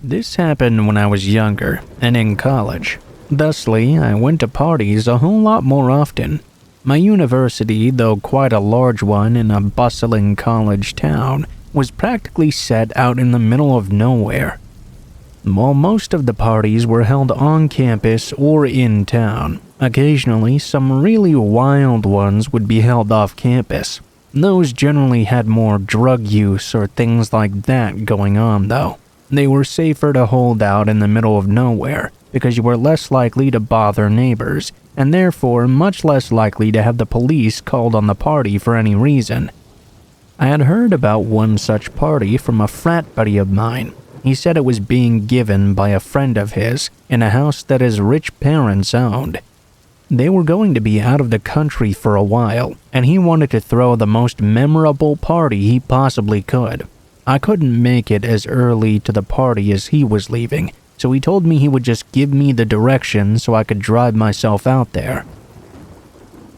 This happened when I was younger and in college. Thusly, I went to parties a whole lot more often. My university, though quite a large one in a bustling college town, was practically set out in the middle of nowhere. While most of the parties were held on campus or in town, occasionally some really wild ones would be held off campus. Those generally had more drug use or things like that going on though. They were safer to hold out in the middle of nowhere because you were less likely to bother neighbors, and therefore much less likely to have the police called on the party for any reason. I had heard about one such party from a frat buddy of mine. He said it was being given by a friend of his in a house that his rich parents owned. They were going to be out of the country for a while, and he wanted to throw the most memorable party he possibly could. I couldn't make it as early to the party as he was leaving, so he told me he would just give me the directions so I could drive myself out there.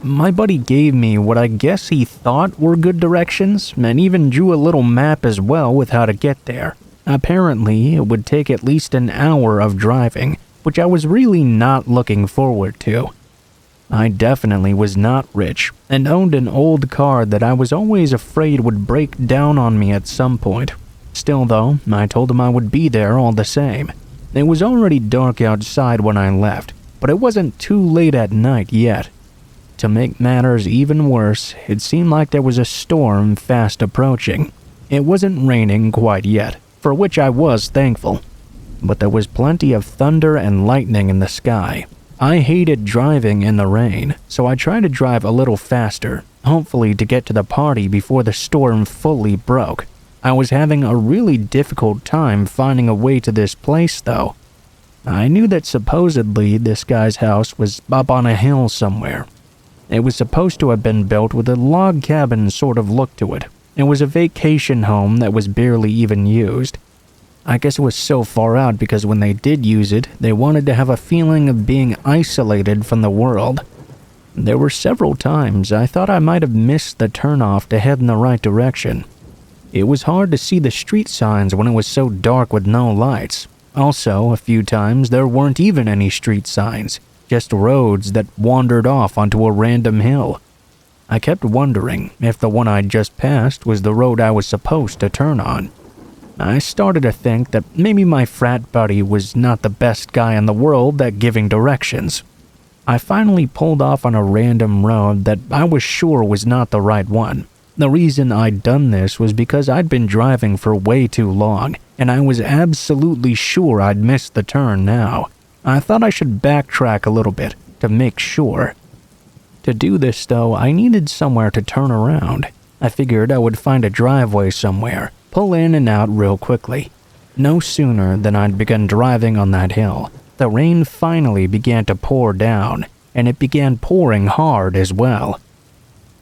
My buddy gave me what I guess he thought were good directions, and even drew a little map as well with how to get there. Apparently, it would take at least an hour of driving, which I was really not looking forward to. I definitely was not rich, and owned an old car that I was always afraid would break down on me at some point. Still though, I told him I would be there all the same. It was already dark outside when I left, but it wasn't too late at night yet. To make matters even worse, it seemed like there was a storm fast approaching. It wasn't raining quite yet, for which I was thankful, but there was plenty of thunder and lightning in the sky. I hated driving in the rain, so I tried to drive a little faster, hopefully to get to the party before the storm fully broke. I was having a really difficult time finding a way to this place though. I knew that supposedly this guy's house was up on a hill somewhere. It was supposed to have been built with a log cabin sort of look to it. It was a vacation home that was barely even used. I guess it was so far out because when they did use it, they wanted to have a feeling of being isolated from the world. There were several times I thought I might have missed the turnoff to head in the right direction. It was hard to see the street signs when it was so dark with no lights. Also, a few times there weren't even any street signs, just roads that wandered off onto a random hill. I kept wondering if the one I'd just passed was the road I was supposed to turn on. I started to think that maybe my frat buddy was not the best guy in the world at giving directions. I finally pulled off on a random road that I was sure was not the right one. The reason I'd done this was because I'd been driving for way too long, and I was absolutely sure I'd missed the turn now. I thought I should backtrack a little bit to make sure. To do this though, I needed somewhere to turn around. I figured I would find a driveway somewhere, pull in and out real quickly. No sooner than I'd begun driving on that hill, the rain finally began to pour down, and it began pouring hard as well.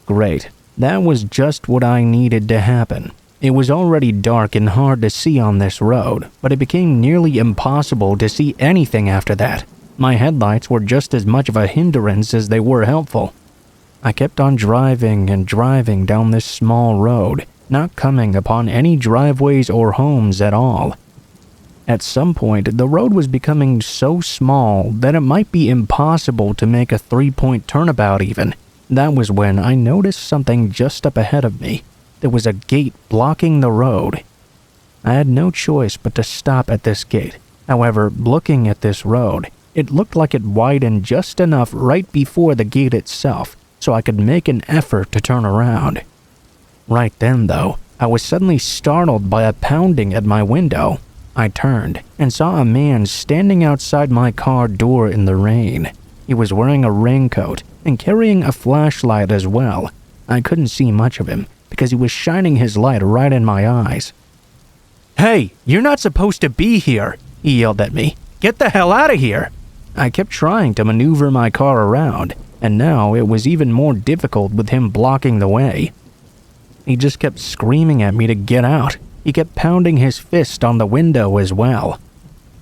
Great, that was just what I needed to happen. It was already dark and hard to see on this road, but it became nearly impossible to see anything after that. My headlights were just as much of a hindrance as they were helpful. I kept on driving and driving down this small road, not coming upon any driveways or homes at all. At some point, the road was becoming so small that it might be impossible to make a 3-point turnabout even. That was when I noticed something just up ahead of me. There was a gate blocking the road. I had no choice but to stop at this gate. However, looking at this road, it looked like it widened just enough right before the gate itself, so I could make an effort to turn around. Right then, though, I was suddenly startled by a pounding at my window. I turned and saw a man standing outside my car door in the rain. He was wearing a raincoat and carrying a flashlight as well. I couldn't see much of him because he was shining his light right in my eyes. "Hey, you're not supposed to be here," he yelled at me. "Get the hell out of here!" I kept trying to maneuver my car around, and now it was even more difficult with him blocking the way. He just kept screaming at me to get out. He kept pounding his fist on the window as well.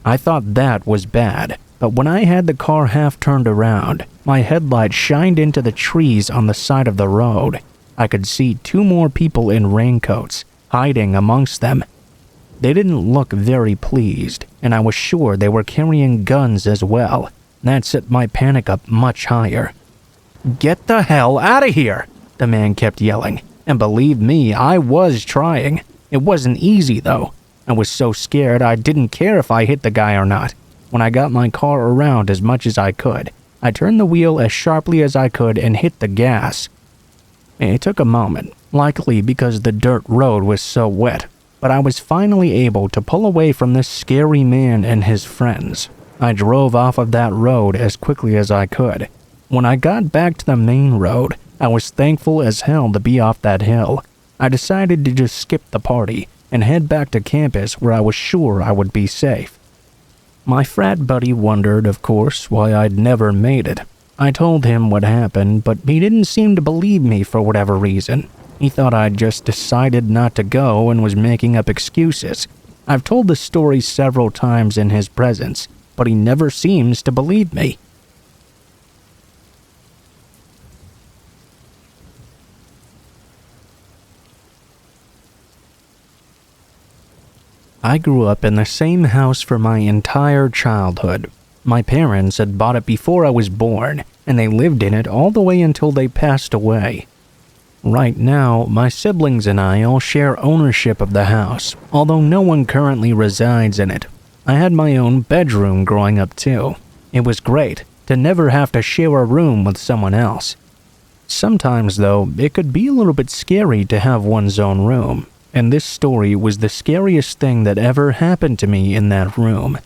I thought that was bad, but when I had the car half turned around, my headlight shined into the trees on the side of the road. I could see 2 more people in raincoats, hiding amongst them. They didn't look very pleased. and I was sure they were carrying guns as well. That set my panic up much higher. "Get the hell out of here!" the man kept yelling, and believe me, I was trying. It wasn't easy though. I was so scared I didn't care if I hit the guy or not. When I got my car around as much as I could, I turned the wheel as sharply as I could and hit the gas. It took a moment, likely because the dirt road was so wet, but I was finally able to pull away from this scary man and his friends. I drove off of that road as quickly as I could. When I got back to the main road, I was thankful as hell to be off that hill. I decided to just skip the party and head back to campus where I was sure I would be safe. My frat buddy wondered, of course, why I'd never made it. I told him what happened, but he didn't seem to believe me for whatever reason. He thought I'd just decided not to go and was making up excuses. I've told the story several times in his presence, but he never seems to believe me. I grew up in the same house for my entire childhood. My parents had bought it before I was born, and they lived in it all the way until they passed away. Right now, my siblings and I all share ownership of the house, although no one currently resides in it. I had my own bedroom growing up too. It was great to never have to share a room with someone else. Sometimes, though, it could be a little bit scary to have one's own room. And this story was the scariest thing that ever happened to me in that room.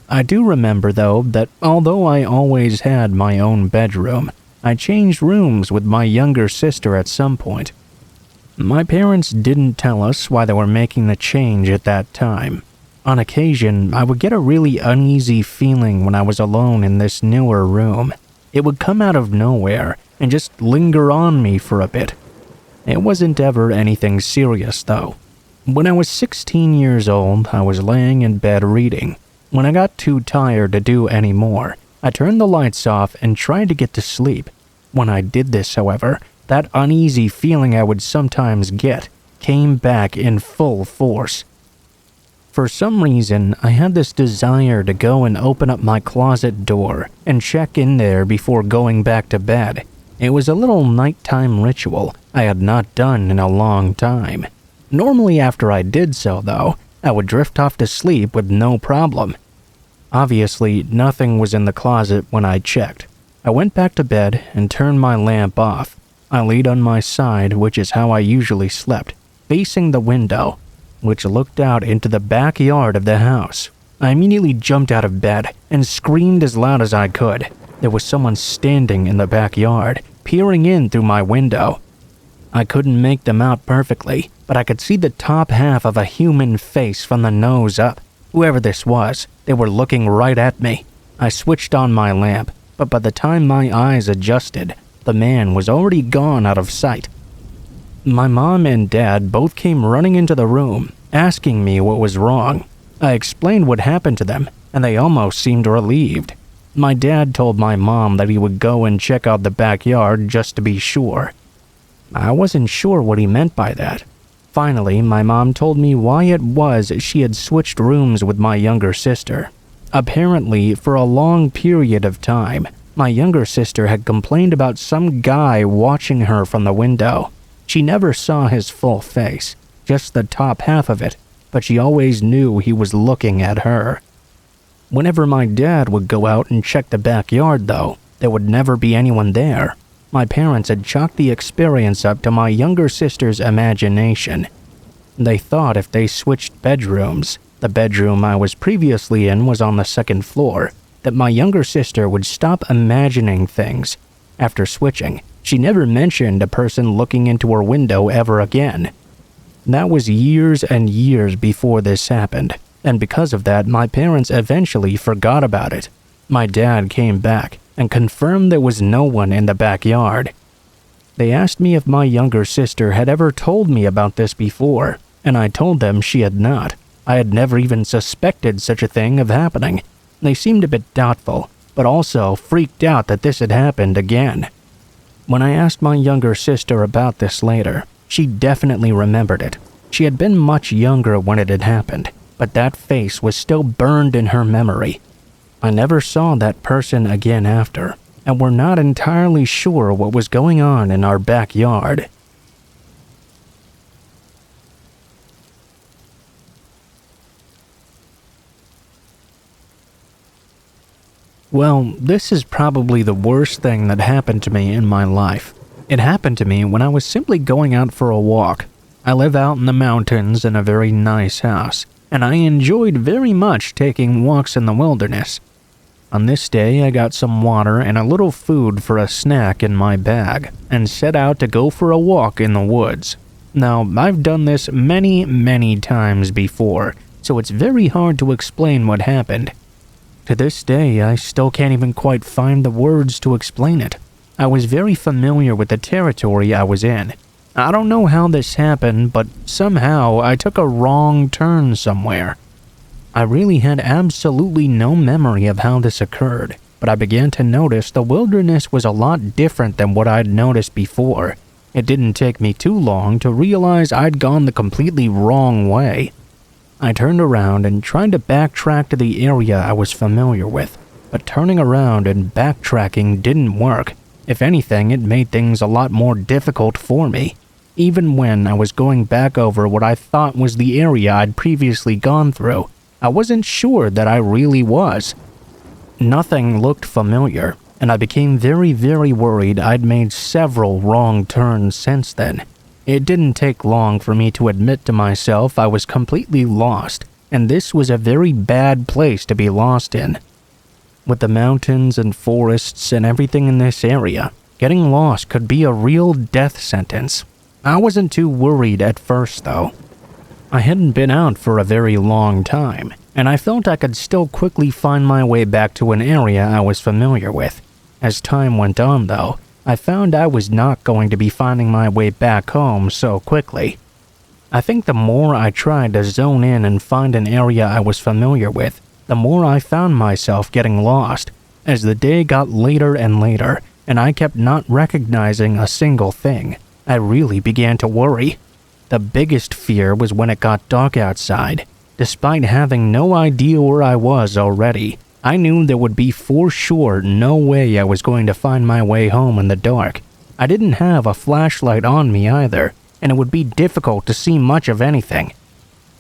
I do remember, though, that although I always had my own bedroom, I changed rooms with my younger sister at some point. My parents didn't tell us why they were making the change at that time. On occasion, I would get a really uneasy feeling when I was alone in this newer room. It would come out of nowhere and just linger on me for a bit. It wasn't ever anything serious, though. When I was 16 years old, I was laying in bed reading. When I got too tired to do any more, I turned the lights off and tried to get to sleep. When I did this, however, that uneasy feeling I would sometimes get came back in full force. For some reason, I had this desire to go and open up my closet door and check in there before going back to bed. It was a little nighttime ritual I had not done in a long time. Normally after I did so, though, I would drift off to sleep with no problem. Obviously, nothing was in the closet when I checked. I went back to bed and turned my lamp off. I laid on my side, which is how I usually slept, facing the window, which looked out into the backyard of the house. I immediately jumped out of bed and screamed as loud as I could. There was someone standing in the backyard, peering in through my window. I couldn't make them out perfectly, but I could see the top half of a human face from the nose up. Whoever this was, they were looking right at me. I switched on my lamp, but by the time my eyes adjusted, the man was already gone out of sight. My mom and dad both came running into the room, asking me what was wrong. I explained what happened to them, and they almost seemed relieved. My dad told my mom that he would go and check out the backyard just to be sure. I wasn't sure what he meant by that. Finally, my mom told me why it was she had switched rooms with my younger sister. Apparently, for a long period of time, my younger sister had complained about some guy watching her from the window. She never saw his full face, just the top half of it, but she always knew he was looking at her. Whenever my dad would go out and check the backyard, though, there would never be anyone there. My parents had chalked the experience up to my younger sister's imagination. They thought if they switched bedrooms, the bedroom I was previously in was on the second floor, that my younger sister would stop imagining things. After switching, she never mentioned a person looking into her window ever again. That was years and years before this happened, and because of that, my parents eventually forgot about it. My dad came back and confirmed there was no one in the backyard. They asked me if my younger sister had ever told me about this before, and I told them she had not. I had never even suspected such a thing of happening. They seemed a bit doubtful, but also freaked out that this had happened again. When I asked my younger sister about this later, she definitely remembered it. She had been much younger when it had happened. but that face was still burned in her memory. I never saw that person again after, and we're not entirely sure what was going on in our backyard. Well, this is probably the worst thing that happened to me in my life. It happened to me when I was simply going out for a walk. I live out in the mountains in a very nice house, and I enjoyed very much taking walks in the wilderness. On this day, I got some water and a little food for a snack in my bag, and set out to go for a walk in the woods. Now, I've done this many times before, so it's very hard to explain what happened. To this day, I still can't even quite find the words to explain it. I was very familiar with the territory I was in. I don't know how this happened, but somehow I took a wrong turn somewhere. I really had absolutely no memory of how this occurred, but I began to notice the wilderness was a lot different than what I'd noticed before. It didn't take me too long to realize I'd gone the completely wrong way. I turned around and tried to backtrack to the area I was familiar with, but turning around and backtracking didn't work. If anything, it made things a lot more difficult for me. Even when I was going back over what I thought was the area I'd previously gone through, I wasn't sure that I really was. Nothing looked familiar, and I became very worried I'd made several wrong turns since then. It didn't take long for me to admit to myself I was completely lost, and this was a very bad place to be lost in. With the mountains and forests and everything in this area, getting lost could be a real death sentence. I wasn't too worried at first, though. I hadn't been out for a very long time, and I felt I could still quickly find my way back to an area I was familiar with. As time went on, though, I found I was not going to be finding my way back home so quickly. I think the more I tried to zone in and find an area I was familiar with, the more I found myself getting lost. As the day got later and later, and I kept not recognizing a single thing, I really began to worry. The biggest fear was when it got dark outside. Despite having no idea where I was already, I knew there would be for sure no way I was going to find my way home in the dark. I didn't have a flashlight on me either, and it would be difficult to see much of anything.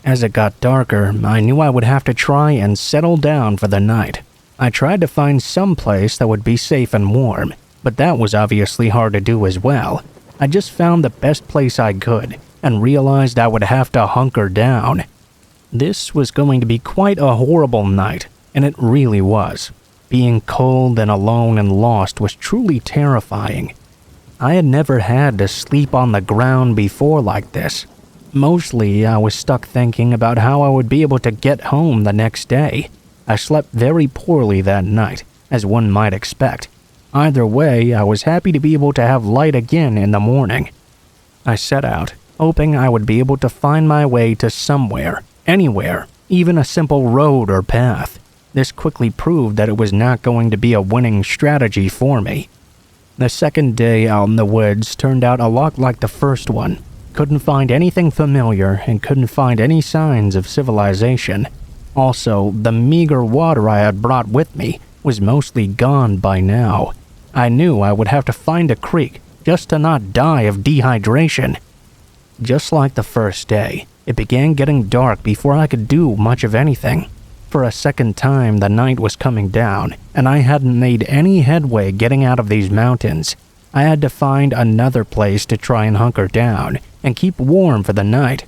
As it got darker, I knew I would have to try and settle down for the night. I tried to find some place that would be safe and warm, but that was obviously hard to do as well. I just found the best place I could, and realized I would have to hunker down. This was going to be quite a horrible night, and it really was. Being cold and alone and lost was truly terrifying. I had never had to sleep on the ground before like this. Mostly, I was stuck thinking about how I would be able to get home the next day. I slept very poorly that night, as one might expect. Either way, I was happy to be able to have light again in the morning. I set out, hoping I would be able to find my way to somewhere, anywhere, even a simple road or path. This quickly proved that it was not going to be a winning strategy for me. The second day out in the woods turned out a lot like the first one. Couldn't find anything familiar and couldn't find any signs of civilization. Also, the meager water I had brought with me was mostly gone by now. I knew I would have to find a creek just to not die of dehydration. Just like the first day, it began getting dark before I could do much of anything. For a second time, the night was coming down, and I hadn't made any headway getting out of these mountains. I had to find another place to try and hunker down and keep warm for the night.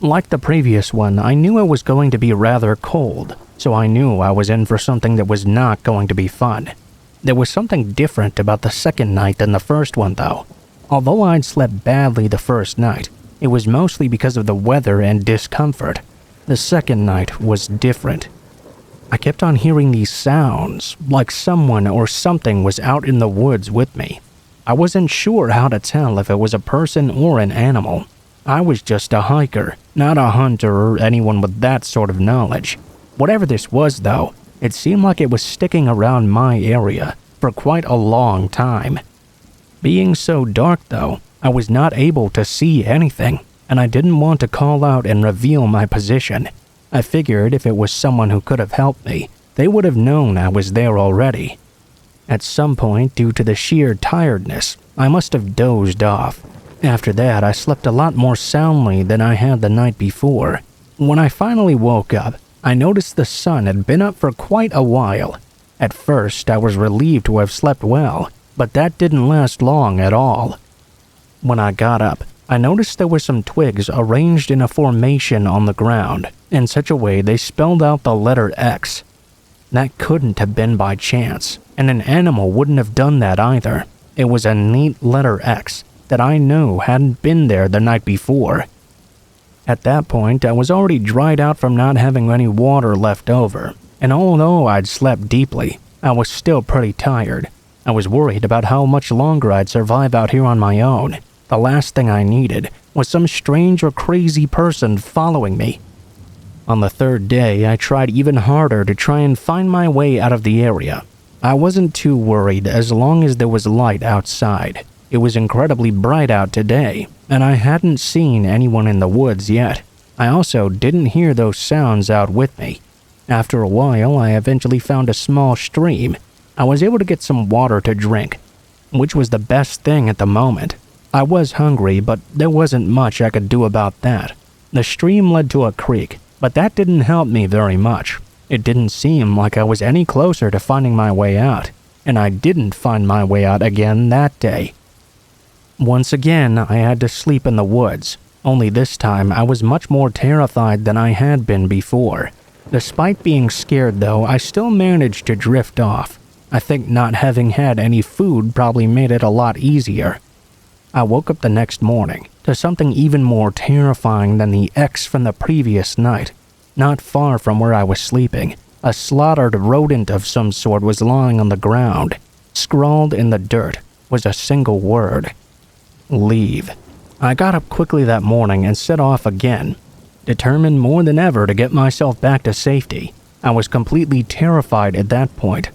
Like the previous one, I knew it was going to be rather cold, so I knew I was in for something that was not going to be fun. There was something different about the second night than the first one, though. Although I'd slept badly the first night, it was mostly because of the weather and discomfort. The second night was different. I kept on hearing these sounds, like someone or something was out in the woods with me. I wasn't sure how to tell if it was a person or an animal. I was just a hiker, not a hunter or anyone with that sort of knowledge. Whatever this was, though, it seemed like it was sticking around my area for quite a long time. Being so dark, though, I was not able to see anything, and I didn't want to call out and reveal my position. I figured if it was someone who could have helped me, they would have known I was there already. At some point, due to the sheer tiredness, I must have dozed off. After that, I slept a lot more soundly than I had the night before. When I finally woke up, I noticed the sun had been up for quite a while. At first, I was relieved to have slept well, but that didn't last long at all. When I got up, I noticed there were some twigs arranged in a formation on the ground, in such a way they spelled out the letter X. That couldn't have been by chance, and an animal wouldn't have done that either. It was a neat letter X that I knew hadn't been there the night before. At that point, I was already dried out from not having any water left over, and although I'd slept deeply, I was still pretty tired. I was worried about how much longer I'd survive out here on my own. The last thing I needed was some strange or crazy person following me. On the third day, I tried even harder to try and find my way out of the area. I wasn't too worried as long as there was light outside. It was incredibly bright out today, and I hadn't seen anyone in the woods yet. I also didn't hear those sounds out with me. After a while, I eventually found a small stream. I was able to get some water to drink, which was the best thing at the moment. I was hungry, but there wasn't much I could do about that. The stream led to a creek, but that didn't help me very much. It didn't seem like I was any closer to finding my way out, and I didn't find my way out again that day. Once again, I had to sleep in the woods, only this time I was much more terrified than I had been before. Despite being scared though, I still managed to drift off. I think not having had any food probably made it a lot easier. I woke up the next morning to something even more terrifying than the X from the previous night. Not far from where I was sleeping, a slaughtered rodent of some sort was lying on the ground. Scrawled in the dirt was a single word: leave. I got up quickly that morning and set off again, determined more than ever to get myself back to safety. I was completely terrified at that point.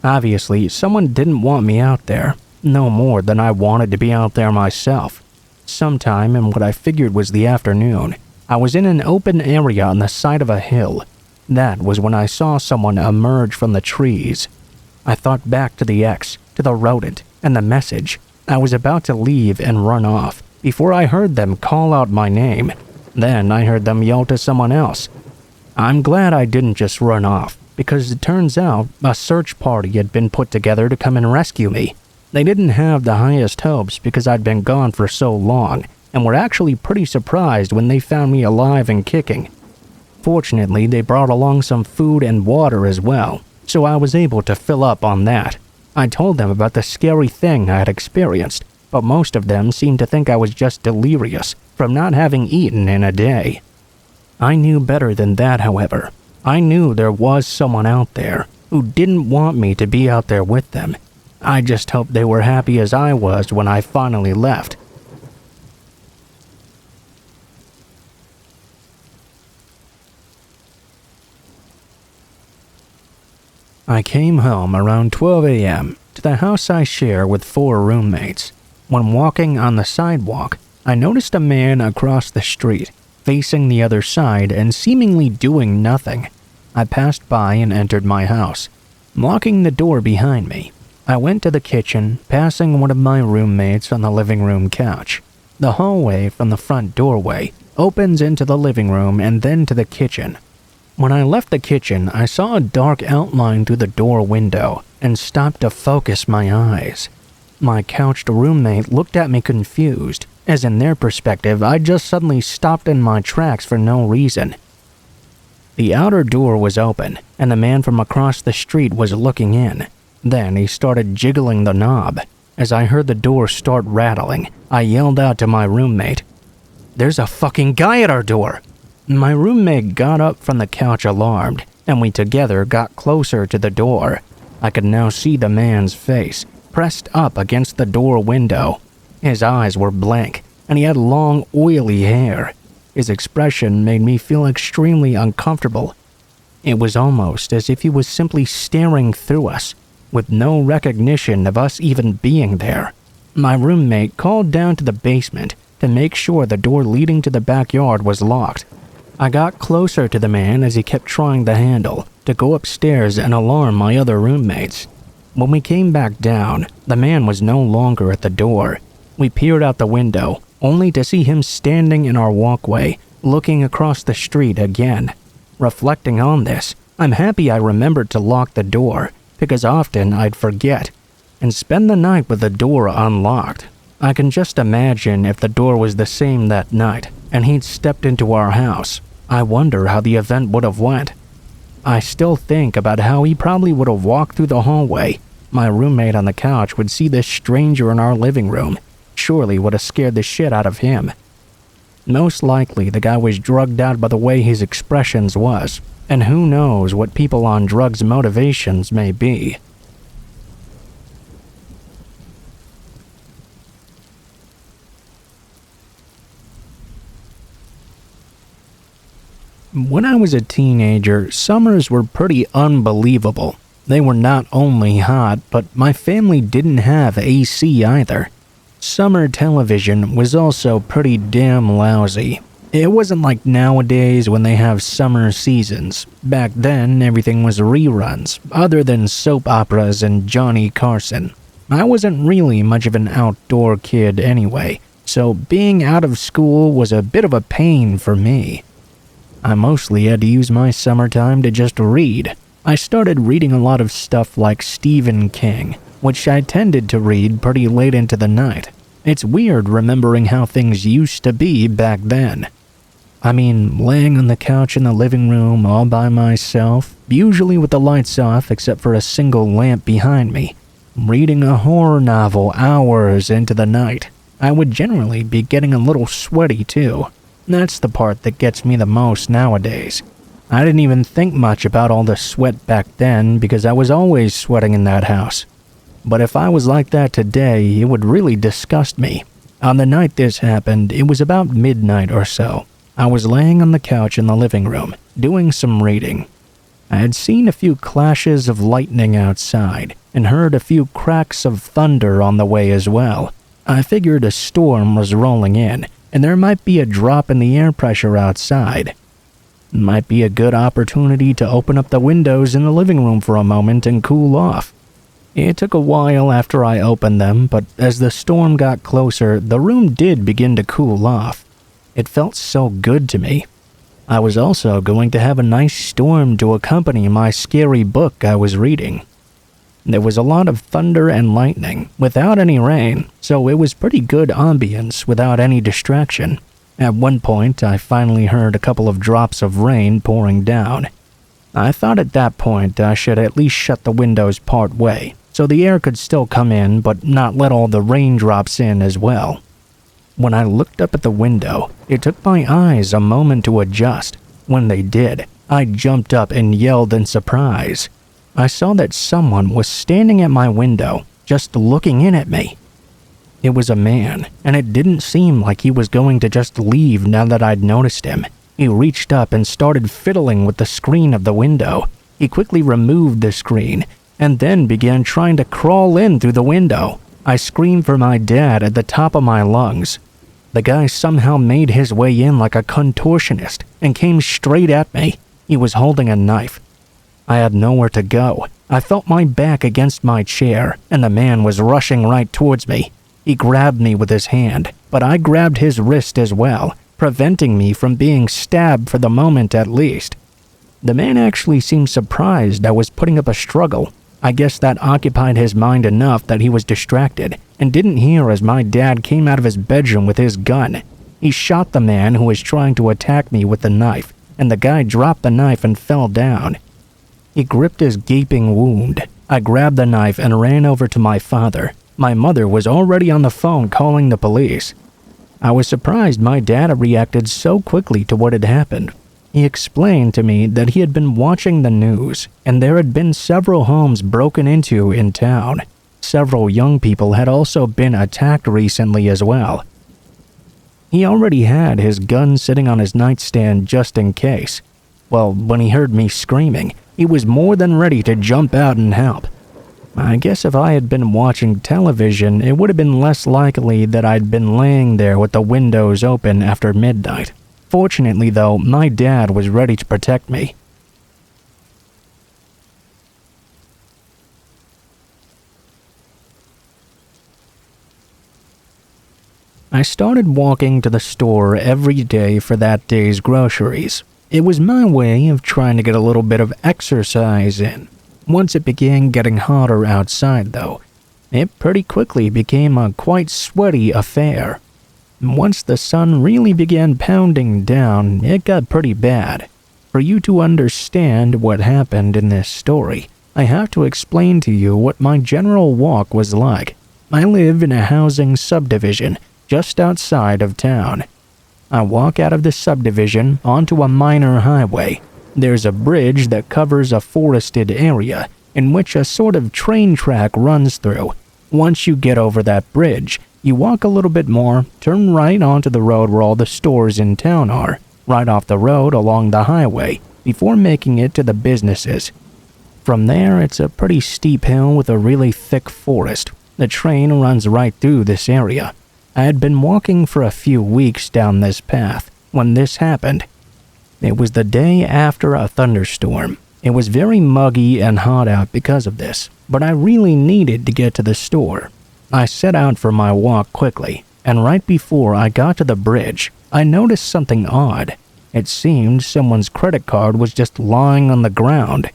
Obviously, someone didn't want me out there, no more than I wanted to be out there myself. Sometime in what I figured was the afternoon, I was in an open area on the side of a hill. That was when I saw someone emerge from the trees. I thought back to the X, to the rodent, and the message. I was about to leave and run off before I heard them call out my name. Then I heard them yell to someone else. I'm glad I didn't just run off, because it turns out a search party had been put together to come and rescue me. They didn't have the highest hopes because I'd been gone for so long, and were actually pretty surprised when they found me alive and kicking. Fortunately, they brought along some food and water as well, so I was able to fill up on that. I told them about the scary thing I had experienced, but most of them seemed to think I was just delirious from not having eaten in a day. I knew better than that, however. I knew there was someone out there who didn't want me to be out there with them. I just hoped they were happy as I was when I finally left. I came home around 12 a.m. to the house I share with 4 roommates. When walking on the sidewalk, I noticed a man across the street, facing the other side and seemingly doing nothing. I passed by and entered my house, locking the door behind me. I went to the kitchen, passing one of my roommates on the living room couch. The hallway from the front doorway opens into the living room and then to the kitchen. When I left the kitchen, I saw a dark outline through the door window and stopped to focus my eyes. My couched roommate looked at me confused, as in their perspective, I just suddenly stopped in my tracks for no reason. The outer door was open, and the man from across the street was looking in. Then he started jiggling the knob. As I heard the door start rattling, I yelled out to my roommate, "There's a fucking guy at our door!" My roommate got up from the couch alarmed, and we together got closer to the door. I could now see the man's face, pressed up against the door window. His eyes were blank, and he had long, oily hair. His expression made me feel extremely uncomfortable. It was almost as if he was simply staring through us, with no recognition of us even being there. My roommate called down to the basement to make sure the door leading to the backyard was locked. I got closer to the man as he kept trying the handle to go upstairs and alarm my other roommates. When we came back down, the man was no longer at the door. We peered out the window, only to see him standing in our walkway, looking across the street again. Reflecting on this, I'm happy I remembered to lock the door, because often I'd forget, and spend the night with the door unlocked. I can just imagine if the door was the same that night, and he'd stepped into our house. I wonder how the event would have went. I still think about how he probably would have walked through the hallway. My roommate on the couch would see this stranger in our living room. Surely would have scared the shit out of him. Most likely the guy was drugged out by the way his expressions was, and who knows what people on drugs' motivations may be. When I was a teenager, summers were pretty unbelievable. They were not only hot, but my family didn't have AC either. Summer television was also pretty damn lousy. It wasn't like nowadays when they have summer seasons. Back then, everything was reruns, other than soap operas and Johnny Carson. I wasn't really much of an outdoor kid anyway, so being out of school was a bit of a pain for me. I mostly had to use my summertime to just read. I started reading a lot of stuff like Stephen King, which I tended to read pretty late into the night. It's weird remembering how things used to be back then. I mean, laying on the couch in the living room all by myself, usually with the lights off except for a single lamp behind me, reading a horror novel hours into the night. I would generally be getting a little sweaty too. That's the part that gets me the most nowadays. I didn't even think much about all the sweat back then because I was always sweating in that house. But if I was like that today, it would really disgust me. On the night this happened, it was about midnight or so. I was laying on the couch in the living room, doing some reading. I had seen a few clashes of lightning outside, and heard a few cracks of thunder on the way as well. I figured a storm was rolling in, and there might be a drop in the air pressure outside. Might be a good opportunity to open up the windows in the living room for a moment and cool off. It took a while after I opened them, but as the storm got closer, the room did begin to cool off. It felt so good to me. I was also going to have a nice storm to accompany my scary book I was reading. There was a lot of thunder and lightning, without any rain, so it was pretty good ambience without any distraction. At one point, I finally heard a couple of drops of rain pouring down. I thought at that point I should at least shut the windows part way, so the air could still come in but not let all the raindrops in as well. When I looked up at the window, it took my eyes a moment to adjust. When they did, I jumped up and yelled in surprise. I saw that someone was standing at my window, just looking in at me. It was a man, and it didn't seem like he was going to just leave now that I'd noticed him. He reached up and started fiddling with the screen of the window. He quickly removed the screen, and then began trying to crawl in through the window. I screamed for my dad at the top of my lungs. The guy somehow made his way in like a contortionist and came straight at me. He was holding a knife. I had nowhere to go. I felt my back against my chair, and the man was rushing right towards me. He grabbed me with his hand, but I grabbed his wrist as well, preventing me from being stabbed for the moment at least. The man actually seemed surprised I was putting up a struggle. I guess that occupied his mind enough that he was distracted and didn't hear as my dad came out of his bedroom with his gun. He shot the man who was trying to attack me with the knife, and the guy dropped the knife and fell down. He gripped his gaping wound. I grabbed the knife and ran over to my father. My mother was already on the phone calling the police. I was surprised my dad reacted so quickly to what had happened. He explained to me that he had been watching the news, and there had been several homes broken into in town. Several young people had also been attacked recently as well. He already had his gun sitting on his nightstand just in case. Well, when he heard me screaming, he was more than ready to jump out and help. I guess if I had been watching television, it would have been less likely that I'd been laying there with the windows open after midnight. Fortunately, though, my dad was ready to protect me. I started walking to the store every day for that day's groceries. It was my way of trying to get a little bit of exercise in. Once it began getting hotter outside, though, it pretty quickly became a quite sweaty affair. Once the sun really began pounding down, it got pretty bad. For you to understand what happened in this story, I have to explain to you what my general walk was like. I live in a housing subdivision just outside of town. I walk out of the subdivision onto a minor highway. There's a bridge that covers a forested area in which a sort of train track runs through. Once you get over that bridge, you walk a little bit more, turn right onto the road where all the stores in town are, right off the road along the highway, before making it to the businesses. From there, it's a pretty steep hill with a really thick forest. The train runs right through this area. I had been walking for a few weeks down this path when this happened. It was the day after a thunderstorm. It was very muggy and hot out because of this, but I really needed to get to the store. I set out for my walk quickly, and right before I got to the bridge, I noticed something odd. It seemed someone's credit card was just lying on the ground.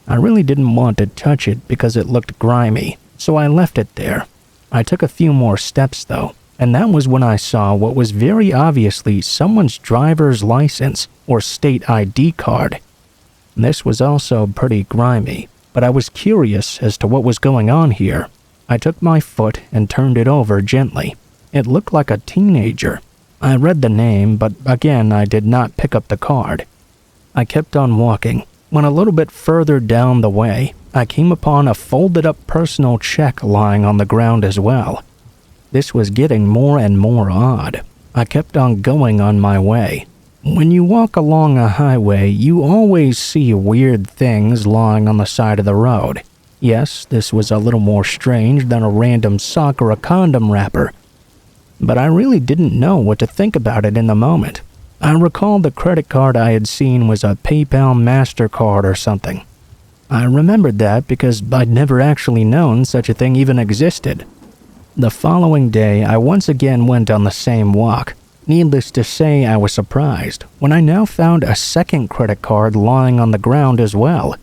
I really didn't want to touch it because it looked grimy, so I left it there. I took a few more steps though, and that was when I saw what was very obviously someone's driver's license or state ID card. This was also pretty grimy, but I was curious as to what was going on here. I took my foot and turned it over gently. It looked like a teenager. I read the name, but again I did not pick up the card. I kept on walking. When a little bit further down the way, I came upon a folded-up personal check lying on the ground as well. This was getting more and more odd. I kept on going on my way. When you walk along a highway, you always see weird things lying on the side of the road. Yes, this was a little more strange than a random sock or a condom wrapper, but I really didn't know what to think about it in the moment. I recalled the credit card I had seen was a PayPal MasterCard or something. I remembered that because I'd never actually known such a thing even existed. The following day, I once again went on the same walk. Needless to say, I was surprised when I now found a second credit card lying on the ground as well.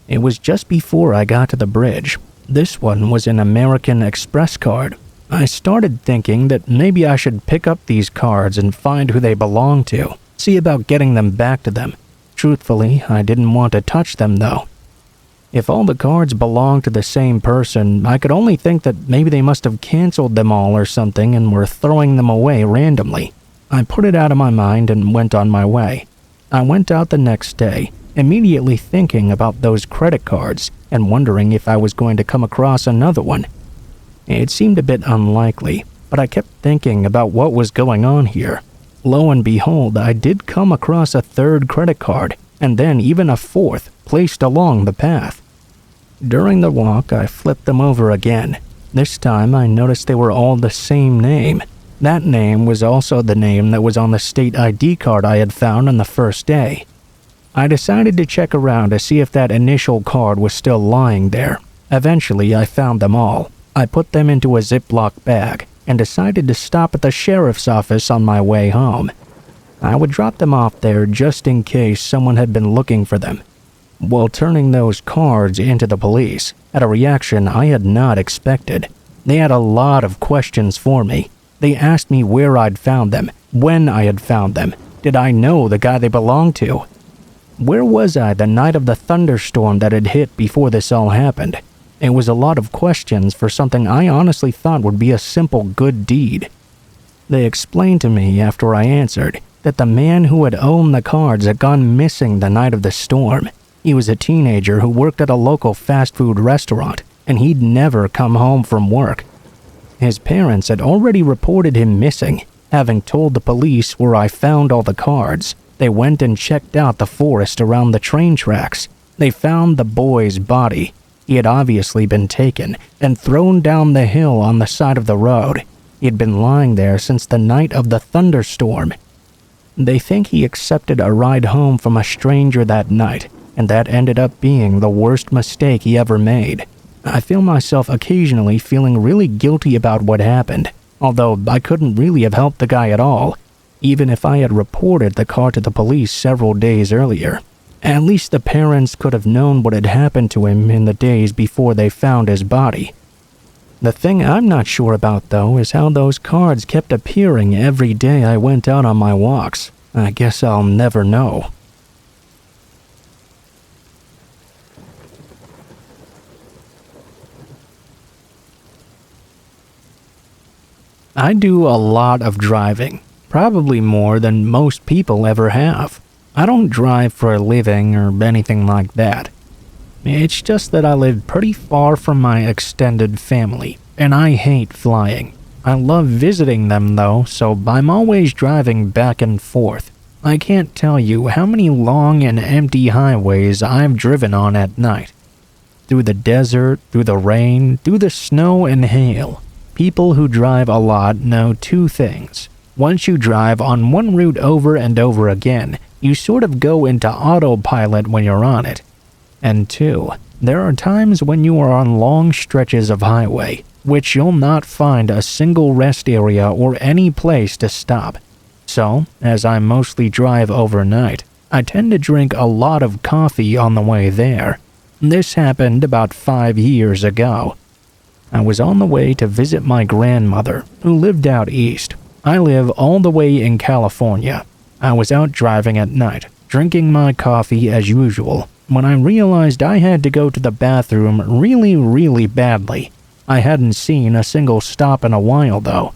It was just before I got to the bridge. This one was an American Express card. I started thinking that maybe I should pick up these cards and find who they belong to, see about getting them back to them. Truthfully, I didn't want to touch them though. If all the cards belonged to the same person, I could only think that maybe they must have canceled them all or something and were throwing them away randomly. I put it out of my mind and went on my way. I went out the next day, immediately thinking about those credit cards and wondering if I was going to come across another one. It seemed a bit unlikely, but I kept thinking about what was going on here. Lo and behold, I did come across a third credit card, and then even a fourth placed along the path. During the walk, I flipped them over again. This time, I noticed they were all the same name. That name was also the name that was on the state ID card I had found on the first day. I decided to check around to see if that initial card was still lying there. Eventually, I found them all. I put them into a Ziploc bag and decided to stop at the sheriff's office on my way home. I would drop them off there just in case someone had been looking for them. While turning those cards into the police, at a reaction I had not expected. They had a lot of questions for me. They asked me where I'd found them, when I had found them, did I know the guy they belonged to? Where was I the night of the thunderstorm that had hit before this all happened? It was a lot of questions for something I honestly thought would be a simple good deed. They explained to me after I answered that the man who had owned the cards had gone missing the night of the storm. He was a teenager who worked at a local fast food restaurant, and he'd never come home from work. His parents had already reported him missing, having told the police where I found all the cards. They went and checked out the forest around the train tracks. They found the boy's body. He had obviously been taken and thrown down the hill on the side of the road. He had been lying there since the night of the thunderstorm. They think he accepted a ride home from a stranger that night, and that ended up being the worst mistake he ever made. I feel myself occasionally feeling really guilty about what happened, although I couldn't really have helped the guy at all, even if I had reported the car to the police several days earlier. At least the parents could have known what had happened to him in the days before they found his body. The thing I'm not sure about, though, is how those cards kept appearing every day I went out on my walks. I guess I'll never know. I do a lot of driving, probably more than most people ever have. I don't drive for a living or anything like that. It's just that I live pretty far from my extended family, and I hate flying. I love visiting them though, so I'm always driving back and forth. I can't tell you how many long and empty highways I've driven on at night. Through the desert, through the rain, through the snow and hail. People who drive a lot know two things. Once you drive on one route over and over again, you sort of go into autopilot when you're on it. And two, there are times when you are on long stretches of highway, which you'll not find a single rest area or any place to stop. So, as I mostly drive overnight, I tend to drink a lot of coffee on the way there. This happened about 5 years ago. I was on the way to visit my grandmother, who lived out east. I live all the way in California. I was out driving at night, drinking my coffee as usual, when I realized I had to go to the bathroom really badly. I hadn't seen a single stop in a while though.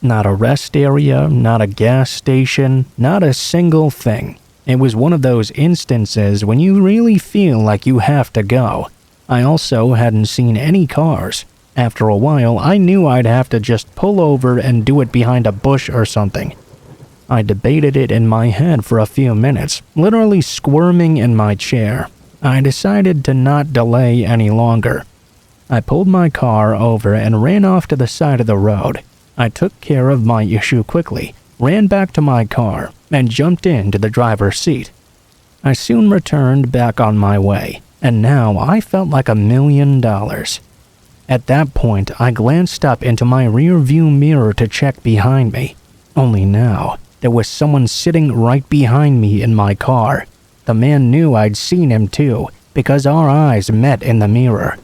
Not a rest area, not a gas station, not a single thing. It was one of those instances when you really feel like you have to go. I also hadn't seen any cars. After a while, I knew I'd have to just pull over and do it behind a bush or something. I debated it in my head for a few minutes, literally squirming in my chair. I decided to not delay any longer. I pulled my car over and ran off to the side of the road. I took care of my issue quickly, ran back to my car, and jumped into the driver's seat. I soon returned back on my way, and now I felt like $1 million. At that point, I glanced up into my rear-view mirror to check behind me. Only now, there was someone sitting right behind me in my car. The man knew I'd seen him too, because our eyes met in the mirror.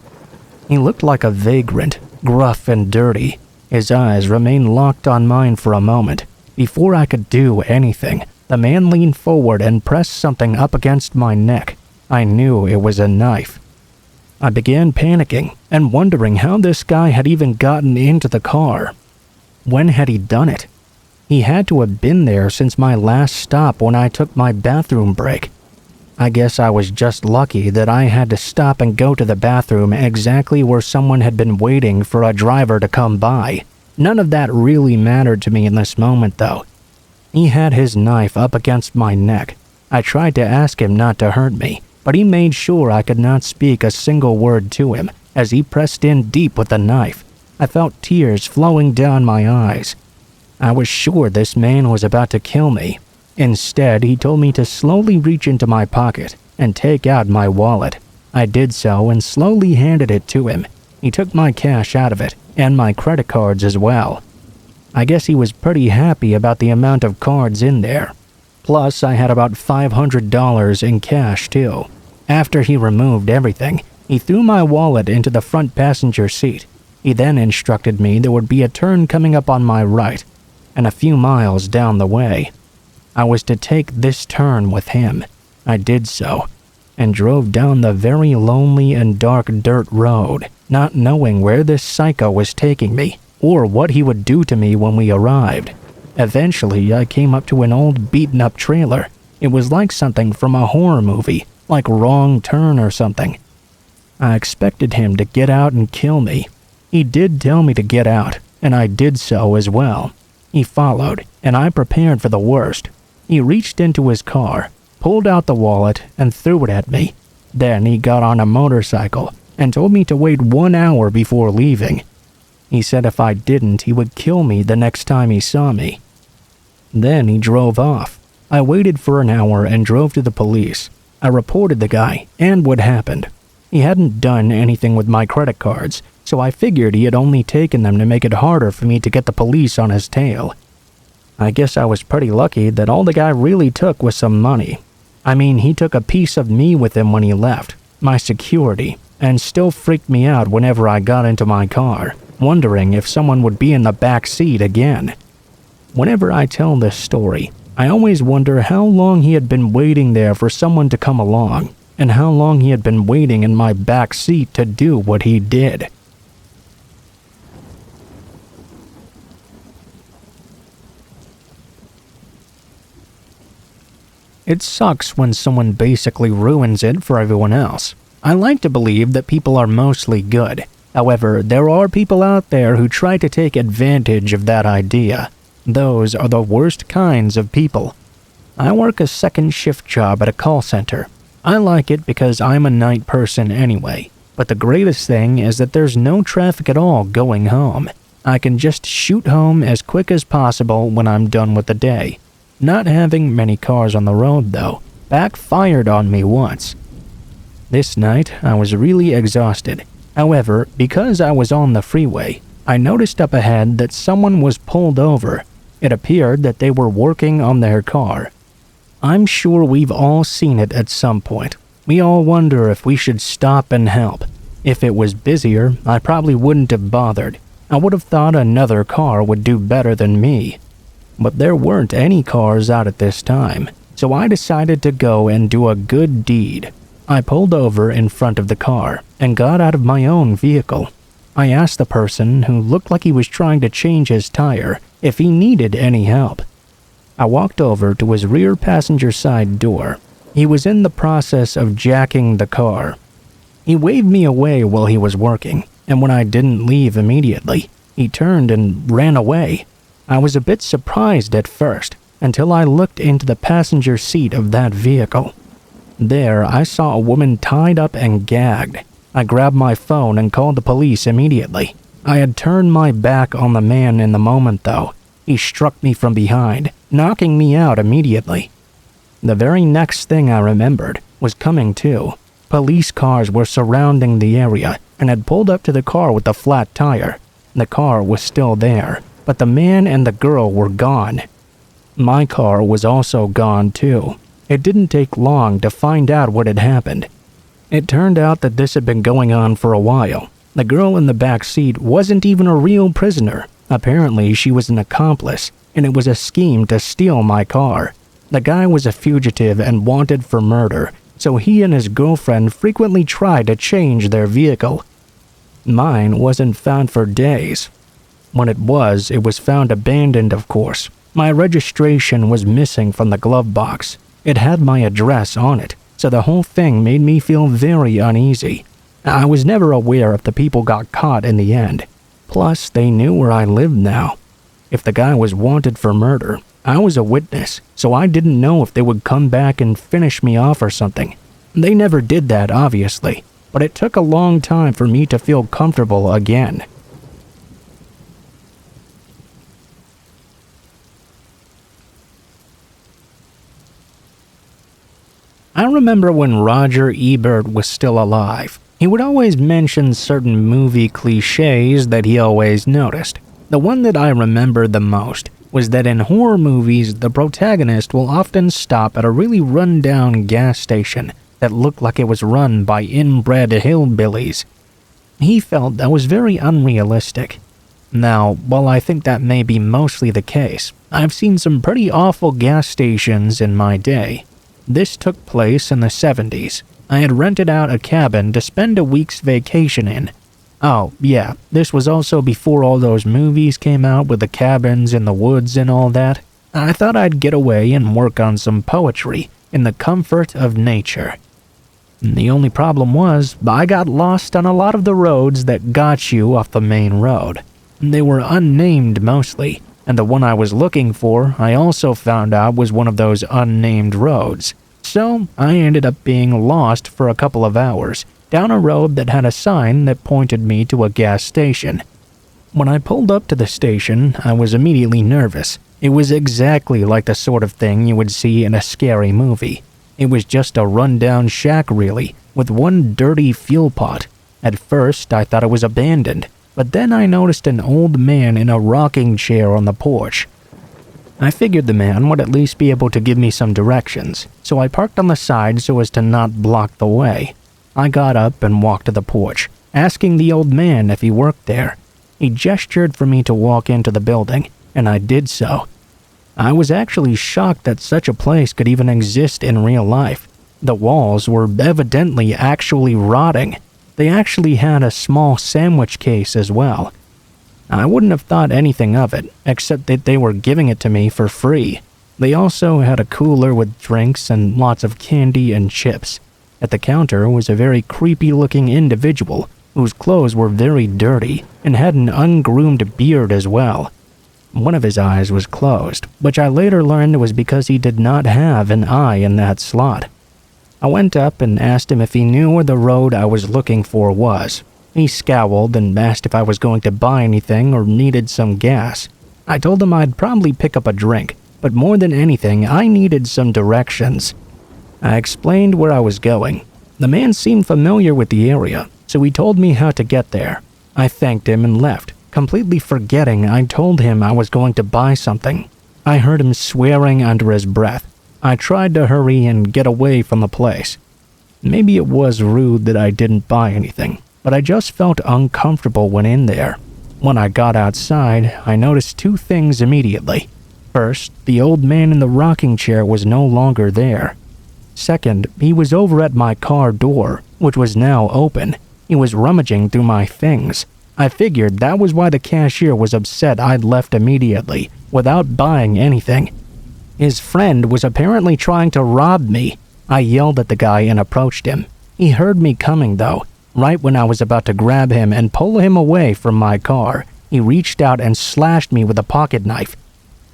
He looked like a vagrant, gruff and dirty. His eyes remained locked on mine for a moment. Before I could do anything, the man leaned forward and pressed something up against my neck. I knew it was a knife. I began panicking and wondering how this guy had even gotten into the car. When had he done it? He had to have been there since my last stop when I took my bathroom break. I guess I was just lucky that I had to stop and go to the bathroom exactly where someone had been waiting for a driver to come by. None of that really mattered to me in this moment, though. He had his knife up against my neck. I tried to ask him not to hurt me, but he made sure I could not speak a single word to him as he pressed in deep with the knife. I felt tears flowing down my eyes. I was sure this man was about to kill me. Instead, he told me to slowly reach into my pocket and take out my wallet. I did so and slowly handed it to him. He took my cash out of it, and my credit cards as well. I guess he was pretty happy about the amount of cards in there. Plus, I had about $500 in cash too. After he removed everything, he threw my wallet into the front passenger seat. He then instructed me there would be a turn coming up on my right, and a few miles down the way. I was to take this turn with him. I did so, and drove down the very lonely and dark dirt road, not knowing where this psycho was taking me, or what he would do to me when we arrived. Eventually, I came up to an old beaten-up trailer. It was like something from a horror movie, like Wrong Turn or something. I expected him to get out and kill me. He did tell me to get out, and I did so as well. He followed, and I prepared for the worst. He reached into his car, pulled out the wallet, and threw it at me. Then he got on a motorcycle and told me to wait 1 hour before leaving. He said if I didn't, he would kill me the next time he saw me. Then he drove off. I waited for an hour and drove to the police. I reported the guy and what happened. He hadn't done anything with my credit cards, so I figured he had only taken them to make it harder for me to get the police on his tail. I guess I was pretty lucky that all the guy really took was some money. I mean, he took a piece of me with him when he left, my security, and still freaked me out whenever I got into my car, wondering if someone would be in the back seat again. Whenever I tell this story, I always wonder how long he had been waiting there for someone to come along, and how long he had been waiting in my back seat to do what he did. It sucks when someone basically ruins it for everyone else. I like to believe that people are mostly good. However, there are people out there who try to take advantage of that idea. Those are the worst kinds of people. I work a second shift job at a call center. I like it because I'm a night person anyway, but the greatest thing is that there's no traffic at all going home. I can just shoot home as quick as possible when I'm done with the day. Not having many cars on the road, though, backfired on me once. This night, I was really exhausted. However, because I was on the freeway, I noticed up ahead that someone was pulled over. It appeared that they were working on their car. I'm sure we've all seen it at some point. We all wonder if we should stop and help. If it was busier, I probably wouldn't have bothered. I would have thought another car would do better than me. But there weren't any cars out at this time, so I decided to go and do a good deed. I pulled over in front of the car and got out of my own vehicle. I asked the person, who looked like he was trying to change his tire, if he needed any help. I walked over to his rear passenger side door. He was in the process of jacking the car. He waved me away while he was working, and when I didn't leave immediately, he turned and ran away. I was a bit surprised at first, until I looked into the passenger seat of that vehicle. There, I saw a woman tied up and gagged. I grabbed my phone and called the police immediately. I had turned my back on the man in the moment, though. He struck me from behind, knocking me out immediately. The very next thing I remembered was coming to. Police cars were surrounding the area and had pulled up to the car with the flat tire. The car was still there, but the man and the girl were gone. My car was also gone too. It didn't take long to find out what had happened. It turned out that this had been going on for a while. The girl in the back seat wasn't even a real prisoner. Apparently, she was an accomplice, and it was a scheme to steal my car. The guy was a fugitive and wanted for murder, so he and his girlfriend frequently tried to change their vehicle. Mine wasn't found for days. When it was found abandoned, of course. My registration was missing from the glove box. It had my address on it, so the whole thing made me feel very uneasy. I was never aware if the people got caught in the end. Plus, they knew where I lived now. If the guy was wanted for murder, I was a witness, so I didn't know if they would come back and finish me off or something. They never did that, obviously, but it took a long time for me to feel comfortable again. I remember when Roger Ebert was still alive. He would always mention certain movie cliches that he always noticed. The one that I remember the most was that in horror movies, the protagonist will often stop at a really run-down gas station that looked like it was run by inbred hillbillies. He felt that was very unrealistic. Now, while I think that may be mostly the case, I've seen some pretty awful gas stations in my day. This took place in the 70s. I had rented out a cabin to spend a week's vacation in. Oh, yeah, this was also before all those movies came out with the cabins in the woods and all that. I thought I'd get away and work on some poetry in the comfort of nature. The only problem was, I got lost on a lot of the roads that got you off the main road. They were unnamed mostly, and the one I was looking for I also found out was one of those unnamed roads. So I ended up being lost for a couple of hours, down a road that had a sign that pointed me to a gas station. When I pulled up to the station, I was immediately nervous. It was exactly like the sort of thing you would see in a scary movie. It was just a rundown shack really, with one dirty fuel pot. At first, I thought it was abandoned, but then I noticed an old man in a rocking chair on the porch. I figured the man would at least be able to give me some directions, so I parked on the side so as to not block the way. I got up and walked to the porch, asking the old man if he worked there. He gestured for me to walk into the building, and I did so. I was actually shocked that such a place could even exist in real life. The walls were evidently actually rotting. They actually had a small sandwich case as well. I wouldn't have thought anything of it, except that they were giving it to me for free. They also had a cooler with drinks and lots of candy and chips. At the counter was a very creepy-looking individual whose clothes were very dirty and had an ungroomed beard as well. One of his eyes was closed, which I later learned was because he did not have an eye in that slot. I went up and asked him if he knew where the road I was looking for was. He scowled and asked if I was going to buy anything or needed some gas. I told him I'd probably pick up a drink, but more than anything, I needed some directions. I explained where I was going. The man seemed familiar with the area, so he told me how to get there. I thanked him and left, completely forgetting I told him I was going to buy something. I heard him swearing under his breath. I tried to hurry and get away from the place. Maybe it was rude that I didn't buy anything, but I just felt uncomfortable when in there. When I got outside, I noticed two things immediately. First, the old man in the rocking chair was no longer there. Second, he was over at my car door, which was now open. He was rummaging through my things. I figured that was why the cashier was upset I'd left immediately, without buying anything. His friend was apparently trying to rob me. I yelled at the guy and approached him. He heard me coming though. Right when I was about to grab him and pull him away from my car, he reached out and slashed me with a pocket knife.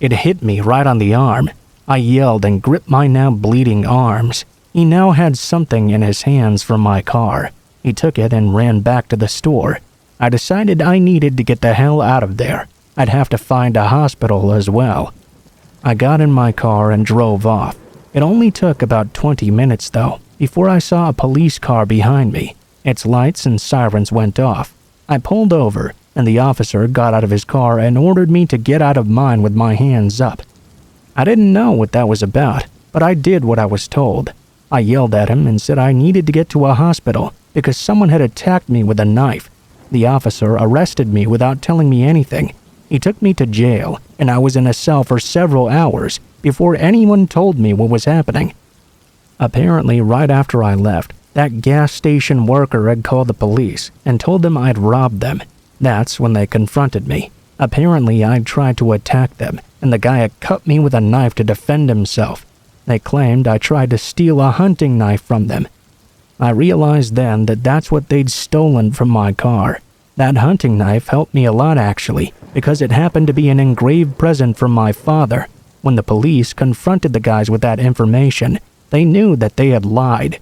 It hit me right on the arm. I yelled and gripped my now bleeding arms. He now had something in his hands from my car. He took it and ran back to the store. I decided I needed to get the hell out of there. I'd have to find a hospital as well. I got in my car and drove off. It only took about 20 minutes though, before I saw a police car behind me. Its lights and sirens went off. I pulled over, and the officer got out of his car and ordered me to get out of mine with my hands up. I didn't know what that was about, but I did what I was told. I yelled at him and said I needed to get to a hospital because someone had attacked me with a knife. The officer arrested me without telling me anything. He took me to jail, and I was in a cell for several hours before anyone told me what was happening. Apparently, right after I left, that gas station worker had called the police and told them I'd robbed them. That's when they confronted me. Apparently, I'd tried to attack them, and the guy had cut me with a knife to defend himself. They claimed I tried to steal a hunting knife from them. I realized then that that's what they'd stolen from my car. That hunting knife helped me a lot actually, because it happened to be an engraved present from my father. When the police confronted the guys with that information, they knew that they had lied.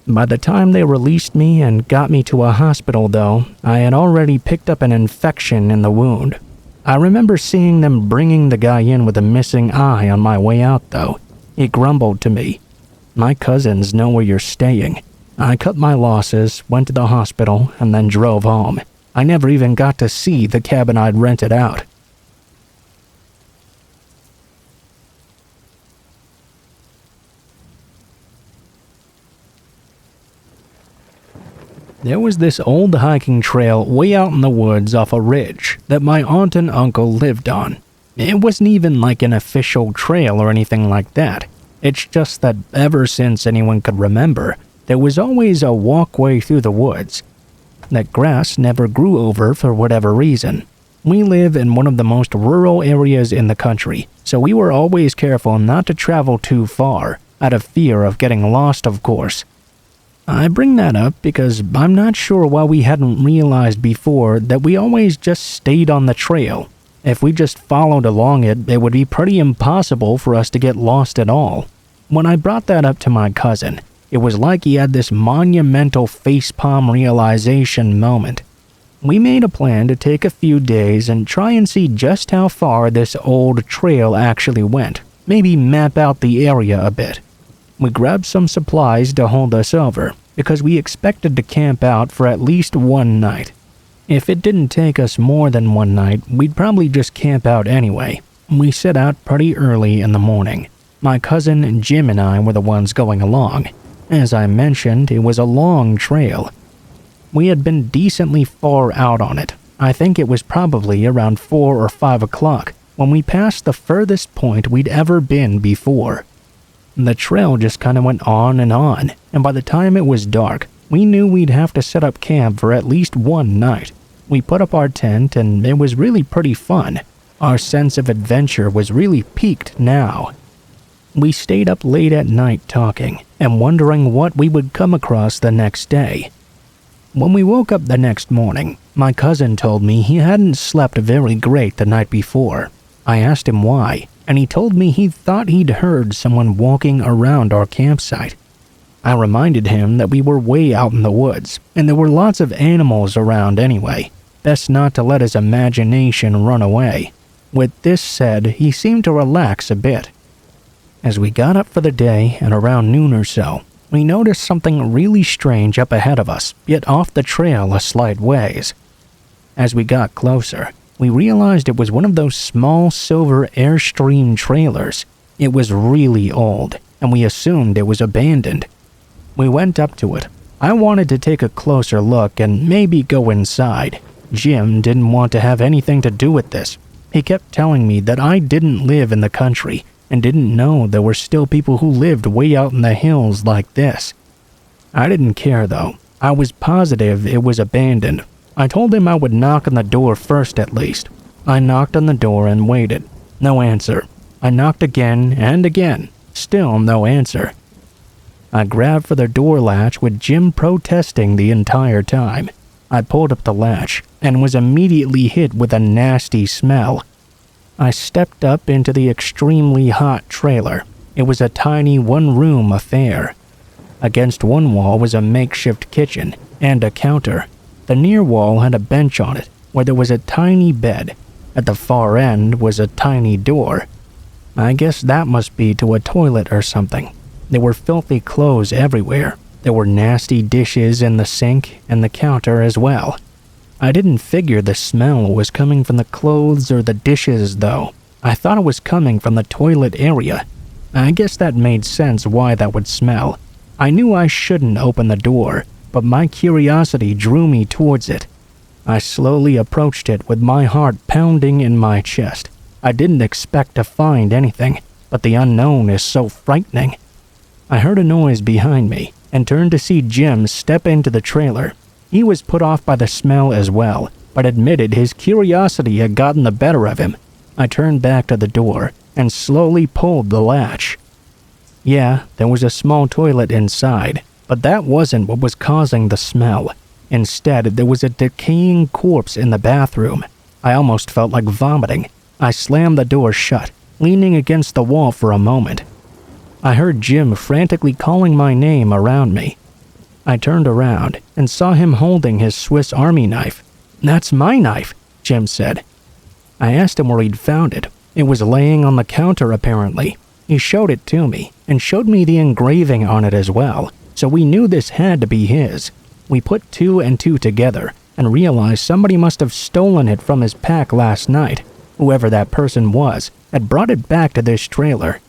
By the time they released me and got me to a hospital though, I had already picked up an infection in the wound. I remember seeing them bringing the guy in with a missing eye on my way out though. He grumbled to me, "My cousins know where you're staying." I cut my losses, went to the hospital, and then drove home. I never even got to see the cabin I'd rented out. There was this old hiking trail way out in the woods off a ridge that my aunt and uncle lived on. It wasn't even like an official trail or anything like that. It's just that ever since anyone could remember, there was always a walkway through the woods that grass never grew over for whatever reason. We live in one of the most rural areas in the country, so we were always careful not to travel too far, out of fear of getting lost, of course. I bring that up because I'm not sure why we hadn't realized before that we always just stayed on the trail. If we just followed along it, it would be pretty impossible for us to get lost at all. When I brought that up to my cousin, it was like he had this monumental facepalm realization moment. We made a plan to take a few days and try and see just how far this old trail actually went, maybe map out the area a bit. We grabbed some supplies to hold us over, because we expected to camp out for at least one night. If it didn't take us more than one night, we'd probably just camp out anyway. We set out pretty early in the morning. My cousin Jim and I were the ones going along. As I mentioned, it was a long trail. We had been decently far out on it. I think it was probably around 4 or 5 o'clock when we passed the furthest point we'd ever been before. The trail just kind of went on, and by the time it was dark, we knew we'd have to set up camp for at least one night. We put up our tent, and it was really pretty fun. Our sense of adventure was really peaked now. We stayed up late at night talking and wondering what we would come across the next day. When we woke up the next morning, my cousin told me he hadn't slept very great the night before. I asked him why, and he told me he thought he'd heard someone walking around our campsite. I reminded him that we were way out in the woods, and there were lots of animals around anyway. Best not to let his imagination run away. With this said, he seemed to relax a bit. As we got up for the day at around noon or so, we noticed something really strange up ahead of us, yet off the trail a slight ways. As we got closer, we realized it was one of those small silver Airstream trailers. It was really old, and we assumed it was abandoned. We went up to it. I wanted to take a closer look and maybe go inside. Jim didn't want to have anything to do with this. He kept telling me that I didn't live in the country and didn't know there were still people who lived way out in the hills like this. I didn't care though. I was positive it was abandoned. I told him I would knock on the door first at least. I knocked on the door and waited. No answer. I knocked again and again. Still no answer. I grabbed for the door latch with Jim protesting the entire time. I pulled up the latch and was immediately hit with a nasty smell. I stepped up into the extremely hot trailer. It was a tiny one-room affair. Against one wall was a makeshift kitchen and a counter. The near wall had a bench on it where there was a tiny bed. At the far end was a tiny door. I guess that must be to a toilet or something. There were filthy clothes everywhere. There were nasty dishes in the sink and the counter as well. I didn't figure the smell was coming from the clothes or the dishes though. I thought it was coming from the toilet area. I guess that made sense why that would smell. I knew I shouldn't open the door, but my curiosity drew me towards it. I slowly approached it with my heart pounding in my chest. I didn't expect to find anything, but the unknown is so frightening. I heard a noise behind me and turned to see Jim step into the trailer. He was put off by the smell as well, but admitted his curiosity had gotten the better of him. I turned back to the door and slowly pulled the latch. Yeah, there was a small toilet inside, but that wasn't what was causing the smell. Instead, there was a decaying corpse in the bathroom. I almost felt like vomiting. I slammed the door shut, leaning against the wall for a moment. I heard Jim frantically calling my name around me. I turned around and saw him holding his Swiss Army knife. "That's my knife," Jim said. I asked him where he'd found it. It was laying on the counter apparently. He showed it to me and showed me the engraving on it as well, so we knew this had to be his. We put 2 and 2 together and realized somebody must have stolen it from his pack last night. Whoever that person was had brought it back to this trailer.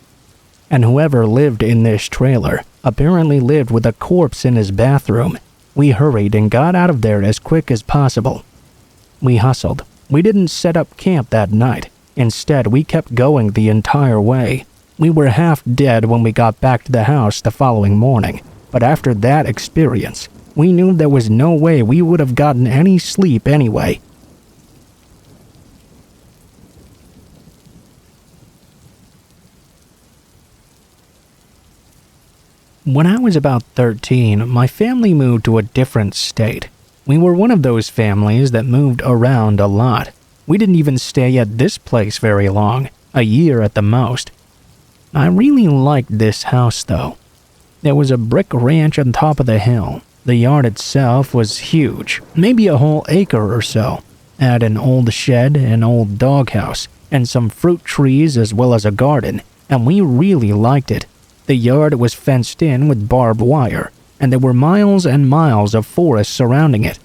And whoever lived in this trailer apparently lived with a corpse in his bathroom. We hurried and got out of there as quick as possible. We hustled. We didn't set up camp that night. Instead, we kept going the entire way. We were half dead when we got back to the house the following morning, but after that experience, we knew there was no way we would have gotten any sleep anyway. When I was about 13, my family moved to a different state. We were one of those families that moved around a lot. We didn't even stay at this place very long, a year at the most. I really liked this house though. There was a brick ranch on top of the hill. The yard itself was huge, maybe a whole acre or so. Had an old shed, an old doghouse, and some fruit trees as well as a garden, and we really liked it. The yard was fenced in with barbed wire, and there were miles and miles of forest surrounding it.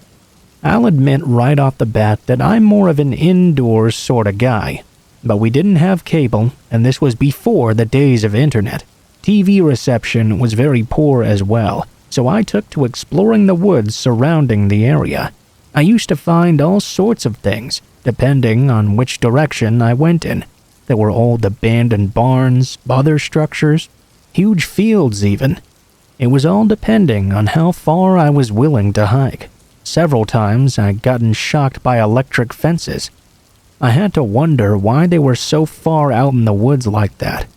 I'll admit right off the bat that I'm more of an indoors sort of guy. But we didn't have cable, and this was before the days of internet. TV reception was very poor as well, so I took to exploring the woods surrounding the area. I used to find all sorts of things, depending on which direction I went in. There were old abandoned barns, other structures, huge fields even. It was all depending on how far I was willing to hike. Several times I'd gotten shocked by electric fences. I had to wonder why they were so far out in the woods like that.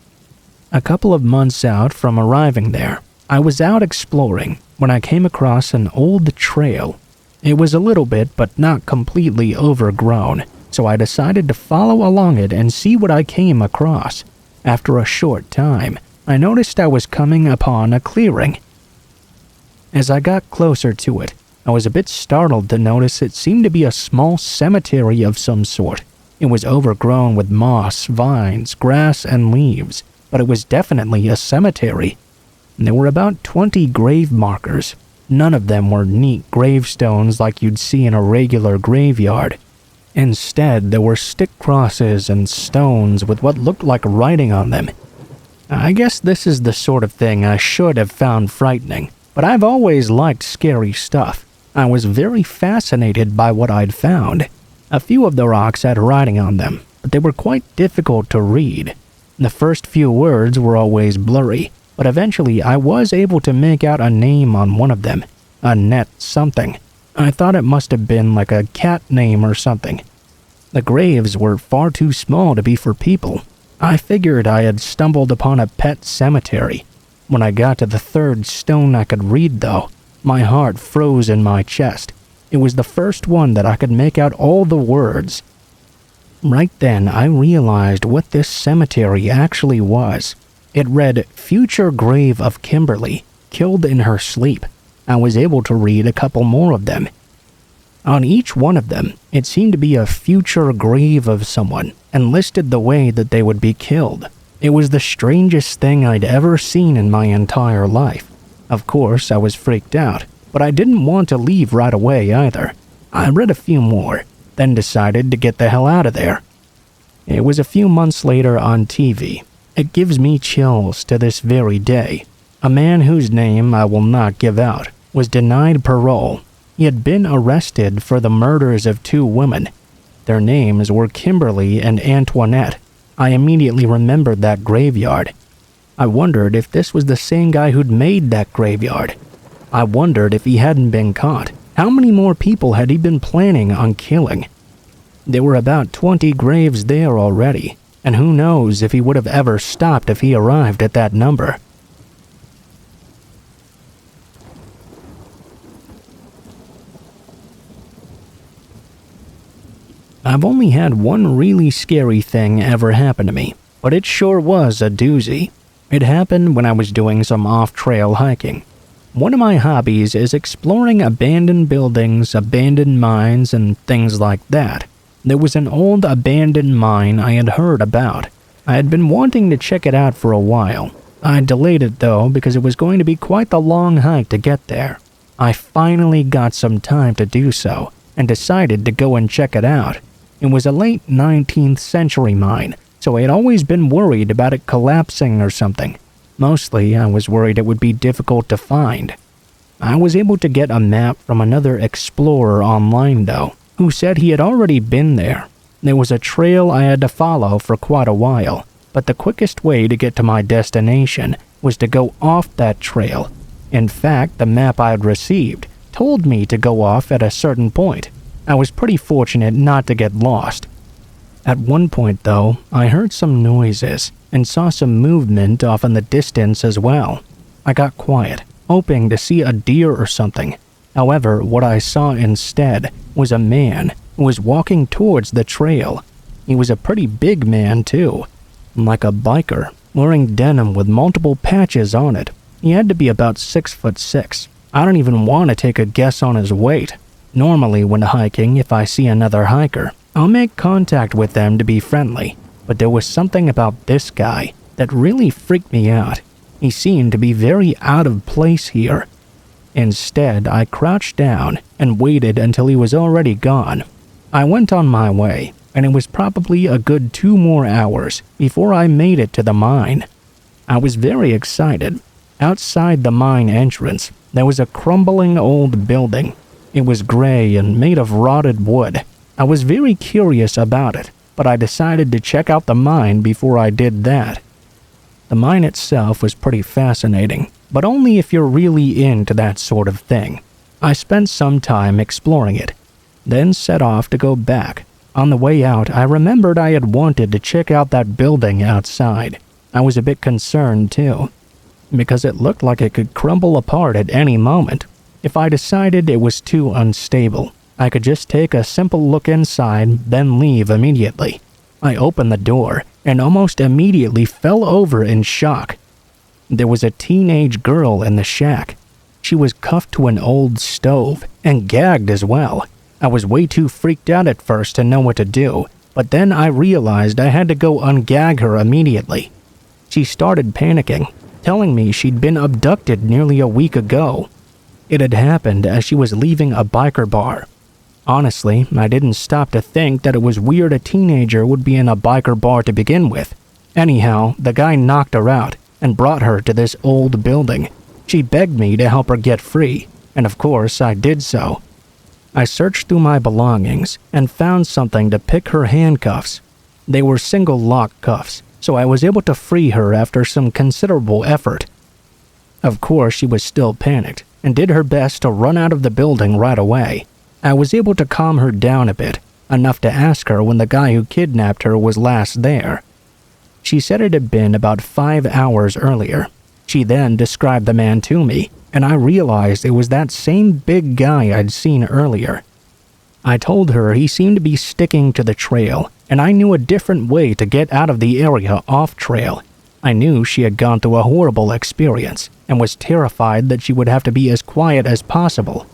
A couple of months out from arriving there, I was out exploring when I came across an old trail. It was a little bit but not completely overgrown, so I decided to follow along it and see what I came across. After a short time, I noticed I was coming upon a clearing. As I got closer to it, I was a bit startled to notice it seemed to be a small cemetery of some sort. It was overgrown with moss, vines, grass, and leaves, but it was definitely a cemetery. There were about 20 grave markers. None of them were neat gravestones like you'd see in a regular graveyard. Instead, there were stick crosses and stones with what looked like writing on them. I guess this is the sort of thing I should have found frightening, but I've always liked scary stuff. I was very fascinated by what I'd found. A few of the rocks had writing on them, but they were quite difficult to read. The first few words were always blurry, but eventually I was able to make out a name on one of them, Annette something. I thought it must have been like a cat name or something. The graves were far too small to be for people. I figured I had stumbled upon a pet cemetery. When I got to the third stone I could read though, my heart froze in my chest. It was the first one that I could make out all the words. Right then, I realized what this cemetery actually was. It read, "Future grave of Kimberly, killed in her sleep." I was able to read a couple more of them. On each one of them, it seemed to be a future grave of someone, and listed the way that they would be killed. It was the strangest thing I'd ever seen in my entire life. Of course, I was freaked out, but I didn't want to leave right away either. I read a few more, then decided to get the hell out of there. It was a few months later on TV. It gives me chills to this very day. A man whose name I will not give out was denied parole. He had been arrested for the murders of 2 women. Their names were Kimberly and Antoinette. I immediately remembered that graveyard. I wondered if this was the same guy who'd made that graveyard. I wondered if he hadn't been caught. How many more people had he been planning on killing? There were about 20 graves there already, and who knows if he would have ever stopped if he arrived at that number. I've only had one really scary thing ever happen to me, but it sure was a doozy. It happened when I was doing some off-trail hiking. One of my hobbies is exploring abandoned buildings, abandoned mines, and things like that. There was an old abandoned mine I had heard about. I had been wanting to check it out for a while. I delayed it though because it was going to be quite the long hike to get there. I finally got some time to do so, and decided to go and check it out. It was a late 19th century mine, so I had always been worried about it collapsing or something. Mostly, I was worried it would be difficult to find. I was able to get a map from another explorer online though, who said he had already been there. There was a trail I had to follow for quite a while, but the quickest way to get to my destination was to go off that trail. In fact, the map I had received told me to go off at a certain point. I was pretty fortunate not to get lost. At one point though, I heard some noises and saw some movement off in the distance as well. I got quiet, hoping to see a deer or something. However, what I saw instead was a man who was walking towards the trail. He was a pretty big man too, like a biker, wearing denim with multiple patches on it. He had to be about 6'6". I don't even want to take a guess on his weight. Normally when hiking, if I see another hiker, I'll make contact with them to be friendly, but there was something about this guy that really freaked me out. He seemed to be very out of place here. Instead, I crouched down and waited until he was already gone. I went on my way, and it was probably a good 2 more hours before I made it to the mine. I was very excited. Outside the mine entrance, there was a crumbling old building. It was gray and made of rotted wood. I was very curious about it, but I decided to check out the mine before I did that. The mine itself was pretty fascinating, but only if you're really into that sort of thing. I spent some time exploring it, then set off to go back. On the way out, I remembered I had wanted to check out that building outside. I was a bit concerned too, because it looked like it could crumble apart at any moment. If I decided it was too unstable, I could just take a simple look inside, then leave immediately. I opened the door and almost immediately fell over in shock. There was a teenage girl in the shack. She was cuffed to an old stove and gagged as well. I was way too freaked out at first to know what to do, but then I realized I had to go ungag her immediately. She started panicking, telling me she'd been abducted nearly a week ago. It had happened as she was leaving a biker bar. Honestly, I didn't stop to think that it was weird a teenager would be in a biker bar to begin with. Anyhow, the guy knocked her out and brought her to this old building. She begged me to help her get free, and of course I did so. I searched through my belongings and found something to pick her handcuffs. They were single lock cuffs, so I was able to free her after some considerable effort. Of course, she was still panicked and did her best to run out of the building right away. I was able to calm her down a bit, enough to ask her when the guy who kidnapped her was last there. She said it had been about 5 hours earlier. She then described the man to me, and I realized it was that same big guy I'd seen earlier. I told her he seemed to be sticking to the trail, and I knew a different way to get out of the area off trail. I knew she had gone through a horrible experience, and was terrified that she would have to be as quiet as possible.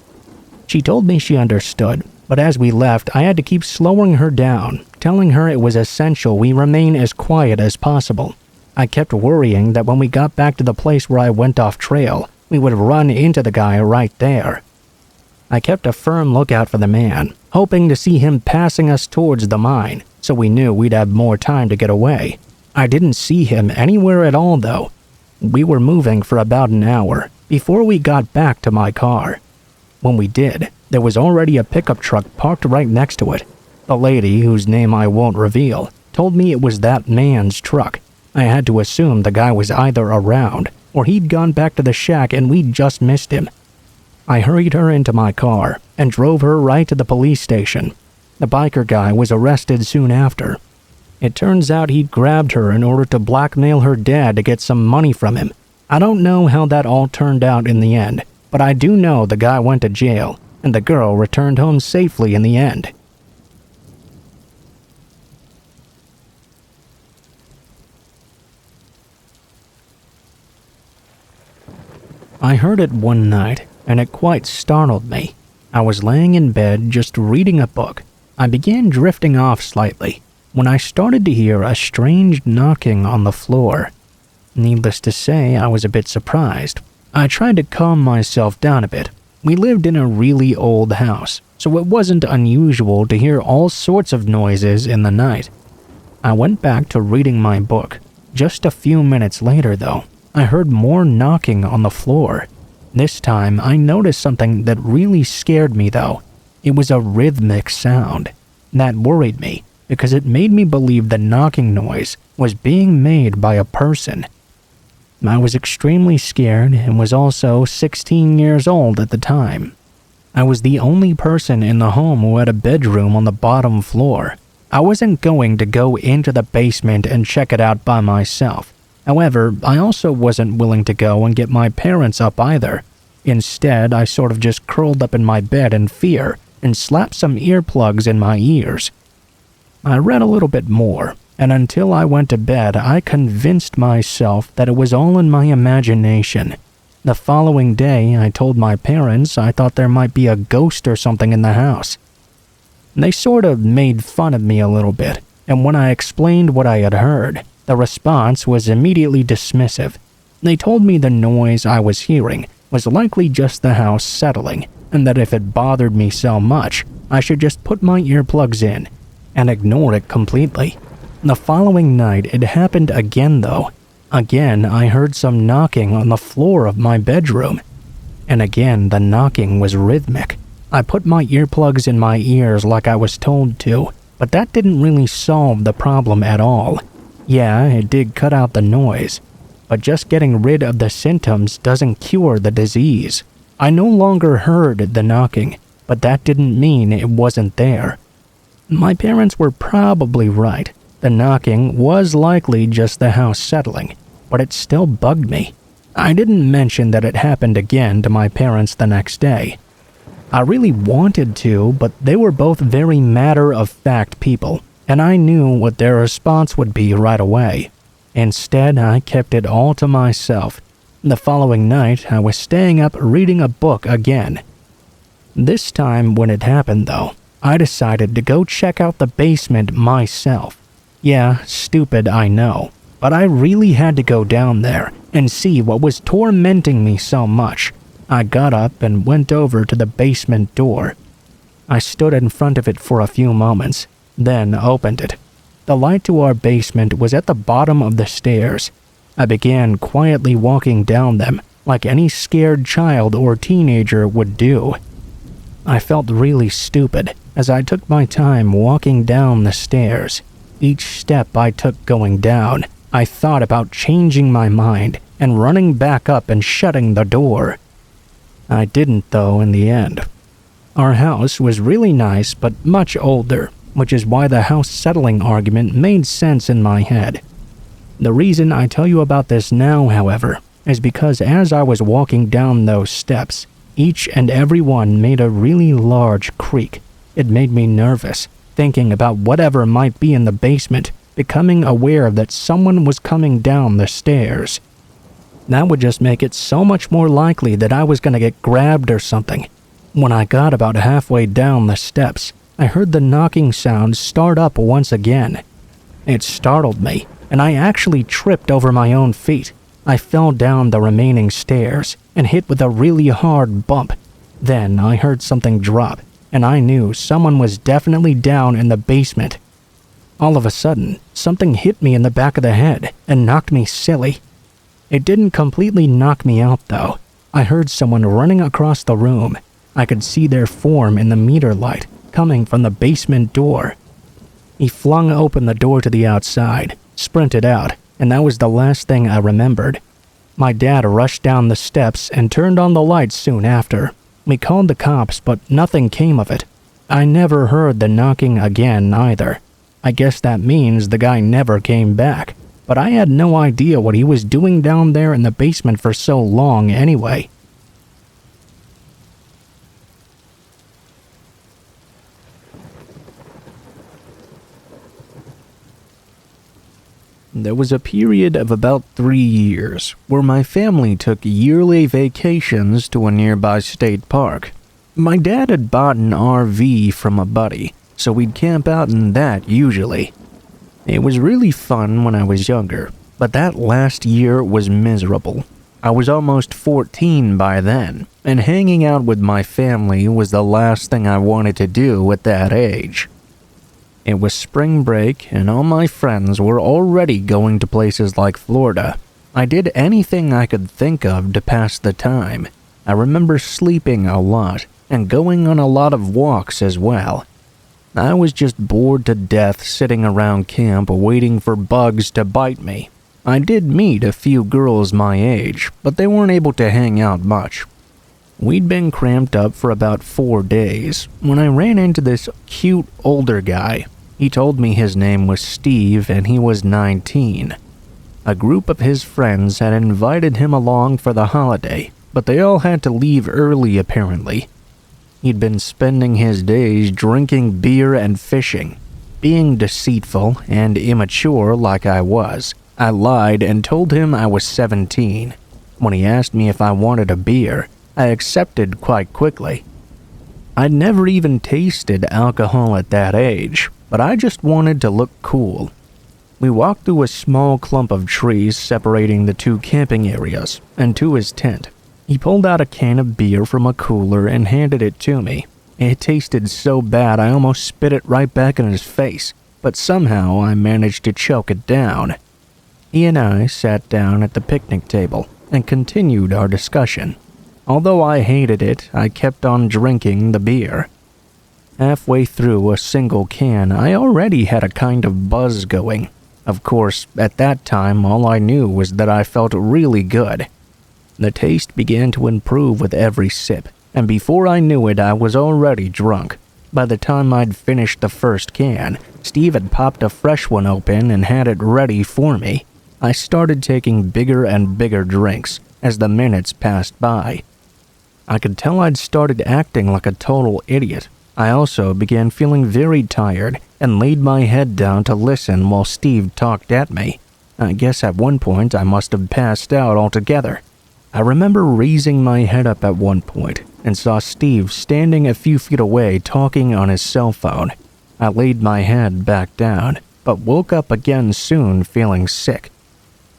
She told me she understood, but as we left, I had to keep slowing her down, telling her it was essential we remain as quiet as possible. I kept worrying that when we got back to the place where I went off trail, we would run into the guy right there. I kept a firm lookout for the man, hoping to see him passing us towards the mine, so we knew we'd have more time to get away. I didn't see him anywhere at all, though. We were moving for about an hour before we got back to my car. When we did, there was already a pickup truck parked right next to it. The lady, whose name I won't reveal, told me it was that man's truck. I had to assume the guy was either around, or he'd gone back to the shack and we'd just missed him. I hurried her into my car and drove her right to the police station. The biker guy was arrested soon after. It turns out he'd grabbed her in order to blackmail her dad to get some money from him. I don't know how that all turned out in the end, but I do know the guy went to jail, and the girl returned home safely in the end. I heard it one night, and it quite startled me. I was laying in bed just reading a book. I began drifting off slightly when I started to hear a strange knocking on the floor. Needless to say, I was a bit surprised. I tried to calm myself down a bit. We lived in a really old house, so it wasn't unusual to hear all sorts of noises in the night. I went back to reading my book. Just a few minutes later, though, I heard more knocking on the floor. This time, I noticed something that really scared me, though. It was a rhythmic sound. That worried me, because it made me believe the knocking noise was being made by a person. I was extremely scared and was also 16 years old at the time. I was the only person in the home who had a bedroom on the bottom floor. I wasn't going to go into the basement and check it out by myself. However, I also wasn't willing to go and get my parents up either. Instead, I sort of just curled up in my bed in fear and slapped some earplugs in my ears. I read a little bit more, and until I went to bed, I convinced myself that it was all in my imagination. The following day, I told my parents I thought there might be a ghost or something in the house. They sort of made fun of me a little bit, and when I explained what I had heard, the response was immediately dismissive. They told me the noise I was hearing was likely just the house settling, and that if it bothered me so much, I should just put my earplugs in and ignore it completely. The following night, it happened again though. Again, I heard some knocking on the floor of my bedroom, and again the knocking was rhythmic. I put my earplugs in my ears like I was told to, but that didn't really solve the problem at all. Yeah, it did cut out the noise, but just getting rid of the symptoms doesn't cure the disease. I no longer heard the knocking, but that didn't mean it wasn't there. My parents were probably right. The knocking was likely just the house settling, but it still bugged me. I didn't mention that it happened again to my parents the next day. I really wanted to, but they were both very matter-of-fact people, and I knew what their response would be right away. Instead, I kept it all to myself. The following night, I was staying up reading a book again. This time when it happened, though, I decided to go check out the basement myself. Yeah, stupid, I know, but I really had to go down there and see what was tormenting me so much. I got up and went over to the basement door. I stood in front of it for a few moments, then opened it. The light to our basement was at the bottom of the stairs. I began quietly walking down them, like any scared child or teenager would do. I felt really stupid as I took my time walking down the stairs. Each step I took going down, I thought about changing my mind and running back up and shutting the door. I didn't, though, in the end. Our house was really nice but much older, which is why the house settling argument made sense in my head. The reason I tell you about this now, however, is because as I was walking down those steps, each and every one made a really large creak. It made me nervous, thinking about whatever might be in the basement, becoming aware that someone was coming down the stairs. That would just make it so much more likely that I was going to get grabbed or something. When I got about halfway down the steps, I heard the knocking sound start up once again. It startled me, and I actually tripped over my own feet. I fell down the remaining stairs and hit with a really hard bump. Then I heard something drop, and I knew someone was definitely down in the basement. All of a sudden, something hit me in the back of the head and knocked me silly. It didn't completely knock me out, though. I heard someone running across the room. I could see their form in the meter light, coming from the basement door. He flung open the door to the outside, sprinted out, and that was the last thing I remembered. My dad rushed down the steps and turned on the lights soon after. We called the cops, but nothing came of it. I never heard the knocking again either. I guess that means the guy never came back. But I had no idea what he was doing down there in the basement for so long anyway. There was a period of about 3 years where my family took yearly vacations to a nearby state park. My dad had bought an RV from a buddy, so we'd camp out in that usually. It was really fun when I was younger, but that last year was miserable. I was almost 14 by then, and hanging out with my family was the last thing I wanted to do at that age. It was spring break, and all my friends were already going to places like Florida. I did anything I could think of to pass the time. I remember sleeping a lot, and going on a lot of walks as well. I was just bored to death sitting around camp waiting for bugs to bite me. I did meet a few girls my age, but they weren't able to hang out much. We'd been cramped up for about 4 days when I ran into this cute older guy. He told me his name was Steve and he was 19. A group of his friends had invited him along for the holiday, but they all had to leave early apparently. He'd been spending his days drinking beer and fishing. Being deceitful and immature like I was, I lied and told him I was 17. When he asked me if I wanted a beer, I accepted quite quickly. I'd never even tasted alcohol at that age, but I just wanted to look cool. We walked through a small clump of trees separating the two camping areas and to his tent. He pulled out a can of beer from a cooler and handed it to me. It tasted so bad I almost spit it right back in his face, but somehow I managed to choke it down. He and I sat down at the picnic table and continued our discussion. Although I hated it, I kept on drinking the beer. Halfway through a single can, I already had a kind of buzz going. Of course, at that time, all I knew was that I felt really good. The taste began to improve with every sip, and before I knew it, I was already drunk. By the time I'd finished the first can, Steve had popped a fresh one open and had it ready for me. I started taking bigger and bigger drinks as the minutes passed by. I could tell I'd started acting like a total idiot. I also began feeling very tired and laid my head down to listen while Steve talked at me. I guess at one point I must have passed out altogether. I remember raising my head up at one point and saw Steve standing a few feet away talking on his cell phone. I laid my head back down, but woke up again soon feeling sick.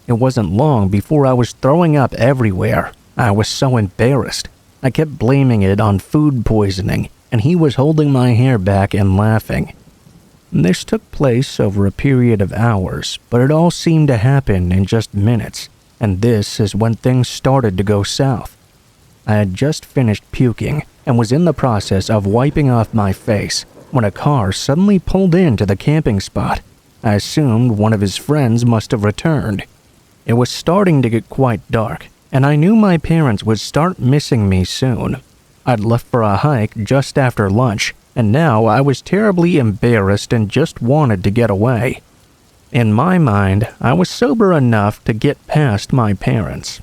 It wasn't long before I was throwing up everywhere. I was so embarrassed. I kept blaming it on food poisoning, and he was holding my hair back and laughing. This took place over a period of hours, but it all seemed to happen in just minutes, and this is when things started to go south. I had just finished puking and was in the process of wiping off my face when a car suddenly pulled into the camping spot. I assumed one of his friends must have returned. It was starting to get quite dark, and I knew my parents would start missing me soon. I'd left for a hike just after lunch, and now I was terribly embarrassed and just wanted to get away. In my mind, I was sober enough to get past my parents.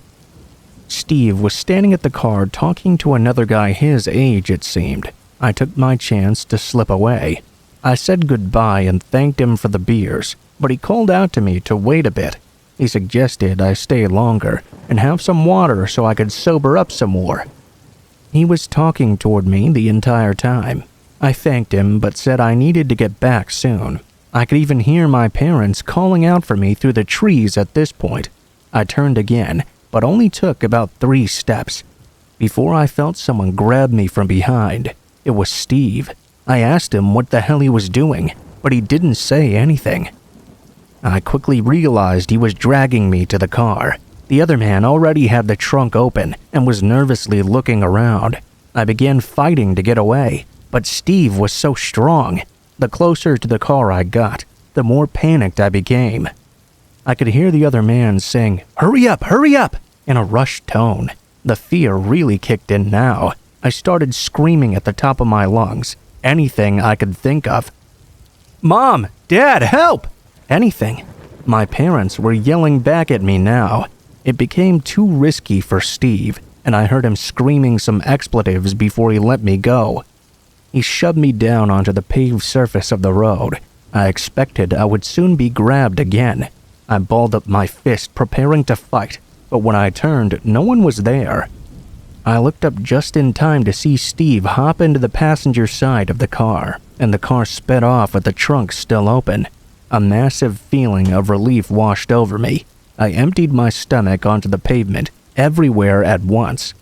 Steve was standing at the car talking to another guy his age, it seemed. I took my chance to slip away. I said goodbye and thanked him for the beers, but he called out to me to wait a bit. He suggested I stay longer and have some water so I could sober up some more. He was talking toward me the entire time. I thanked him but said I needed to get back soon. I could even hear my parents calling out for me through the trees at this point. I turned again, but only took about 3 steps before I felt someone grab me from behind. It was Steve. I asked him what the hell he was doing, but he didn't say anything. I quickly realized he was dragging me to the car. The other man already had the trunk open and was nervously looking around. I began fighting to get away, but Steve was so strong. The closer to the car I got, the more panicked I became. I could hear the other man saying, hurry up, in a rushed tone. The fear really kicked in now. I started screaming at the top of my lungs, anything I could think of. Mom! Dad, help! Anything. My parents were yelling back at me now. It became too risky for Steve, and I heard him screaming some expletives before he let me go. He shoved me down onto the paved surface of the road. I expected I would soon be grabbed again. I balled up my fist, preparing to fight, but when I turned, no one was there. I looked up just in time to see Steve hop into the passenger side of the car, and the car sped off with the trunk still open. A massive feeling of relief washed over me. I emptied my stomach onto the pavement, everywhere at once.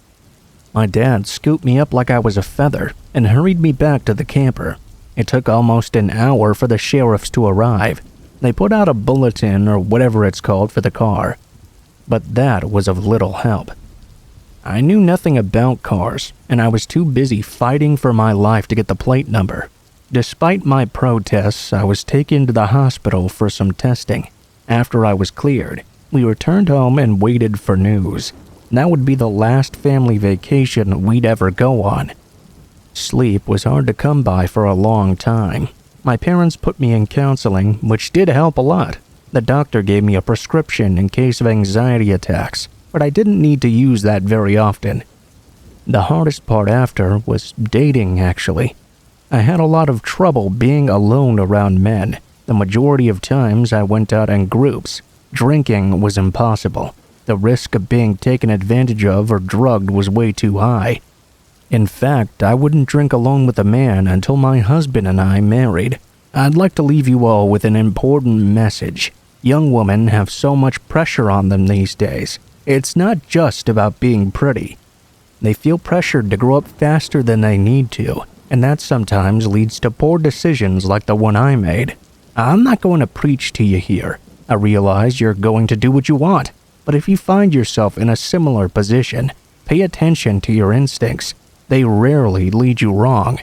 My dad scooped me up like I was a feather and hurried me back to the camper. It took almost an hour for the sheriffs to arrive. They put out a bulletin or whatever it's called for the car. But that was of little help. I knew nothing about cars, and I was too busy fighting for my life to get the plate number. Despite my protests, I was taken to the hospital for some testing. After I was cleared, we returned home and waited for news. That would be the last family vacation we'd ever go on. Sleep was hard to come by for a long time. My parents put me in counseling, which did help a lot. The doctor gave me a prescription in case of anxiety attacks, but I didn't need to use that very often. The hardest part after was dating, actually. I had a lot of trouble being alone around men. The majority of times I went out in groups. Drinking was impossible. The risk of being taken advantage of or drugged was way too high. In fact, I wouldn't drink alone with a man until my husband and I married. I'd like to leave you all with an important message. Young women have so much pressure on them these days. It's not just about being pretty. They feel pressured to grow up faster than they need to, and that sometimes leads to poor decisions like the one I made. I'm not going to preach to you here. I realize you're going to do what you want, but if you find yourself in a similar position, pay attention to your instincts. They rarely lead you wrong.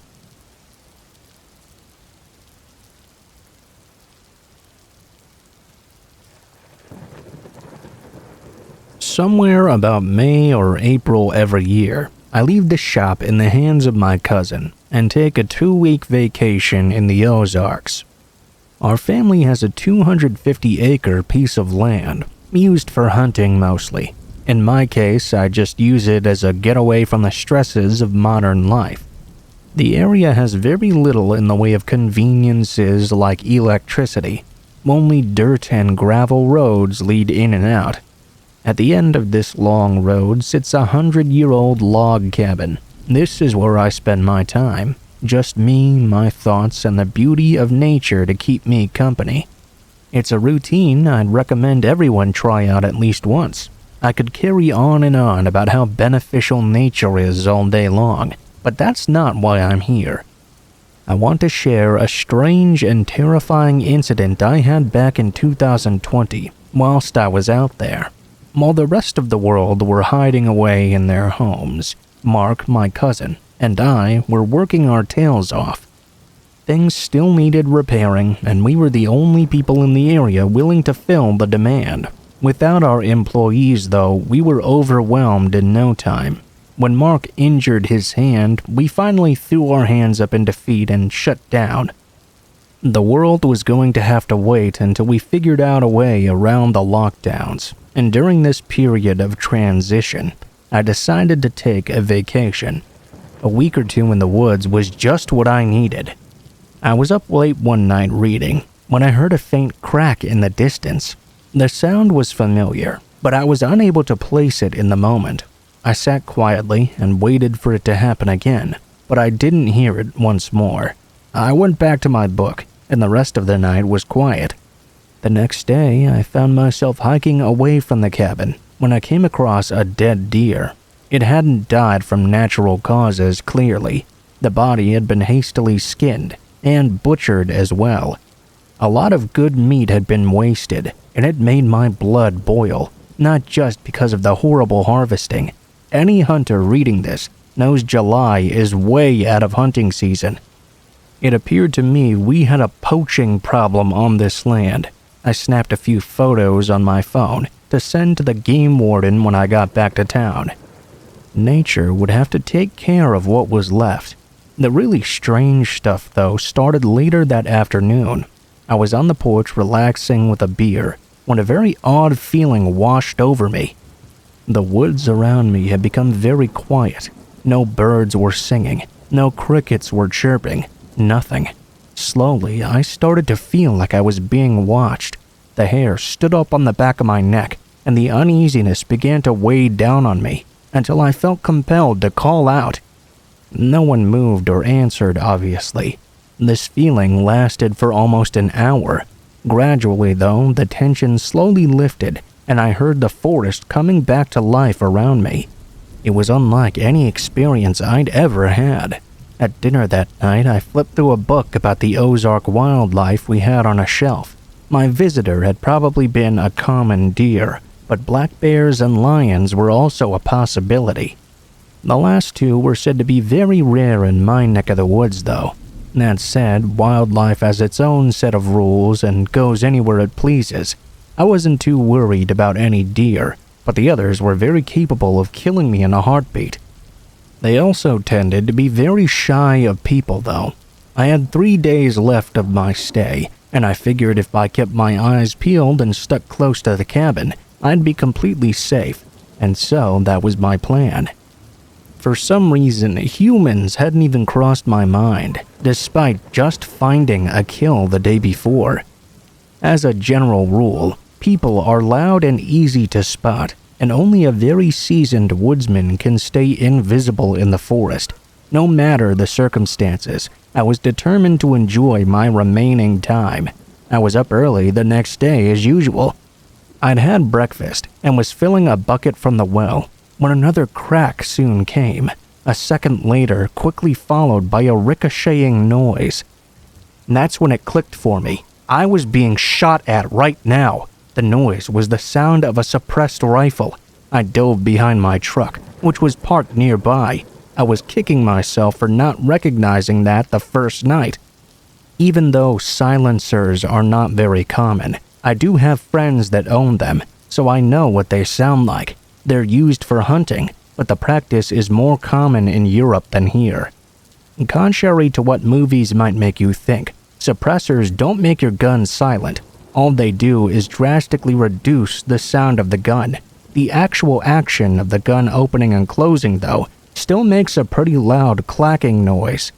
Somewhere about May or April every year, I leave the shop in the hands of my cousin and take a 2-week vacation in the Ozarks. Our family has a 250-acre piece of land, used for hunting mostly. In my case, I just use it as a getaway from the stresses of modern life. The area has very little in the way of conveniences like electricity. Only dirt and gravel roads lead in and out. At the end of this long road sits a 100-year-old log cabin. This is where I spend my time. Just me, my thoughts, and the beauty of nature to keep me company. It's a routine I'd recommend everyone try out at least once. I could carry on and on about how beneficial nature is all day long, but that's not why I'm here. I want to share a strange and terrifying incident I had back in 2020 whilst I was out there. While the rest of the world were hiding away in their homes, Mark, my cousin, and I were working our tails off. Things still needed repairing, and we were the only people in the area willing to fill the demand. Without our employees, though, we were overwhelmed in no time. When Mark injured his hand, we finally threw our hands up in defeat and shut down. The world was going to have to wait until we figured out a way around the lockdowns, and during this period of transition, I decided to take a vacation. A week or two in the woods was just what I needed. I was up late one night reading when I heard a faint crack in the distance. The sound was familiar, but I was unable to place it in the moment. I sat quietly and waited for it to happen again, but I didn't hear it once more. I went back to my book, and the rest of the night was quiet. The next day, I found myself hiking away from the cabin when I came across a dead deer. It hadn't died from natural causes, clearly. The body had been hastily skinned and butchered as well. A lot of good meat had been wasted, and it made my blood boil, not just because of the horrible harvesting. Any hunter reading this knows July is way out of hunting season. It appeared to me we had a poaching problem on this land. I snapped a few photos on my phone to send to the game warden when I got back to town. Nature would have to take care of what was left. The really strange stuff, though, started later that afternoon. I was on the porch relaxing with a beer when a very odd feeling washed over me. The woods around me had become very quiet. No birds were singing, no crickets were chirping, nothing. Slowly, I started to feel like I was being watched. The hair stood up on the back of my neck, and the uneasiness began to weigh down on me until I felt compelled to call out. No one moved or answered, obviously. This feeling lasted for almost an hour. Gradually, though, the tension slowly lifted, and I heard the forest coming back to life around me. It was unlike any experience I'd ever had. At dinner that night, I flipped through a book about the Ozark wildlife we had on a shelf. My visitor had probably been a common deer, but black bears and lions were also a possibility. The last two were said to be very rare in my neck of the woods, though. That said, wildlife has its own set of rules and goes anywhere it pleases. I wasn't too worried about any deer, but the others were very capable of killing me in a heartbeat. They also tended to be very shy of people, though. I had 3 days left of my stay, and I figured if I kept my eyes peeled and stuck close to the cabin, I'd be completely safe, and so that was my plan. For some reason, humans hadn't even crossed my mind, despite just finding a kill the day before. As a general rule, people are loud and easy to spot, and only a very seasoned woodsman can stay invisible in the forest. No matter the circumstances, I was determined to enjoy my remaining time. I was up early the next day as usual. I'd had breakfast and was filling a bucket from the well when another crack soon came, a second later quickly followed by a ricocheting noise. And that's when it clicked for me. I was being shot at right now. The noise was the sound of a suppressed rifle. I dove behind my truck, which was parked nearby. I was kicking myself for not recognizing that the first night. Even though silencers are not very common, I do have friends that own them, so I know what they sound like. They're used for hunting, but the practice is more common in Europe than here. Contrary to what movies might make you think, suppressors don't make your gun silent. All they do is drastically reduce the sound of the gun. The actual action of the gun opening and closing, though, still makes a pretty loud clacking noise.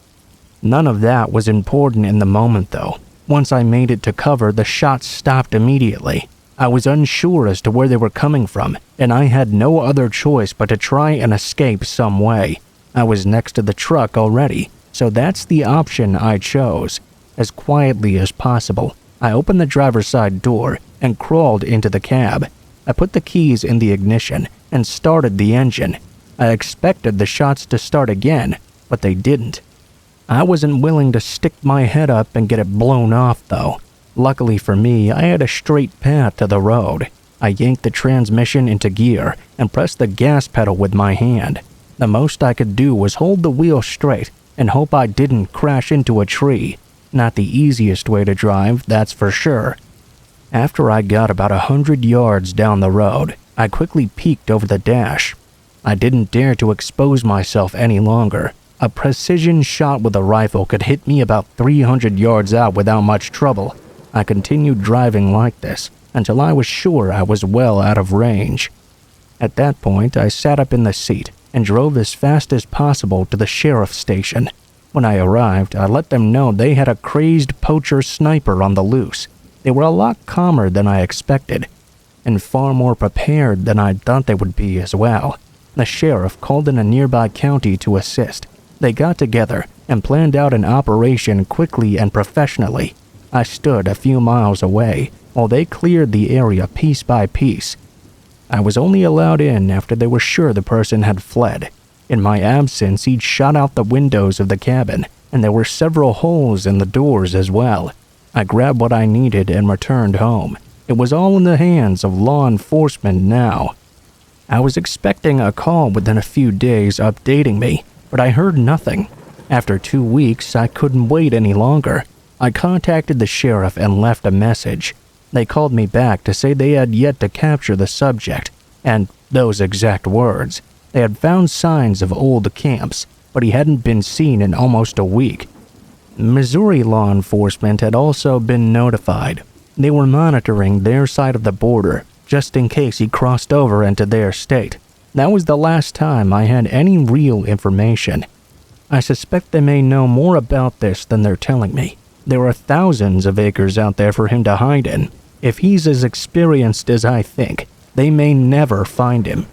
None of that was important in the moment, though. Once I made it to cover, the shots stopped immediately. I was unsure as to where they were coming from, and I had no other choice but to try and escape some way. I was next to the truck already, so that's the option I chose. As quietly as possible, I opened the driver's side door and crawled into the cab. I put the keys in the ignition and started the engine. I expected the shots to start again, but they didn't. I wasn't willing to stick my head up and get it blown off, though. Luckily for me, I had a straight path to the road. I yanked the transmission into gear and pressed the gas pedal with my hand. The most I could do was hold the wheel straight and hope I didn't crash into a tree. Not the easiest way to drive, that's for sure. After I got about 100 yards down the road, I quickly peeked over the dash. I didn't dare to expose myself any longer. A precision shot with a rifle could hit me about 300 yards out without much trouble. I continued driving like this until I was sure I was well out of range. At that point, I sat up in the seat and drove as fast as possible to the sheriff's station. When I arrived, I let them know they had a crazed poacher sniper on the loose. They were a lot calmer than I expected, and far more prepared than I thought they would be as well. The sheriff called in a nearby county to assist. They got together and planned out an operation quickly and professionally. I stood a few miles away while they cleared the area piece by piece. I was only allowed in after they were sure the person had fled. In my absence, he'd shot out the windows of the cabin, and there were several holes in the doors as well. I grabbed what I needed and returned home. It was all in the hands of law enforcement now. I was expecting a call within a few days updating me, but I heard nothing. After 2 weeks, I couldn't wait any longer. I contacted the sheriff and left a message. They called me back to say they had yet to capture the subject, and those exact words. They had found signs of old camps, but he hadn't been seen in almost a week. Missouri law enforcement had also been notified. They were monitoring their side of the border, just in case he crossed over into their state. That was the last time I had any real information. I suspect they may know more about this than they're telling me. There are thousands of acres out there for him to hide in. If he's as experienced as I think, they may never find him.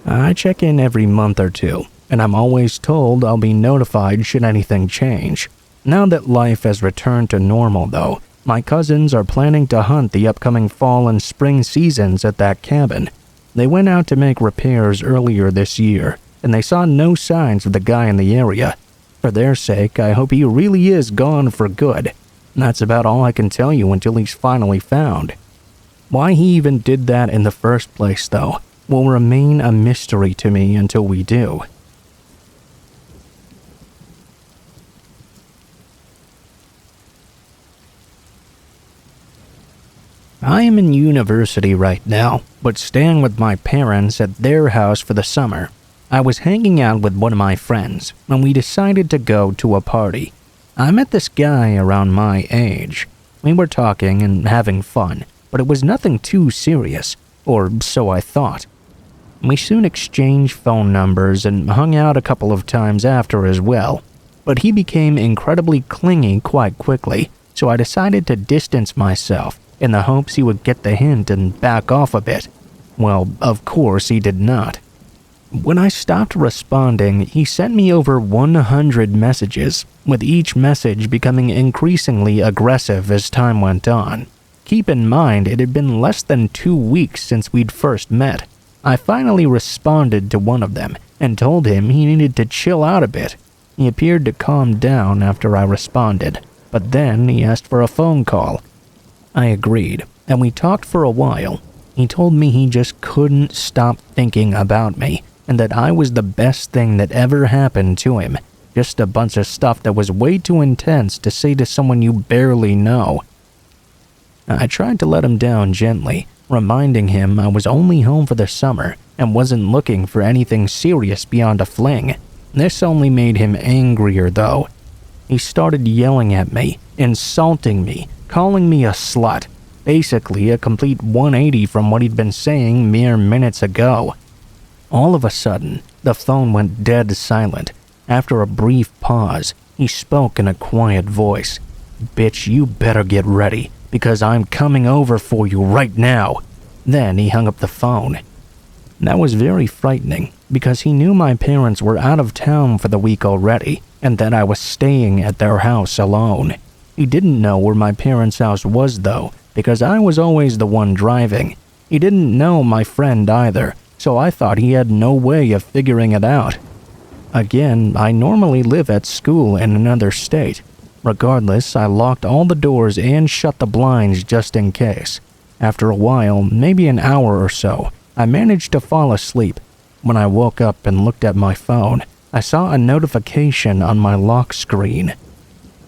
I check in every month or two, and I'm always told I'll be notified should anything change. Now that life has returned to normal, though, my cousins are planning to hunt the upcoming fall and spring seasons at that cabin. They went out to make repairs earlier this year, and they saw no signs of the guy in the area. For their sake, I hope he really is gone for good. That's about all I can tell you until he's finally found. Why he even did that in the first place, though, will remain a mystery to me until we do. I am in university right now, but staying with my parents at their house for the summer. I was hanging out with one of my friends, and we decided to go to a party. I met this guy around my age. We were talking and having fun, but it was nothing too serious, or so I thought. We soon exchanged phone numbers and hung out a couple of times after as well, but he became incredibly clingy quite quickly, so I decided to distance myself in the hopes he would get the hint and back off a bit. Well, of course he did not. When I stopped responding, he sent me over 100 messages, with each message becoming increasingly aggressive as time went on. Keep in mind, it had been less than 2 weeks since we'd first met. I finally responded to one of them and told him he needed to chill out a bit. He appeared to calm down after I responded, but then he asked for a phone call. I agreed, and we talked for a while. He told me he just couldn't stop thinking about me, and that I was the best thing that ever happened to him. Just a bunch of stuff that was way too intense to say to someone you barely know. I tried to let him down gently, reminding him I was only home for the summer and wasn't looking for anything serious beyond a fling. This only made him angrier though. He started yelling at me, insulting me, calling me a slut. Basically a complete 180 from what he'd been saying mere minutes ago. All of a sudden, the phone went dead silent. After a brief pause, he spoke in a quiet voice. "Bitch, you better get ready, because I'm coming over for you right now." Then he hung up the phone. That was very frightening, because he knew my parents were out of town for the week already, and that I was staying at their house alone. He didn't know where my parents' house was though, because I was always the one driving. He didn't know my friend either, so I thought he had no way of figuring it out. Again, I normally live at school in another state. Regardless, I locked all the doors and shut the blinds just in case. After a while, maybe an hour or so, I managed to fall asleep. When I woke up and looked at my phone, I saw a notification on my lock screen.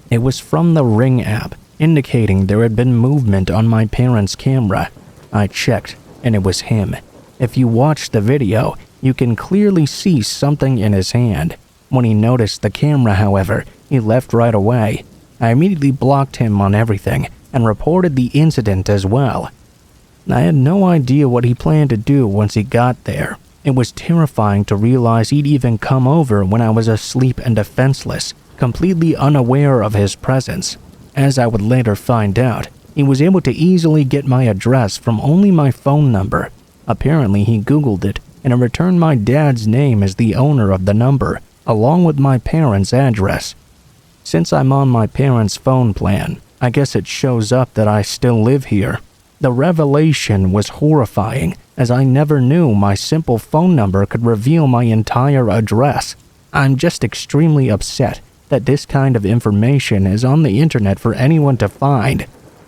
It was from the Ring app, indicating there had been movement on my parents' camera. I checked, and it was him. If you watch the video, you can clearly see something in his hand. When he noticed the camera, however, he left right away. I immediately blocked him on everything and reported the incident as well. I had no idea what he planned to do once he got there. It was terrifying to realize he'd even come over when I was asleep and defenseless, completely unaware of his presence. As I would later find out, he was able to easily get my address from only my phone number. Apparently, he Googled it and it returned my dad's name as the owner of the number, along with my parents' address. Since I'm on my parents' phone plan, I guess it shows up that I still live here. The revelation was horrifying, as I never knew my simple phone number could reveal my entire address. I'm just extremely upset that this kind of information is on the internet for anyone to find.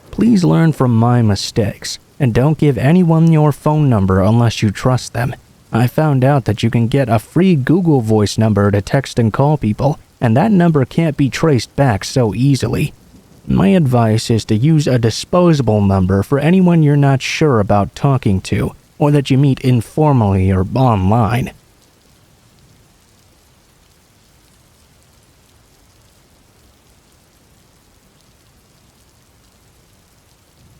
Please learn from my mistakes, and don't give anyone your phone number unless you trust them. I found out that you can get a free Google Voice number to text and call people, and that number can't be traced back so easily. My advice is to use a disposable number for anyone you're not sure about talking to, or that you meet informally or online.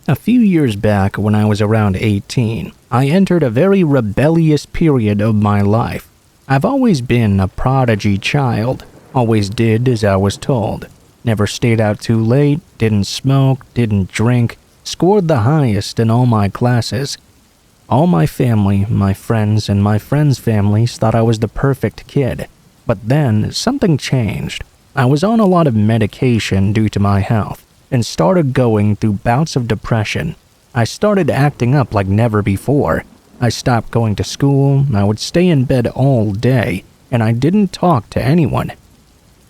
A few years back, when I was around 18, I entered a very rebellious period of my life. I've always been a prodigy child, always did as I was told. Never stayed out too late, didn't smoke, didn't drink, scored the highest in all my classes. All my family, my friends, and my friends' families thought I was the perfect kid. But then, something changed. I was on a lot of medication due to my health, and started going through bouts of depression. I started acting up like never before. I stopped going to school, I would stay in bed all day, and I didn't talk to anyone.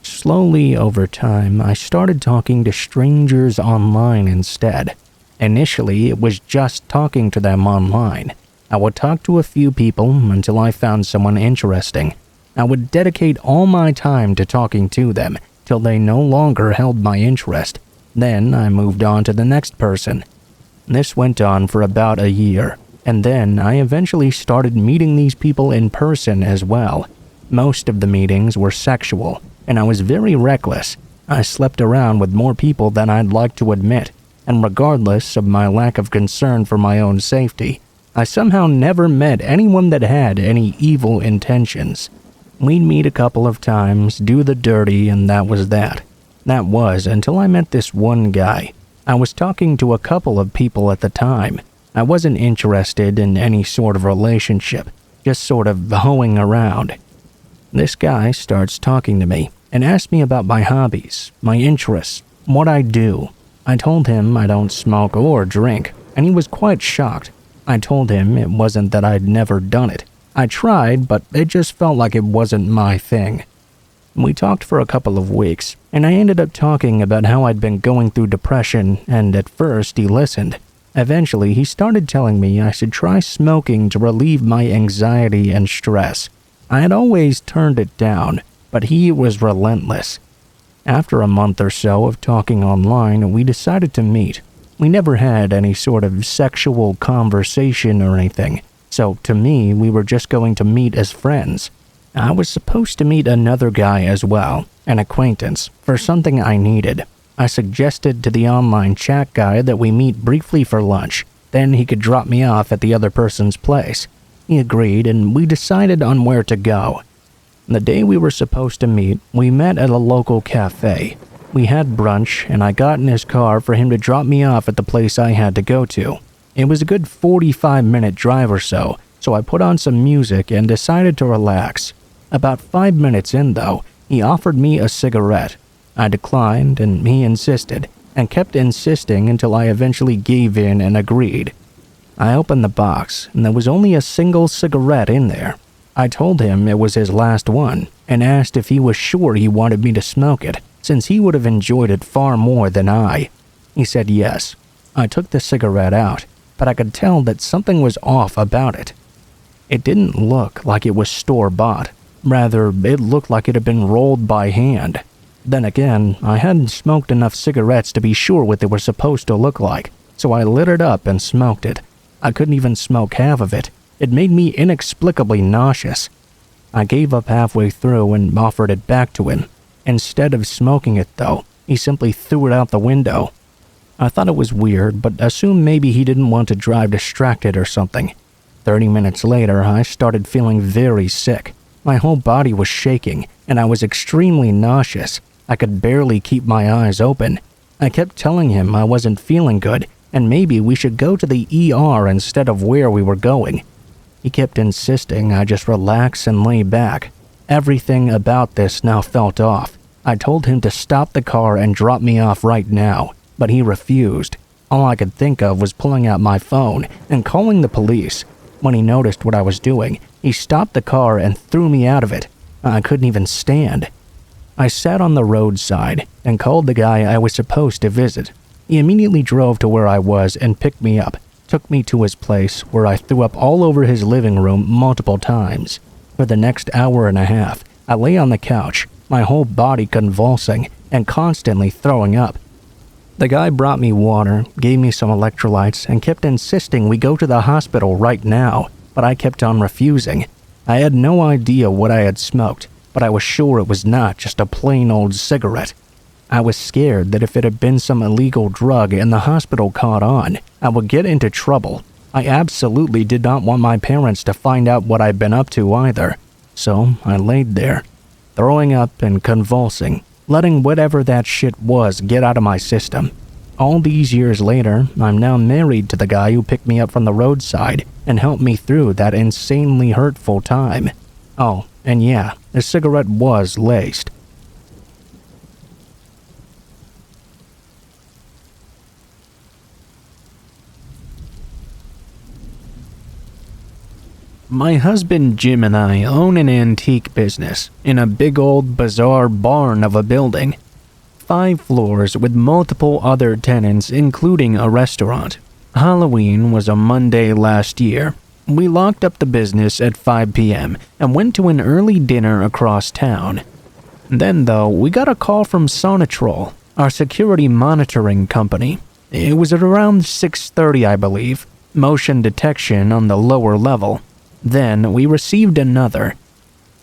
Slowly over time, I started talking to strangers online instead. Initially, it was just talking to them online. I would talk to a few people until I found someone interesting. I would dedicate all my time to talking to them till they no longer held my interest. Then I moved on to the next person. This went on for about a year, and then I eventually started meeting these people in person as well. Most of the meetings were sexual, and I was very reckless. I slept around with more people than I'd like to admit, and regardless of my lack of concern for my own safety, I somehow never met anyone that had any evil intentions. We'd meet a couple of times, do the dirty, and that was that. That was until I met this one guy. I was talking to a couple of people at the time. I wasn't interested in any sort of relationship, just sort of hoeing around. This guy starts talking to me and asks me about my hobbies, my interests, what I do. I told him I don't smoke or drink, and he was quite shocked. I told him it wasn't that I'd never done it. I tried, but it just felt like it wasn't my thing. We talked for a couple of weeks, and I ended up talking about how I'd been going through depression, and at first he listened. Eventually, he started telling me I should try smoking to relieve my anxiety and stress. I had always turned it down, but he was relentless. After a month or so of talking online, we decided to meet. We never had any sort of sexual conversation or anything, so to me, we were just going to meet as friends. I was supposed to meet another guy as well, an acquaintance, for something I needed. I suggested to the online chat guy that we meet briefly for lunch, then he could drop me off at the other person's place. He agreed, and we decided on where to go. The day we were supposed to meet, we met at a local cafe. We had brunch, and I got in his car for him to drop me off at the place I had to go to. It was a good 45-minute drive or so I put on some music and decided to relax. About 5 minutes in, though, he offered me a cigarette. I declined, and he insisted, and kept insisting until I eventually gave in and agreed. I opened the box, and there was only a single cigarette in there. I told him it was his last one, and asked if he was sure he wanted me to smoke it, since he would have enjoyed it far more than I. He said yes. I took the cigarette out, but I could tell that something was off about it. It didn't look like it was store-bought. Rather, it looked like it had been rolled by hand. Then again, I hadn't smoked enough cigarettes to be sure what they were supposed to look like, so I lit it up and smoked it. I couldn't even smoke half of it. It made me inexplicably nauseous. I gave up halfway through and offered it back to him. Instead of smoking it, though, he simply threw it out the window. I thought it was weird, but assumed maybe he didn't want to drive distracted or something. 30 minutes later, I started feeling very sick. My whole body was shaking, and I was extremely nauseous. I could barely keep my eyes open. I kept telling him I wasn't feeling good, and maybe we should go to the ER instead of where we were going. He kept insisting I just relax and lay back. Everything about this now felt off. I told him to stop the car and drop me off right now, but he refused. All I could think of was pulling out my phone and calling the police. When he noticed what I was doing, he stopped the car and threw me out of it. I couldn't even stand. I sat on the roadside and called the guy I was supposed to visit. He immediately drove to where I was and picked me up, took me to his place where I threw up all over his living room multiple times. For the next hour and a half, I lay on the couch, my whole body convulsing and constantly throwing up. The guy brought me water, gave me some electrolytes, and kept insisting we go to the hospital right now, but I kept on refusing. I had no idea what I had smoked, but I was sure it was not just a plain old cigarette. I was scared that if it had been some illegal drug and the hospital caught on, I would get into trouble. I absolutely did not want my parents to find out what I'd been up to either. So I laid there, throwing up and convulsing, letting whatever that shit was get out of my system. All these years later, I'm now married to the guy who picked me up from the roadside and helped me through that insanely hurtful time. Oh, and yeah, the cigarette was laced. My husband Jim and I own an antique business in a big old bizarre barn of a building. 5 floors with multiple other tenants, including a restaurant. Halloween was a Monday last year. We locked up the business at 5 p.m. and went to an early dinner across town. Then, though, we got a call from Sonitrol, our security monitoring company. It was at around 6:30, I believe. Motion detection on the lower level. Then we received another.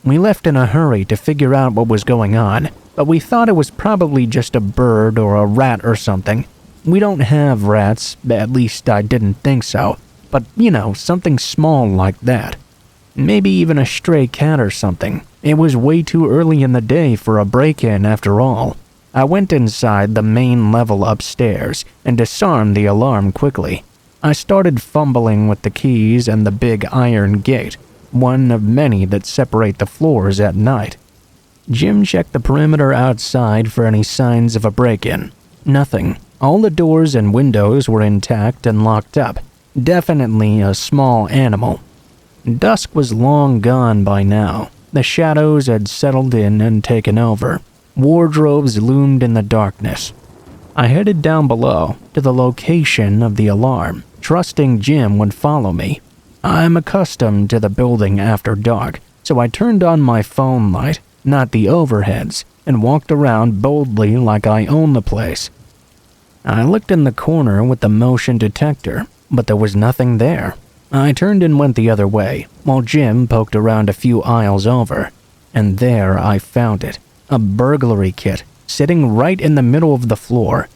We left in a hurry to figure out what was going on, but we thought it was probably just a bird or a rat or something. We don't have rats, at least I didn't think so, but something small like that. Maybe even a stray cat or something. It was way too early in the day for a break-in after all. I went inside the main level upstairs and disarmed the alarm quickly. I started fumbling with the keys and the big iron gate, one of many that separate the floors at night. Jim checked the perimeter outside for any signs of a break-in. Nothing. All the doors and windows were intact and locked up. Definitely a small animal. Dusk was long gone by now. The shadows had settled in and taken over. Wardrobes loomed in the darkness. I headed down below to the location of the alarm, trusting Jim would follow me. I'm accustomed to the building after dark, so I turned on my phone light, not the overheads, and walked around boldly like I own the place. I looked in the corner with the motion detector, but there was nothing there. I turned and went the other way, while Jim poked around a few aisles over, and there I found it, a burglary kit, sitting right in the middle of the floor.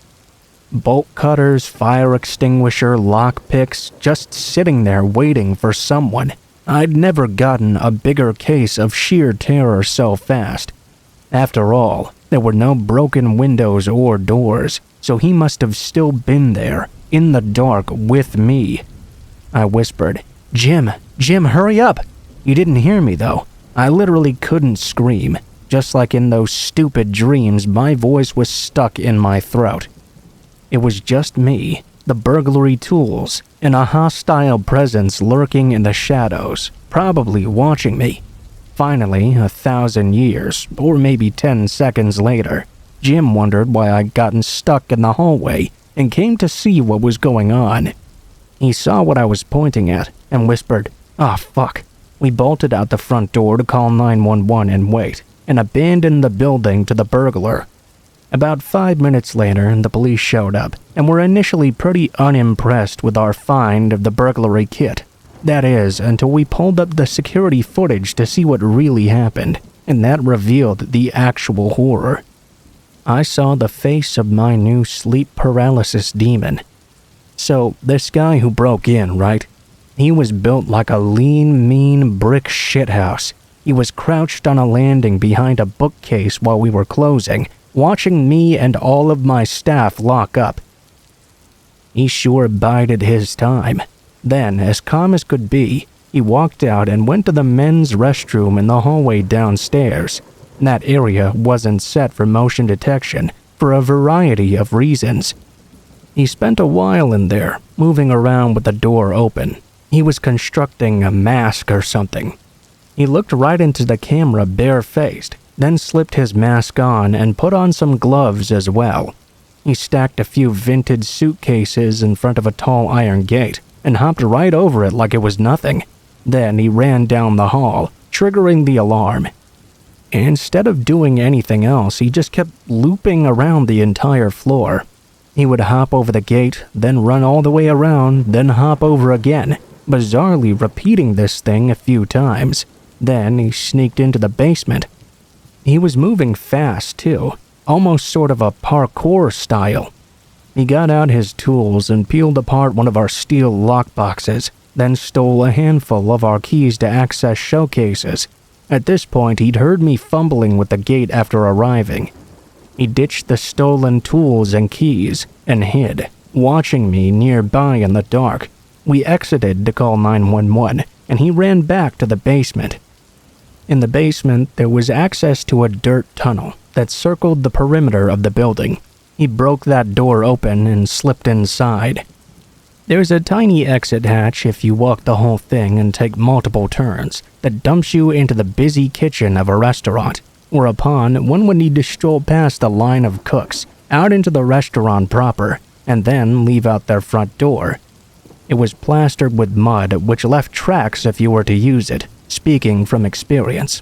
Bolt cutters, fire extinguisher, lockpicks, just sitting there waiting for someone. I'd never gotten a bigger case of sheer terror so fast. After all, there were no broken windows or doors, so he must have still been there, in the dark with me. I whispered, Jim, hurry up! You didn't hear me though. I literally couldn't scream. Just like in those stupid dreams, my voice was stuck in my throat. It was just me, the burglary tools, and a hostile presence lurking in the shadows, probably watching me. Finally, 1,000 years, or maybe 10 seconds later, Jim wondered why I'd gotten stuck in the hallway and came to see what was going on. He saw what I was pointing at and whispered, "Ah, fuck." We bolted out the front door to call 911 and wait, and abandoned the building to the burglar. About 5 minutes later, the police showed up and were initially pretty unimpressed with our find of the burglary kit. That is, until we pulled up the security footage to see what really happened, and that revealed the actual horror. I saw the face of my new sleep paralysis demon. So, this guy who broke in, right? He was built like a lean, mean brick shithouse. He was crouched on a landing behind a bookcase while we were closing, watching me and all of my staff lock up. He sure bided his time. Then, as calm as could be, he walked out and went to the men's restroom in the hallway downstairs. That area wasn't set for motion detection for a variety of reasons. He spent a while in there, moving around with the door open. He was constructing a mask or something. He looked right into the camera barefaced, then slipped his mask on and put on some gloves as well. He stacked a few vintage suitcases in front of a tall iron gate and hopped right over it like it was nothing. Then he ran down the hall, triggering the alarm. Instead of doing anything else, he just kept looping around the entire floor. He would hop over the gate, then run all the way around, then hop over again, bizarrely repeating this thing a few times. Then he sneaked into the basement. He was moving fast, too, almost sort of a parkour style. He got out his tools and peeled apart one of our steel lockboxes, then stole a handful of our keys to access showcases. At this point, he'd heard me fumbling with the gate after arriving. He ditched the stolen tools and keys and hid, watching me nearby in the dark. We exited to call 911, and he ran back to the basement. In the basement, there was access to a dirt tunnel that circled the perimeter of the building. He broke that door open and slipped inside. There's a tiny exit hatch if you walk the whole thing and take multiple turns that dumps you into the busy kitchen of a restaurant, whereupon one would need to stroll past the line of cooks, out into the restaurant proper, and then leave out their front door. It was plastered with mud, which left tracks if you were to use it, speaking from experience.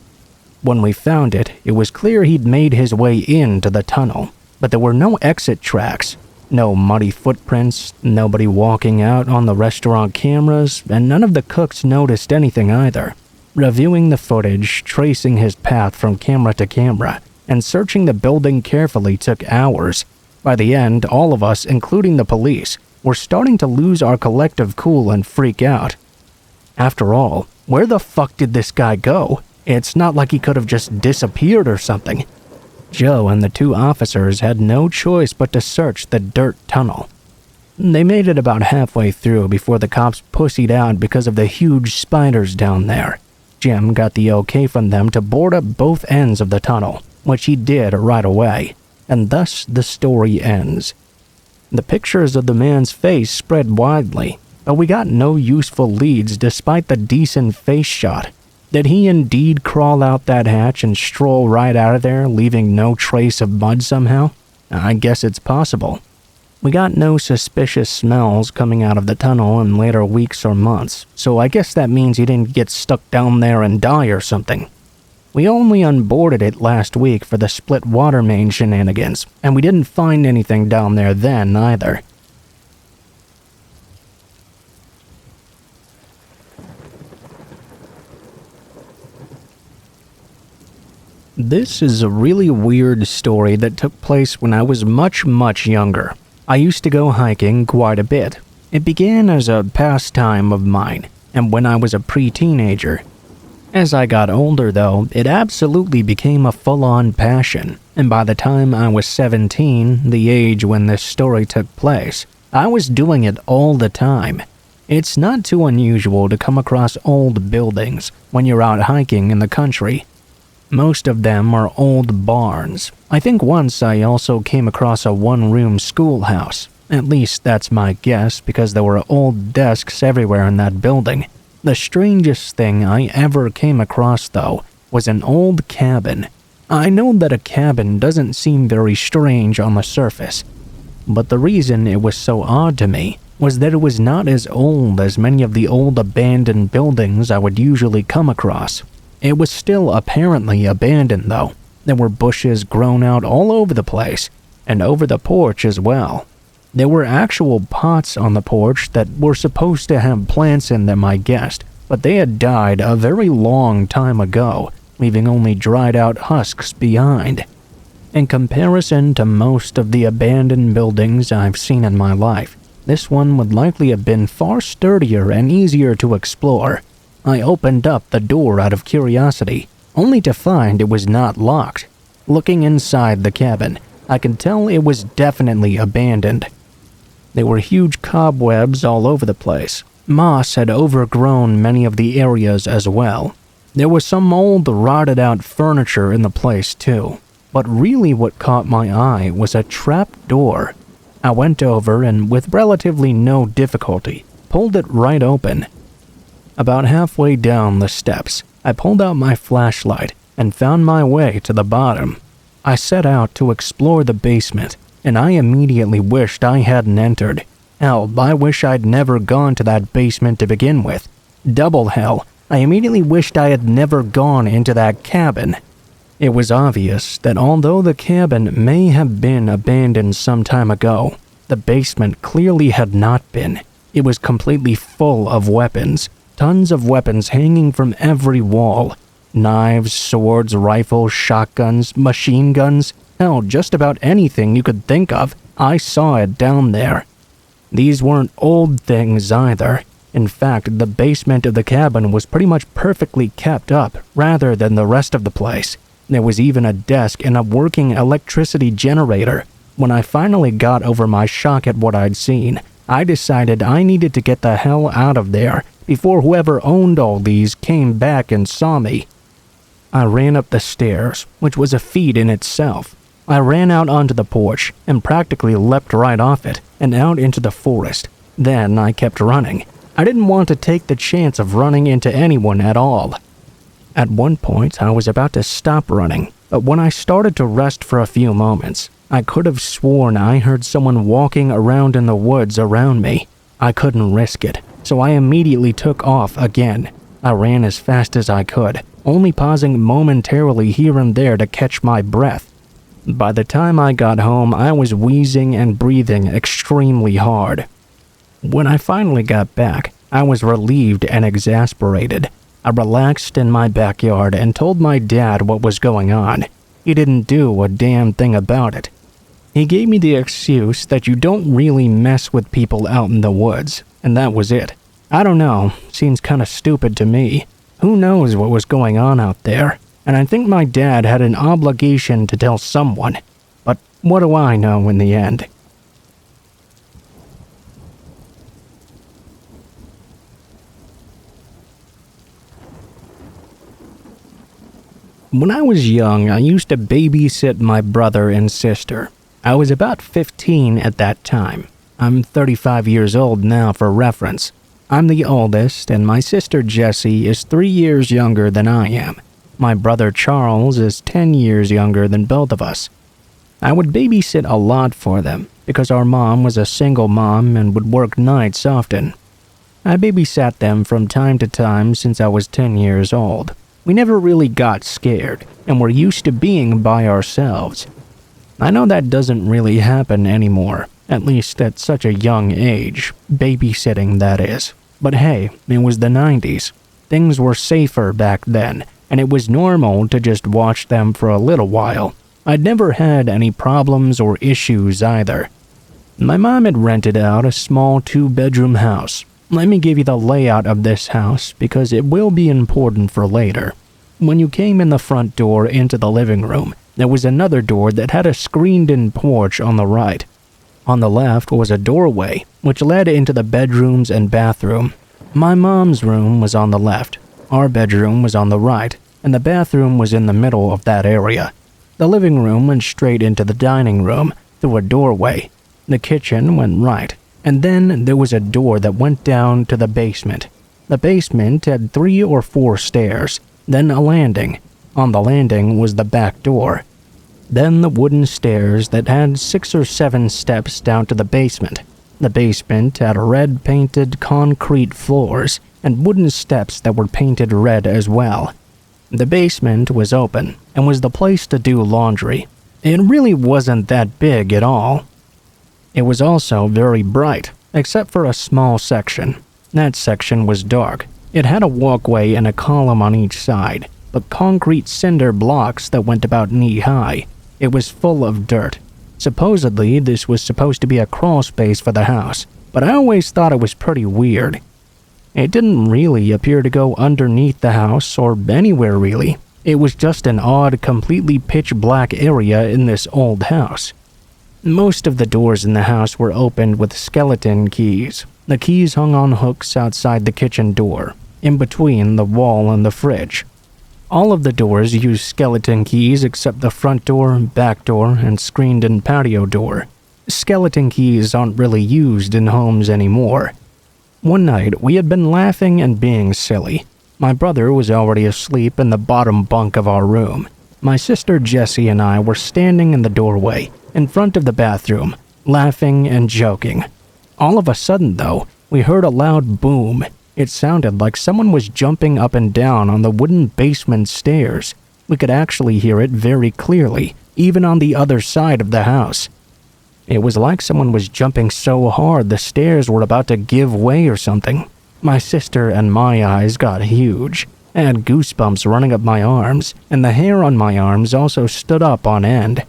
When we found it, it was clear he'd made his way into the tunnel, but there were no exit tracks. No muddy footprints, nobody walking out on the restaurant cameras, and none of the cooks noticed anything either. Reviewing the footage, tracing his path from camera to camera, and searching the building carefully took hours. By the end, all of us, including the police, were starting to lose our collective cool and freak out. After all, where the fuck did this guy go? It's not like he could have just disappeared or something. Joe and the two officers had no choice but to search the dirt tunnel. They made it about halfway through before the cops pussied out because of the huge spiders down there. Jim got the okay from them to board up both ends of the tunnel, which he did right away, and thus the story ends. The pictures of the man's face spread widely, but we got no useful leads despite the decent face shot. Did he indeed crawl out that hatch and stroll right out of there, leaving no trace of mud somehow? I guess it's possible. We got no suspicious smells coming out of the tunnel in later weeks or months, so I guess that means he didn't get stuck down there and die or something. We only unboarded it last week for the split water main shenanigans, and we didn't find anything down there then either. This is a really weird story that took place when I was much younger. I used to go hiking quite a bit. It began as a pastime of mine, and when I was a pre-teenager. As I got older though, it absolutely became a full-on passion, and by the time I was 17, the age when this story took place, I was doing it all the time. It's not too unusual to come across old buildings when you're out hiking in the country. Most of them are old barns. I think once I also came across a one-room schoolhouse. At least that's my guess because there were old desks everywhere in that building. The strangest thing I ever came across, though, was an old cabin. I know that a cabin doesn't seem very strange on the surface, but the reason it was so odd to me was that it was not as old as many of the old abandoned buildings I would usually come across. It was still apparently abandoned, though. There were bushes grown out all over the place, and over the porch as well. There were actual pots on the porch that were supposed to have plants in them, I guessed, but they had died a very long time ago, leaving only dried out husks behind. In comparison to most of the abandoned buildings I've seen in my life, this one would likely have been far sturdier and easier to explore. I opened up the door out of curiosity, only to find it was not locked. Looking inside the cabin, I could tell it was definitely abandoned. There were huge cobwebs all over the place. Moss had overgrown many of the areas as well. There was some old, rotted-out furniture in the place too. But really what caught my eye was a trap door. I went over and, with relatively no difficulty, pulled it right open. About halfway down the steps, I pulled out my flashlight and found my way to the bottom. I set out to explore the basement, and I immediately wished I hadn't entered. Hell, I wish I'd never gone to that basement to begin with. Double hell, I immediately wished I had never gone into that cabin. It was obvious that although the cabin may have been abandoned some time ago, the basement clearly had not been. It was completely full of weapons. Tons of weapons hanging from every wall. Knives, swords, rifles, shotguns, machine guns. Hell, just about anything you could think of, I saw it down there. These weren't old things either. In fact, the basement of the cabin was pretty much perfectly kept up, rather than the rest of the place. There was even a desk and a working electricity generator. When I finally got over my shock at what I'd seen, I decided I needed to get the hell out of there before whoever owned all these came back and saw me. I ran up the stairs, which was a feat in itself. I ran out onto the porch and practically leapt right off it and out into the forest. Then I kept running. I didn't want to take the chance of running into anyone at all. At one point, I was about to stop running, but when I started to rest for a few moments, I could have sworn I heard someone walking around in the woods around me. I couldn't risk it, so I immediately took off again. I ran as fast as I could, only pausing momentarily here and there to catch my breath. By the time I got home, I was wheezing and breathing extremely hard. When I finally got back, I was relieved and exasperated. I relaxed in my backyard and told my dad what was going on. He didn't do a damn thing about it. He gave me the excuse that you don't really mess with people out in the woods, and that was it. I don't know, seems kinda stupid to me. Who knows what was going on out there? And I think my dad had an obligation to tell someone. But what do I know in the end? When I was young, I used to babysit my brother and sister. I was about 15 at that time. I'm 35 years old now for reference. I'm the oldest, and my sister Jessie is 3 years younger than I am. My brother Charles is 10 years younger than both of us. I would babysit a lot for them because our mom was a single mom and would work nights often. I babysat them from time to time since I was 10 years old. We never really got scared, and we're used to being by ourselves. I know that doesn't really happen anymore, at least at such a young age, babysitting that is. But hey, it was the 90s. Things were safer back then, and it was normal to just watch them for a little while. I'd never had any problems or issues either. My mom had rented out a small 2-bedroom house. Let me give you the layout of this house because it will be important for later. When you came in the front door into the living room, there was another door that had a screened-in porch on the right. On the left was a doorway, which led into the bedrooms and bathroom. My mom's room was on the left, our bedroom was on the right, and the bathroom was in the middle of that area. The living room went straight into the dining room through a doorway. The kitchen went right. And then there was a door that went down to the basement. The basement had 3 or 4 stairs, then a landing. On the landing was the back door. Then the wooden stairs that had 6 or 7 steps down to the basement. The basement had red painted concrete floors and wooden steps that were painted red as well. The basement was open and was the place to do laundry. It really wasn't that big at all. It was also very bright, except for a small section. That section was dark. It had a walkway and a column on each side, but concrete cinder blocks that went about knee-high. It was full of dirt. Supposedly, this was supposed to be a crawl space for the house, but I always thought it was pretty weird. It didn't really appear to go underneath the house or anywhere really. It was just an odd, completely pitch-black area in this old house. Most of the doors in the house were opened with skeleton keys. The keys hung on hooks outside the kitchen door, in between the wall and the fridge. All of the doors used skeleton keys except the front door, back door, and screened-in patio door. Skeleton keys aren't really used in homes anymore. One night, we had been laughing and being silly. My brother was already asleep in the bottom bunk of our room. My sister Jessie and I were standing in the doorway, in front of the bathroom, laughing and joking. All of a sudden, though, we heard a loud boom. It sounded like someone was jumping up and down on the wooden basement stairs. We could actually hear it very clearly, even on the other side of the house. It was like someone was jumping so hard the stairs were about to give way or something. My sister and my eyes got huge. I had goosebumps running up my arms, and the hair on my arms also stood up on end.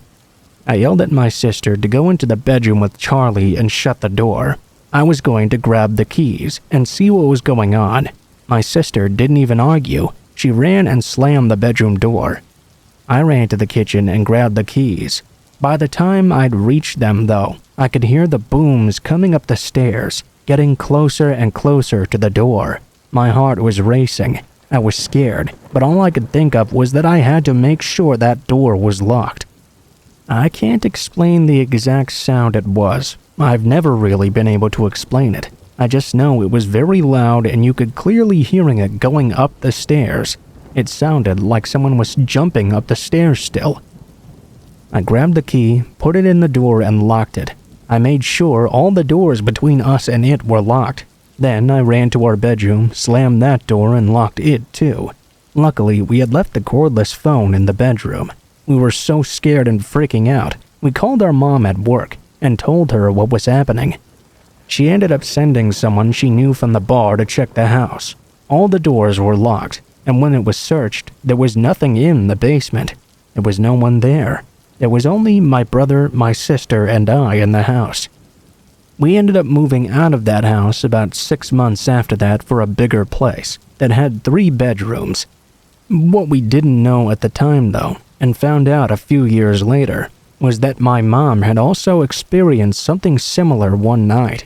I yelled at my sister to go into the bedroom with Charlie and shut the door. I was going to grab the keys and see what was going on. My sister didn't even argue. She ran and slammed the bedroom door. I ran to the kitchen and grabbed the keys. By the time I'd reached them, though, I could hear the booms coming up the stairs, getting closer and closer to the door. My heart was racing. I was scared, but all I could think of was that I had to make sure that door was locked. I can't explain the exact sound it was. I've never really been able to explain it. I just know it was very loud and you could clearly hearing it going up the stairs. It sounded like someone was jumping up the stairs still. I grabbed the key, put it in the door, and locked it. I made sure all the doors between us and it were locked. Then I ran to our bedroom, slammed that door, and locked it too. Luckily, we had left the cordless phone in the bedroom. We were so scared and freaking out, we called our mom at work and told her what was happening. She ended up sending someone she knew from the bar to check the house. All the doors were locked, and when it was searched, there was nothing in the basement. There was no one there. There was only my brother, my sister, and I in the house. We ended up moving out of that house about 6 months after that for a bigger place that had 3 bedrooms. What we didn't know at the time, though, and found out a few years later, was that my mom had also experienced something similar one night.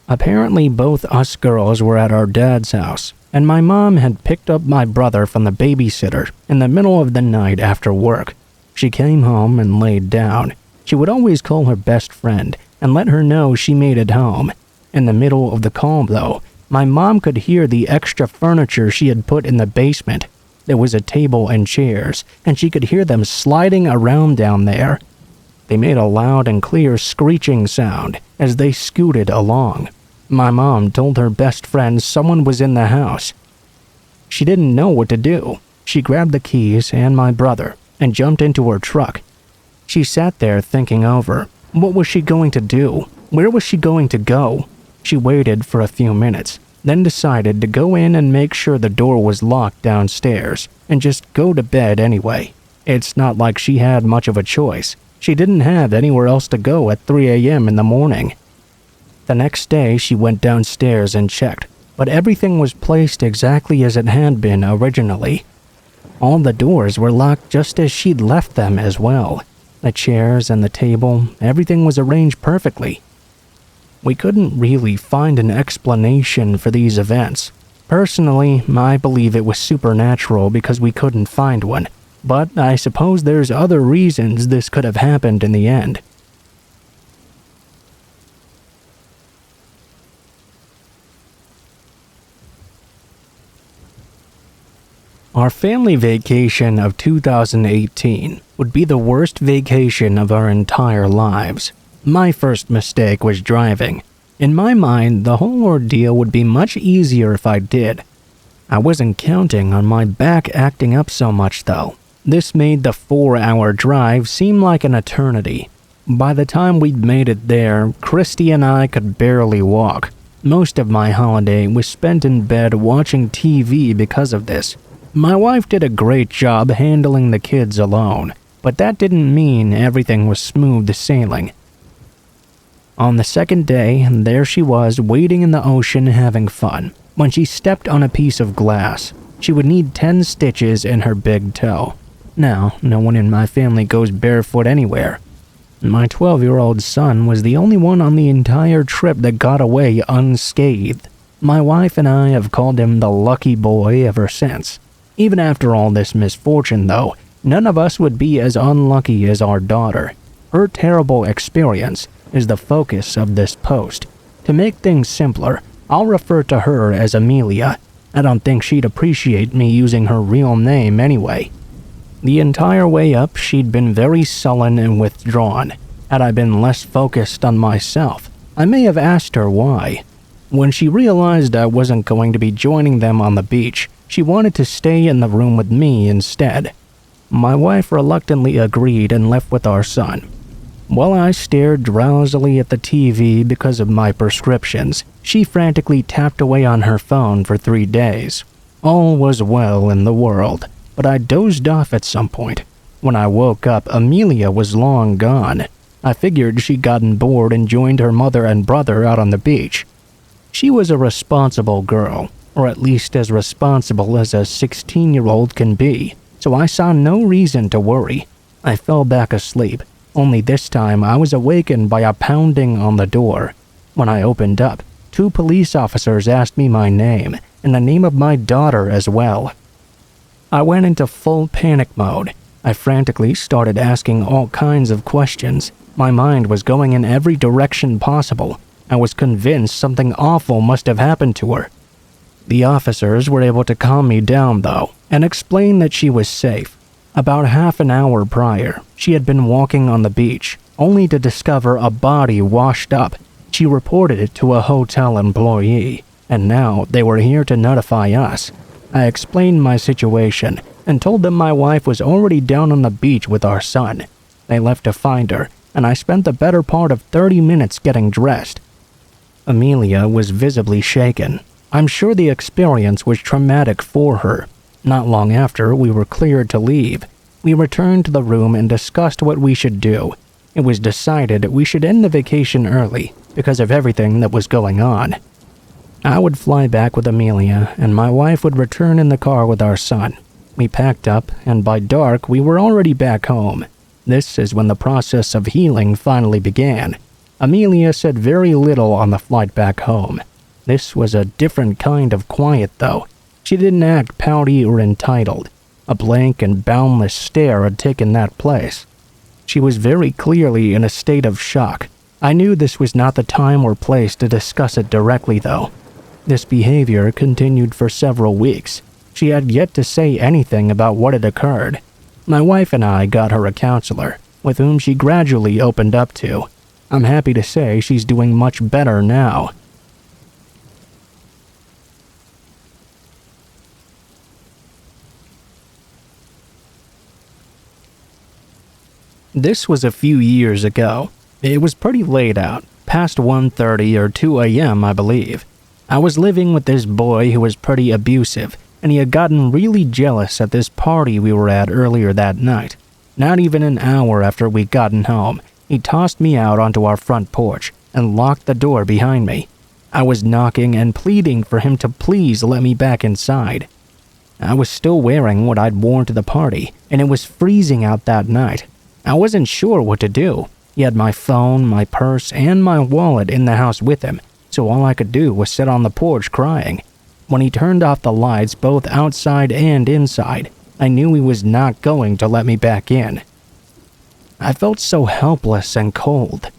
Apparently, both us girls were at our dad's house, and my mom had picked up my brother from the babysitter in the middle of the night after work. She came home and laid down. She would always call her best friend and let her know she made it home. In the middle of the call, though, my mom could hear the extra furniture she had put in the basement. There was a table and chairs, and she could hear them sliding around down there. They made a loud and clear screeching sound as they scooted along. My mom told her best friend someone was in the house. She didn't know what to do. She grabbed the keys and my brother and jumped into her truck. She sat there thinking over. What was she going to do? Where was she going to go? She waited for a few minutes, then decided to go in and make sure the door was locked downstairs and just go to bed anyway. It's not like she had much of a choice. She didn't have anywhere else to go at 3 a.m. in the morning. The next day, she went downstairs and checked, but everything was placed exactly as it had been originally. All the doors were locked just as she'd left them as well. The chairs and the table, everything was arranged perfectly. We couldn't really find an explanation for these events. Personally, I believe it was supernatural because we couldn't find one, but I suppose there's other reasons this could have happened in the end. Our family vacation of 2018 would be the worst vacation of our entire lives. My first mistake was driving. In my mind, the whole ordeal would be much easier if I did. I wasn't counting on my back acting up so much though. This made the 4-hour drive seem like an eternity. By the time we'd made it there, Christy and I could barely walk. Most of my holiday was spent in bed watching TV because of this. My wife did a great job handling the kids alone, but that didn't mean everything was smooth sailing. On the second day, there she was waiting in the ocean having fun. When she stepped on a piece of glass, she would need 10 stitches in her big toe. Now, no one in my family goes barefoot anywhere. My 12-year-old son was the only one on the entire trip that got away unscathed. My wife and I have called him the lucky boy ever since. Even after all this misfortune, though, none of us would be as unlucky as our daughter. Her terrible experience is the focus of this post. To make things simpler, I'll refer to her as Amelia. I don't think she'd appreciate me using her real name anyway. The entire way up, she'd been very sullen and withdrawn. Had I been less focused on myself, I may have asked her why. When she realized I wasn't going to be joining them on the beach, she wanted to stay in the room with me instead. My wife reluctantly agreed and left with our son. While I stared drowsily at the TV because of my prescriptions, she frantically tapped away on her phone for 3 days. All was well in the world, but I dozed off at some point. When I woke up, Amelia was long gone. I figured she'd gotten bored and joined her mother and brother out on the beach. She was a responsible girl, or at least as responsible as a 16-year-old can be, so I saw no reason to worry. I fell back asleep, only this time I was awakened by a pounding on the door. When I opened up, 2 police officers asked me my name, and the name of my daughter as well. I went into full panic mode. I frantically started asking all kinds of questions. My mind was going in every direction possible. I was convinced something awful must have happened to her. The officers were able to calm me down, though, and explain that she was safe. About half an hour prior, she had been walking on the beach, only to discover a body washed up. She reported it to a hotel employee, and now they were here to notify us. I explained my situation and told them my wife was already down on the beach with our son. They left to find her, and I spent the better part of 30 minutes getting dressed. Amelia was visibly shaken. I'm sure the experience was traumatic for her. Not long after, we were cleared to leave. We returned to the room and discussed what we should do. It was decided we should end the vacation early because of everything that was going on. I would fly back with Amelia, and my wife would return in the car with our son. We packed up, and by dark, we were already back home. This is when the process of healing finally began. Amelia said very little on the flight back home. This was a different kind of quiet, though. She didn't act pouty or entitled. A blank and boundless stare had taken that place. She was very clearly in a state of shock. I knew this was not the time or place to discuss it directly, though. This behavior continued for several weeks. She had yet to say anything about what had occurred. My wife and I got her a counselor, with whom she gradually opened up to. I'm happy to say she's doing much better now. This was a few years ago. It was pretty late out, past 1:30 or 2 a.m., I believe. I was living with this boy who was pretty abusive, and he had gotten really jealous at this party we were at earlier that night. Not even an hour after we'd gotten home, he tossed me out onto our front porch and locked the door behind me. I was knocking and pleading for him to please let me back inside. I was still wearing what I'd worn to the party, and it was freezing out that night. I wasn't sure what to do. He had my phone, my purse, and my wallet in the house with him, so all I could do was sit on the porch crying. When he turned off the lights both outside and inside, I knew he was not going to let me back in. I felt so helpless and cold.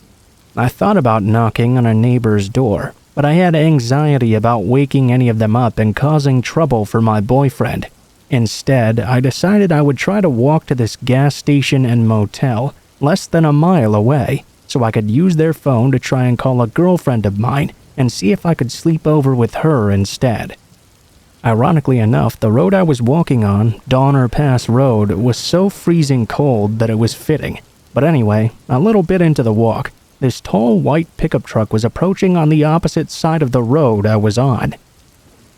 I thought about knocking on a neighbor's door, but I had anxiety about waking any of them up and causing trouble for my boyfriend. Instead, I decided I would try to walk to this gas station and motel less than a mile away, so I could use their phone to try and call a girlfriend of mine and see if I could sleep over with her instead. Ironically enough, the road I was walking on, Donner Pass Road, was so freezing cold that it was fitting. But anyway, a little bit into the walk, this tall white pickup truck was approaching on the opposite side of the road I was on.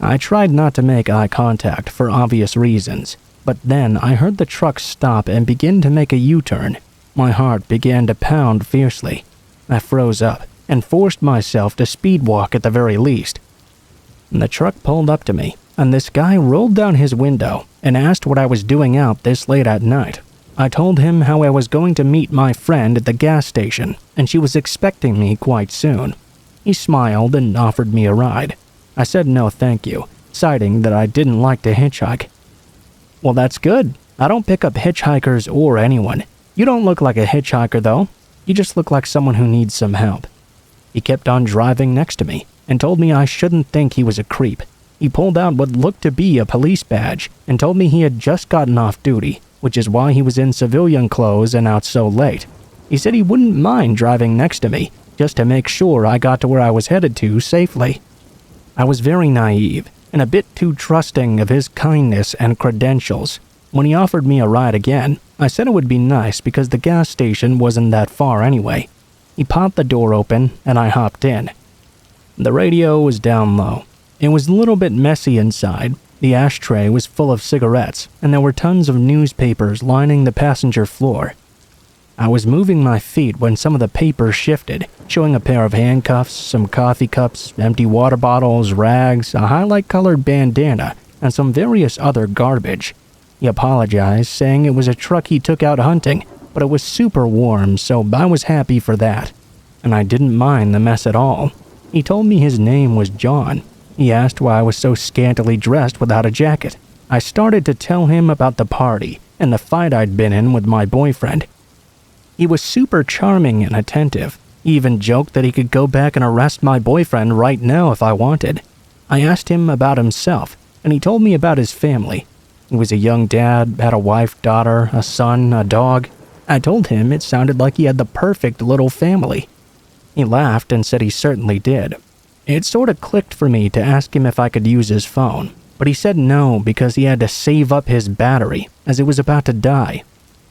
I tried not to make eye contact for obvious reasons, but then I heard the truck stop and begin to make a U-turn. My heart began to pound fiercely. I froze up and forced myself to speed walk at the very least. The truck pulled up to me, and this guy rolled down his window and asked what I was doing out this late at night. I told him how I was going to meet my friend at the gas station, and she was expecting me quite soon. He smiled and offered me a ride. I said no thank you, citing that I didn't like to hitchhike. Well, that's good. I don't pick up hitchhikers or anyone. You don't look like a hitchhiker, though. You just look like someone who needs some help. He kept on driving next to me and told me I shouldn't think he was a creep. He pulled out what looked to be a police badge and told me he had just gotten off duty, which is why he was in civilian clothes and out so late. He said he wouldn't mind driving next to me, just to make sure I got to where I was headed to safely. I was very naive and a bit too trusting of his kindness and credentials. When he offered me a ride again, I said it would be nice because the gas station wasn't that far anyway. He popped the door open and I hopped in. The radio was down low. It was a little bit messy inside. The ashtray was full of cigarettes, and there were tons of newspapers lining the passenger floor. I was moving my feet when some of the papers shifted, showing a pair of handcuffs, some coffee cups, empty water bottles, rags, a highlight-colored bandana, and some various other garbage. He apologized, saying it was a truck he took out hunting, but it was super warm, so I was happy for that. And I didn't mind the mess at all. He told me his name was John. He asked why I was so scantily dressed without a jacket. I started to tell him about the party and the fight I'd been in with my boyfriend. He was super charming and attentive. He even joked that he could go back and arrest my boyfriend right now if I wanted. I asked him about himself, and he told me about his family. He was a young dad, had a wife, daughter, a son, a dog. I told him it sounded like he had the perfect little family. He laughed and said he certainly did. It sort of clicked for me to ask him if I could use his phone, but he said no because he had to save up his battery as it was about to die.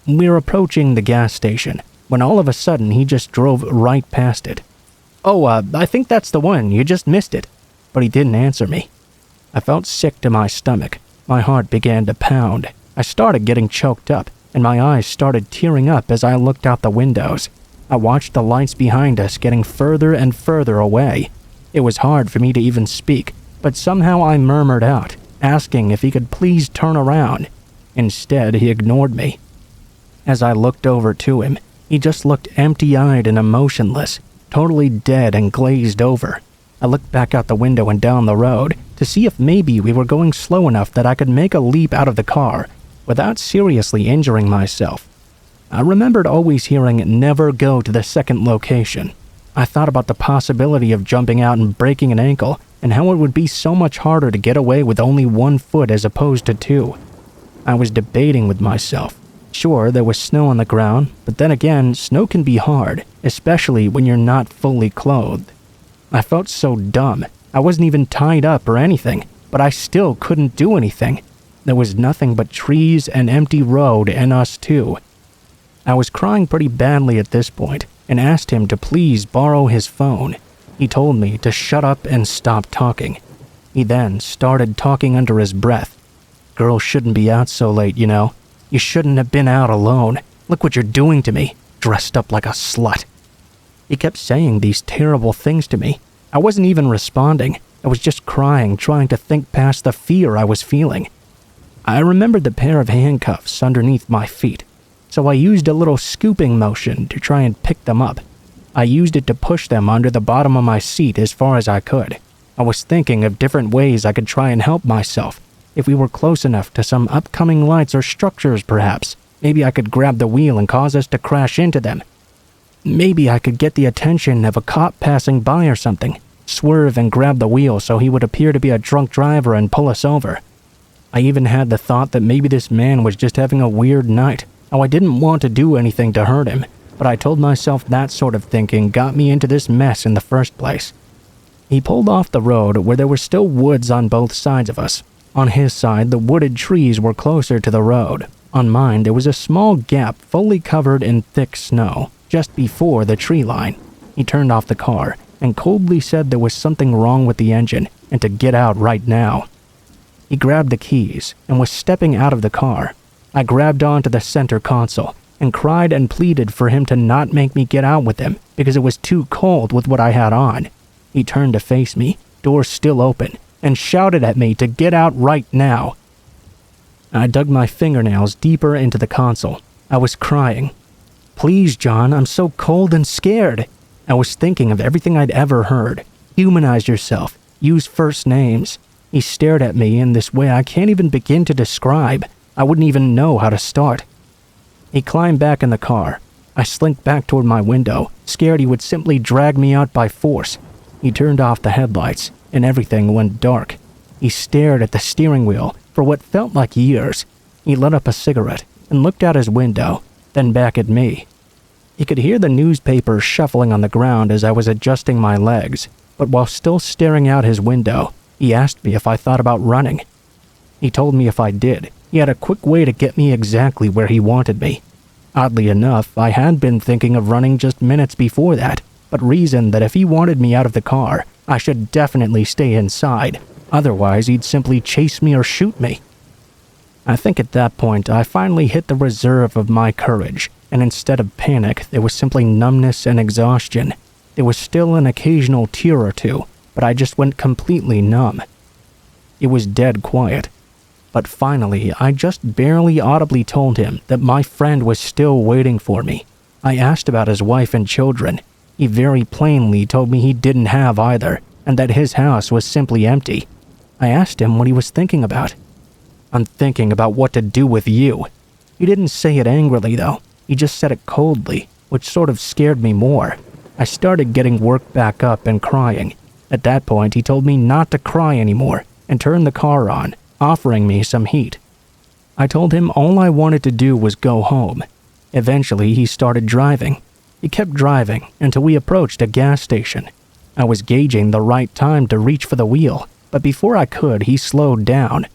We were approaching the gas station when all of a sudden he just drove right past it. "Oh, I think that's the one, you just missed it." But he didn't answer me. I felt sick to my stomach. My heart began to pound. I started getting choked up, and my eyes started tearing up as I looked out the windows. I watched the lights behind us getting further and further away. It was hard for me to even speak, but somehow I murmured out, asking if he could please turn around. Instead, he ignored me. As I looked over to him, he just looked empty-eyed and emotionless. totally dead and glazed over. I looked back out the window and down the road to see if maybe we were going slow enough that I could make a leap out of the car without seriously injuring myself. I remembered always hearing never go to the second location. I thought about the possibility of jumping out and breaking an ankle and how it would be so much harder to get away with only 1 foot as opposed to 2. I was debating with myself. Sure, there was snow on the ground, but then again, snow can be hard, especially when you're not fully clothed. I felt so dumb. I wasn't even tied up or anything, but I still couldn't do anything. There was nothing but trees and empty road and us two. I was crying pretty badly at this point and asked him to please borrow his phone. He told me to shut up and stop talking. He then started talking under his breath. Girls shouldn't be out so late, you know. You shouldn't have been out alone. Look what you're doing to me, dressed up like a slut. He kept saying these terrible things to me. I wasn't even responding. I was just crying, trying to think past the fear I was feeling. I remembered the pair of handcuffs underneath my feet, so I used a little scooping motion to try and pick them up. I used it to push them under the bottom of my seat as far as I could. I was thinking of different ways I could try and help myself. If we were close enough to some upcoming lights or structures, perhaps, maybe I could grab the wheel and cause us to crash into them. Maybe I could get the attention of a cop passing by or something, swerve and grab the wheel so he would appear to be a drunk driver and pull us over. I even had the thought that maybe this man was just having a weird night, how I didn't want to do anything to hurt him, but I told myself that sort of thinking got me into this mess in the first place. He pulled off the road where there were still woods on both sides of us. On his side, the wooded trees were closer to the road. On mine, there was a small gap fully covered in thick snow, just before the tree line. He turned off the car and coldly said there was something wrong with the engine and to get out right now. He grabbed the keys and was stepping out of the car. I grabbed onto the center console and cried and pleaded for him to not make me get out with him because it was too cold with what I had on. He turned to face me, door still open, and shouted at me to get out right now. I dug my fingernails deeper into the console. I was crying. Please, John, I'm so cold and scared. I was thinking of everything I'd ever heard. Humanize yourself. Use first names. He stared at me in this way I can't even begin to describe. I wouldn't even know how to start. He climbed back in the car. I slinked back toward my window, scared he would simply drag me out by force. He turned off the headlights, and everything went dark. He stared at the steering wheel for what felt like years. He lit up a cigarette and looked out his window, then back at me. He could hear the newspaper shuffling on the ground as I was adjusting my legs, but while still staring out his window, he asked me if I thought about running. He told me if I did, he had a quick way to get me exactly where he wanted me. Oddly enough, I had been thinking of running just minutes before that, but reasoned that if he wanted me out of the car, I should definitely stay inside. Otherwise, he'd simply chase me or shoot me. I think at that point, I finally hit the reserve of my courage, and instead of panic, there was simply numbness and exhaustion. There was still an occasional tear or two, but I just went completely numb. It was dead quiet. But finally, I just barely audibly told him that my friend was still waiting for me. I asked about his wife and children. He very plainly told me he didn't have either, and that his house was simply empty. I asked him what he was thinking about. I'm thinking about what to do with you. He didn't say it angrily, though. He just said it coldly, which sort of scared me more. I started getting worked back up and crying. At that point, he told me not to cry anymore and turned the car on, offering me some heat. I told him all I wanted to do was go home. Eventually, he started driving. He kept driving until we approached a gas station. I was gauging the right time to reach for the wheel, but before I could, he slowed down.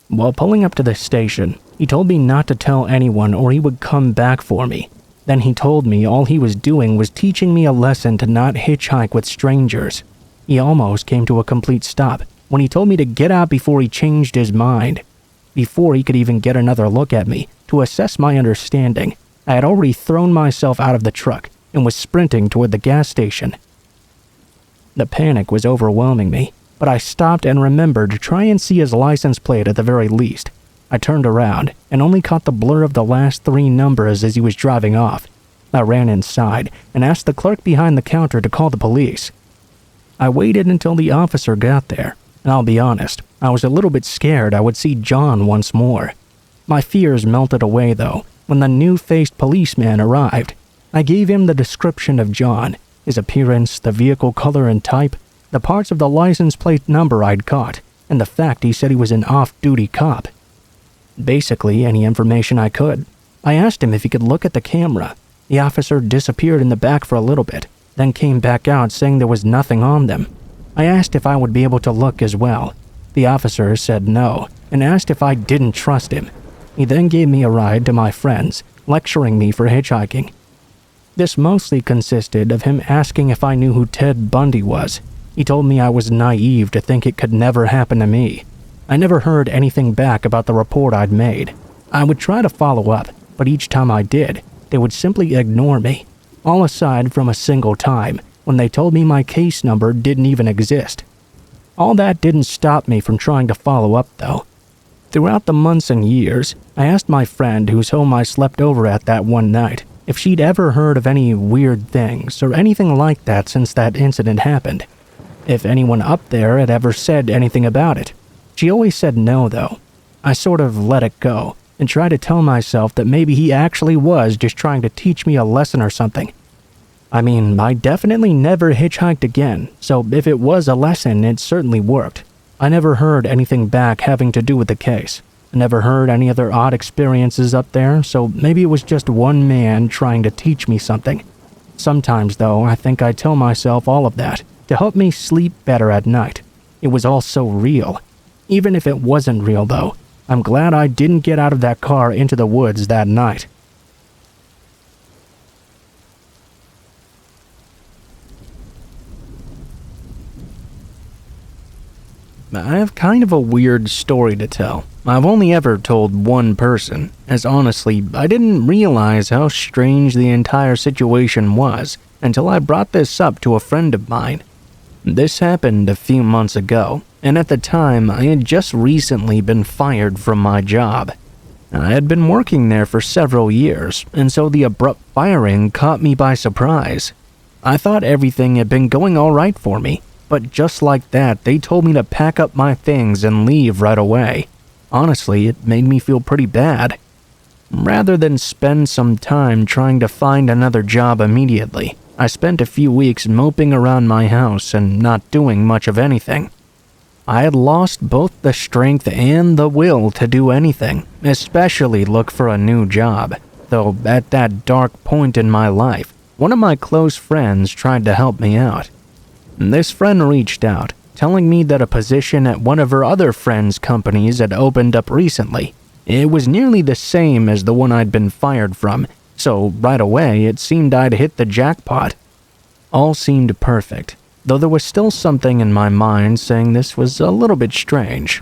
While pulling up to the station, he told me not to tell anyone or he would come back for me. Then he told me all he was doing was teaching me a lesson to not hitchhike with strangers. He almost came to a complete stop when he told me to get out before he changed his mind. Before he could even get another look at me to assess my understanding, I had already thrown myself out of the truck and was sprinting toward the gas station. The panic was overwhelming me, but I stopped and remembered to try and see his license plate at the very least. I turned around and only caught the blur of the last 3 numbers as he was driving off. I ran inside and asked the clerk behind the counter to call the police. I waited until the officer got there, and I'll be honest, I was a little bit scared I would see John once more. My fears melted away, though, when the new-faced policeman arrived. I gave him the description of John, his appearance, the vehicle color and type, the parts of the license plate number I'd caught, and the fact he said he was an off-duty cop. Basically, any information I could. I asked him if he could look at the camera. The officer disappeared in the back for a little bit, then came back out saying there was nothing on them. I asked if I would be able to look as well. The officer said no, and asked if I didn't trust him. He then gave me a ride to my friends, lecturing me for hitchhiking. This mostly consisted of him asking if I knew who Ted Bundy was. He told me I was naive to think it could never happen to me. I never heard anything back about the report I'd made. I would try to follow up, but each time I did, they would simply ignore me. All aside from a single time, when they told me my case number didn't even exist. All that didn't stop me from trying to follow up, though. Throughout the months and years, I asked my friend whose home I slept over at that one night if she'd ever heard of any weird things or anything like that since that incident happened. If anyone up there had ever said anything about it. She always said no, though. I sort of let it go and tried to tell myself that maybe he actually was just trying to teach me a lesson or something. I mean, I definitely never hitchhiked again, so if it was a lesson, it certainly worked. I never heard anything back having to do with the case. I never heard any other odd experiences up there, so maybe it was just one man trying to teach me something. Sometimes, though, I think I tell myself all of that to help me sleep better at night. It was all so real. Even if it wasn't real, though, I'm glad I didn't get out of that car into the woods that night. I have kind of a weird story to tell. I've only ever told one person, as honestly, I didn't realize how strange the entire situation was until I brought this up to a friend of mine. This happened a few months ago, and at the time, I had just recently been fired from my job. I had been working there for several years, and so the abrupt firing caught me by surprise. I thought everything had been going all right for me, but just like that, they told me to pack up my things and leave right away. Honestly, it made me feel pretty bad. Rather than spend some time trying to find another job immediately, I spent a few weeks moping around my house and not doing much of anything. I had lost both the strength and the will to do anything, especially look for a new job, though at that dark point in my life, one of my close friends tried to help me out. This friend reached out, telling me that a position at one of her other friends' companies had opened up recently. It was nearly the same as the one I'd been fired from, so right away it seemed I'd hit the jackpot. All seemed perfect, though there was still something in my mind saying this was a little bit strange.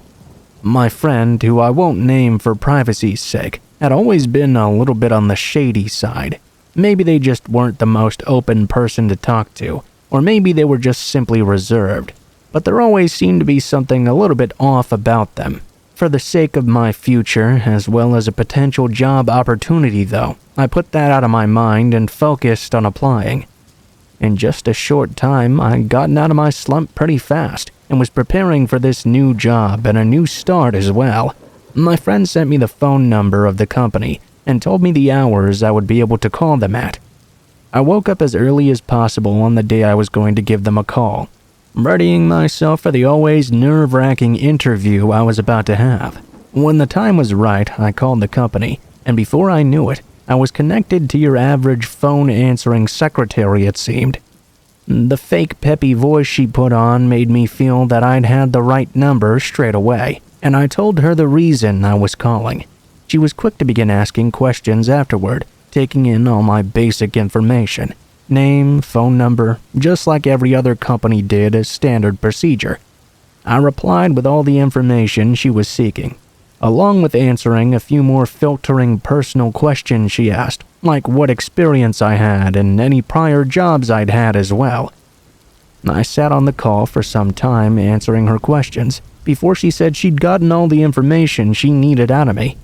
My friend, who I won't name for privacy's sake, had always been a little bit on the shady side. Maybe they just weren't the most open person to talk to, or maybe they were just simply reserved, but there always seemed to be something a little bit off about them. For the sake of my future, as well as a potential job opportunity though, I put that out of my mind and focused on applying. In just a short time, I'd gotten out of my slump pretty fast, and was preparing for this new job and a new start as well. My friend sent me the phone number of the company, and told me the hours I would be able to call them at. I woke up as early as possible on the day I was going to give them a call, readying myself for the always nerve-wracking interview I was about to have. When the time was right, I called the company, and before I knew it, I was connected to your average phone-answering secretary, it seemed. The fake peppy voice she put on made me feel that I'd had the right number straight away, and I told her the reason I was calling. She was quick to begin asking questions afterward, taking in all my basic information. Name, phone number, just like every other company did as standard procedure. I replied with all the information she was seeking, along with answering a few more filtering personal questions she asked, like what experience I had and any prior jobs I'd had as well. I sat on the call for some time answering her questions before she said she'd gotten all the information she needed out of me.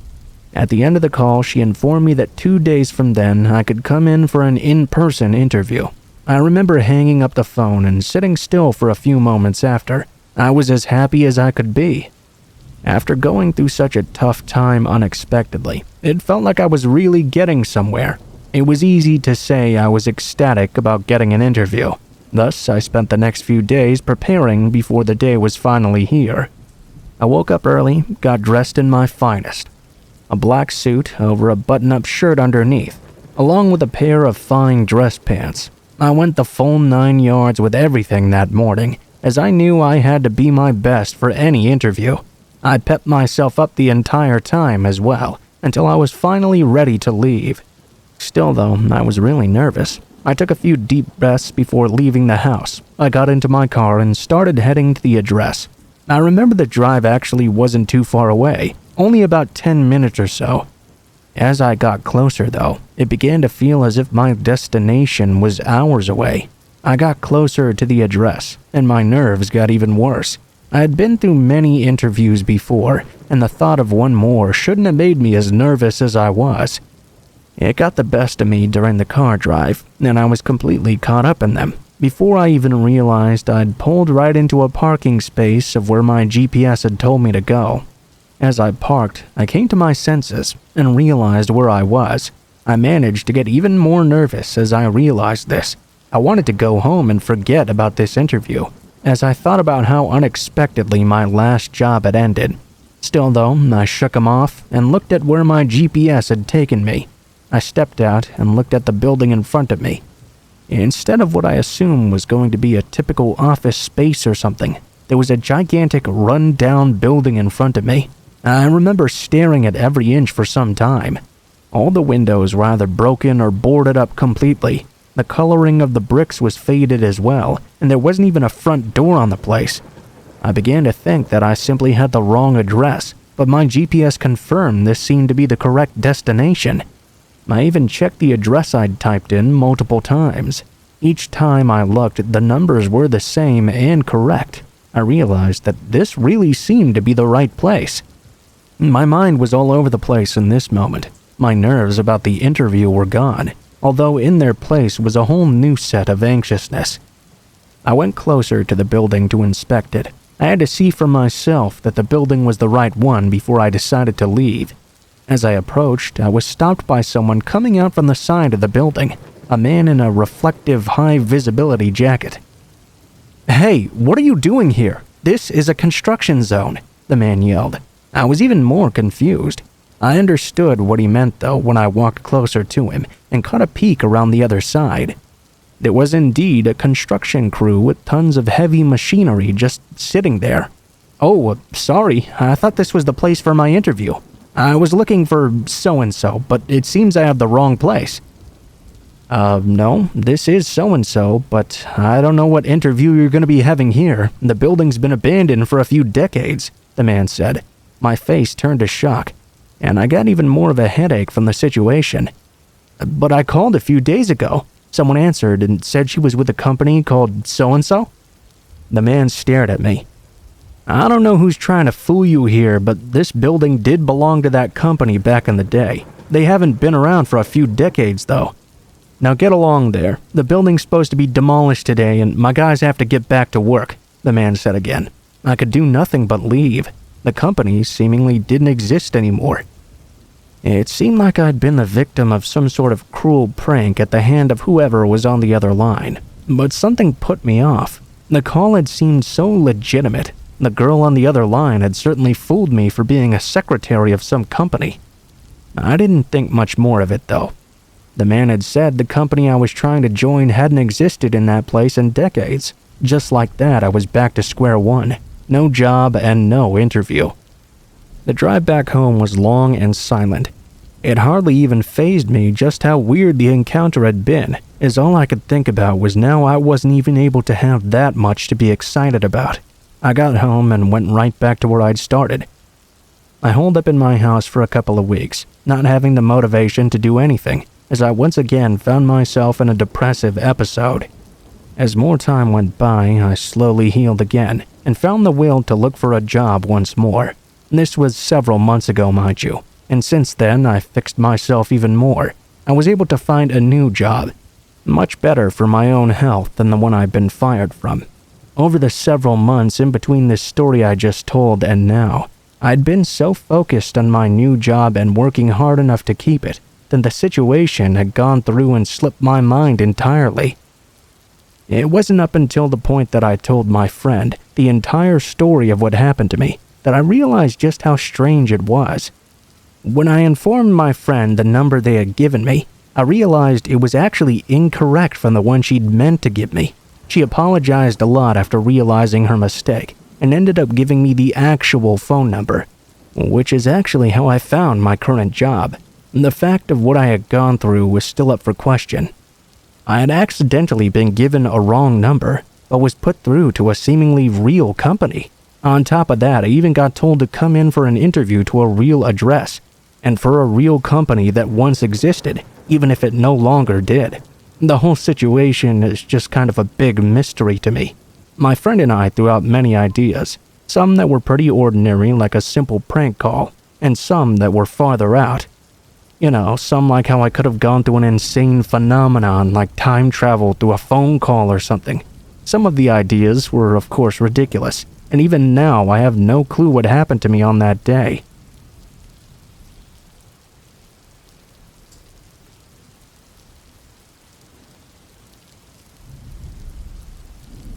At the end of the call, she informed me that 2 days from then, I could come in for an in-person interview. I remember hanging up the phone and sitting still for a few moments after. I was as happy as I could be. After going through such a tough time unexpectedly, it felt like I was really getting somewhere. It was easy to say I was ecstatic about getting an interview. Thus, I spent the next few days preparing before the day was finally here. I woke up early, got dressed in my finest. A black suit over a button-up shirt underneath, along with a pair of fine dress pants. I went the full 9 yards with everything that morning, as I knew I had to be my best for any interview. I pepped myself up the entire time as well, until I was finally ready to leave. Still though, I was really nervous. I took a few deep breaths before leaving the house. I got into my car and started heading to the address. I remember the drive actually wasn't too far away, only about 10 minutes or so. As I got closer though, it began to feel as if my destination was hours away. I got closer to the address, and my nerves got even worse. I had been through many interviews before, and the thought of one more shouldn't have made me as nervous as I was. It got the best of me during the car drive, and I was completely caught up in them. Before I even realized I'd pulled right into a parking space of where my GPS had told me to go. As I parked, I came to my senses and realized where I was. I managed to get even more nervous as I realized this. I wanted to go home and forget about this interview, as I thought about how unexpectedly my last job had ended. Still though, I shook him off and looked at where my GPS had taken me. I stepped out and looked at the building in front of me. Instead of what I assumed was going to be a typical office space or something, there was a gigantic run-down building in front of me. I remember staring at every inch for some time. All the windows were either broken or boarded up completely. The coloring of the bricks was faded as well, and there wasn't even a front door on the place. I began to think that I simply had the wrong address, but my GPS confirmed this seemed to be the correct destination. I even checked the address I'd typed in multiple times. Each time I looked, the numbers were the same and correct. I realized that this really seemed to be the right place. My mind was all over the place in this moment. My nerves about the interview were gone, although in their place was a whole new set of anxiousness. I went closer to the building to inspect it. I had to see for myself that the building was the right one before I decided to leave. As I approached, I was stopped by someone coming out from the side of the building, a man in a reflective high-visibility jacket. "Hey, what are you doing here? This is a construction zone," the man yelled. I was even more confused. I understood what he meant though when I walked closer to him and caught a peek around the other side. There was indeed a construction crew with tons of heavy machinery just sitting there. "Oh, sorry, I thought this was the place for my interview. I was looking for so-and-so, but it seems I have the wrong place." No, this is so-and-so, but I don't know what interview you're going to be having here. The building's been abandoned for a few decades," the man said. My face turned to shock, and I got even more of a headache from the situation. "But I called a few days ago. Someone answered and said she was with a company called so-and-so." The man stared at me. "I don't know who's trying to fool you here, but this building did belong to that company back in the day. They haven't been around for a few decades, though. Now get along there. The building's supposed to be demolished today, and my guys have to get back to work," the man said again. I could do nothing but leave. The company seemingly didn't exist anymore. It seemed like I'd been the victim of some sort of cruel prank at the hand of whoever was on the other line. But something put me off. The call had seemed so legitimate. The girl on the other line had certainly fooled me for being a secretary of some company. I didn't think much more of it, though. The man had said the company I was trying to join hadn't existed in that place in decades. Just like that, I was back to square one. No job and no interview. The drive back home was long and silent. It hardly even fazed me just how weird the encounter had been, as all I could think about was now I wasn't even able to have that much to be excited about. I got home and went right back to where I'd started. I holed up in my house for a couple of weeks, not having the motivation to do anything, as I once again found myself in a depressive episode. As more time went by, I slowly healed again, and found the will to look for a job once more. This was several months ago, mind you. and since then I fixed myself even more. I was able to find a new job, much better for my own health than the one I'd been fired from. Over the several months in between this story I just told and now, I'd been so focused on my new job and working hard enough to keep it that the situation had gone through and slipped my mind entirely. It wasn't up until the point that I told my friend the entire story of what happened to me that I realized just how strange it was. When I informed my friend the number they had given me, I realized it was actually incorrect from the one she'd meant to give me. She apologized a lot after realizing her mistake and ended up giving me the actual phone number, which is actually how I found my current job. The fact of what I had gone through was still up for question. I had accidentally been given a wrong number, but was put through to a seemingly real company. On top of that, I even got told to come in for an interview to a real address, and for a real company that once existed, even if it no longer did. The whole situation is just kind of a big mystery to me. My friend and I threw out many ideas, some that were pretty ordinary like a simple prank call, and some that were farther out. You know, some like how I could have gone through an insane phenomenon like time travel through a phone call or something. Some of the ideas were of course ridiculous, and even now I have no clue what happened to me on that day.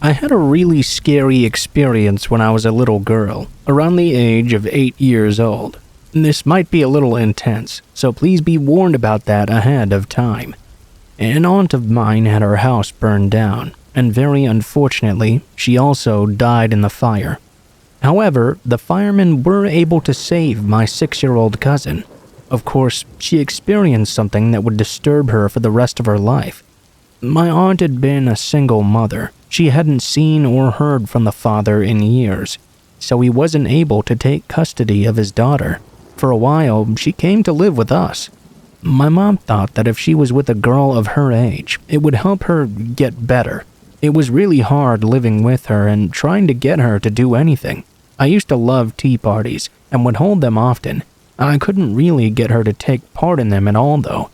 I had a really scary experience when I was a little girl, around the age of 8 years old. This might be a little intense, so please be warned about that ahead of time. An aunt of mine had her house burned down, and very unfortunately, she also died in the fire. However, the firemen were able to save my 6-year-old cousin. Of course, she experienced something that would disturb her for the rest of her life. My aunt had been a single mother. She hadn't seen or heard from the father in years, so he wasn't able to take custody of his daughter. For a while, she came to live with us. My mom thought that if she was with a girl of her age, it would help her get better. It was really hard living with her and trying to get her to do anything. I used to love tea parties and would hold them often. I couldn't really get her to take part in them at all, though.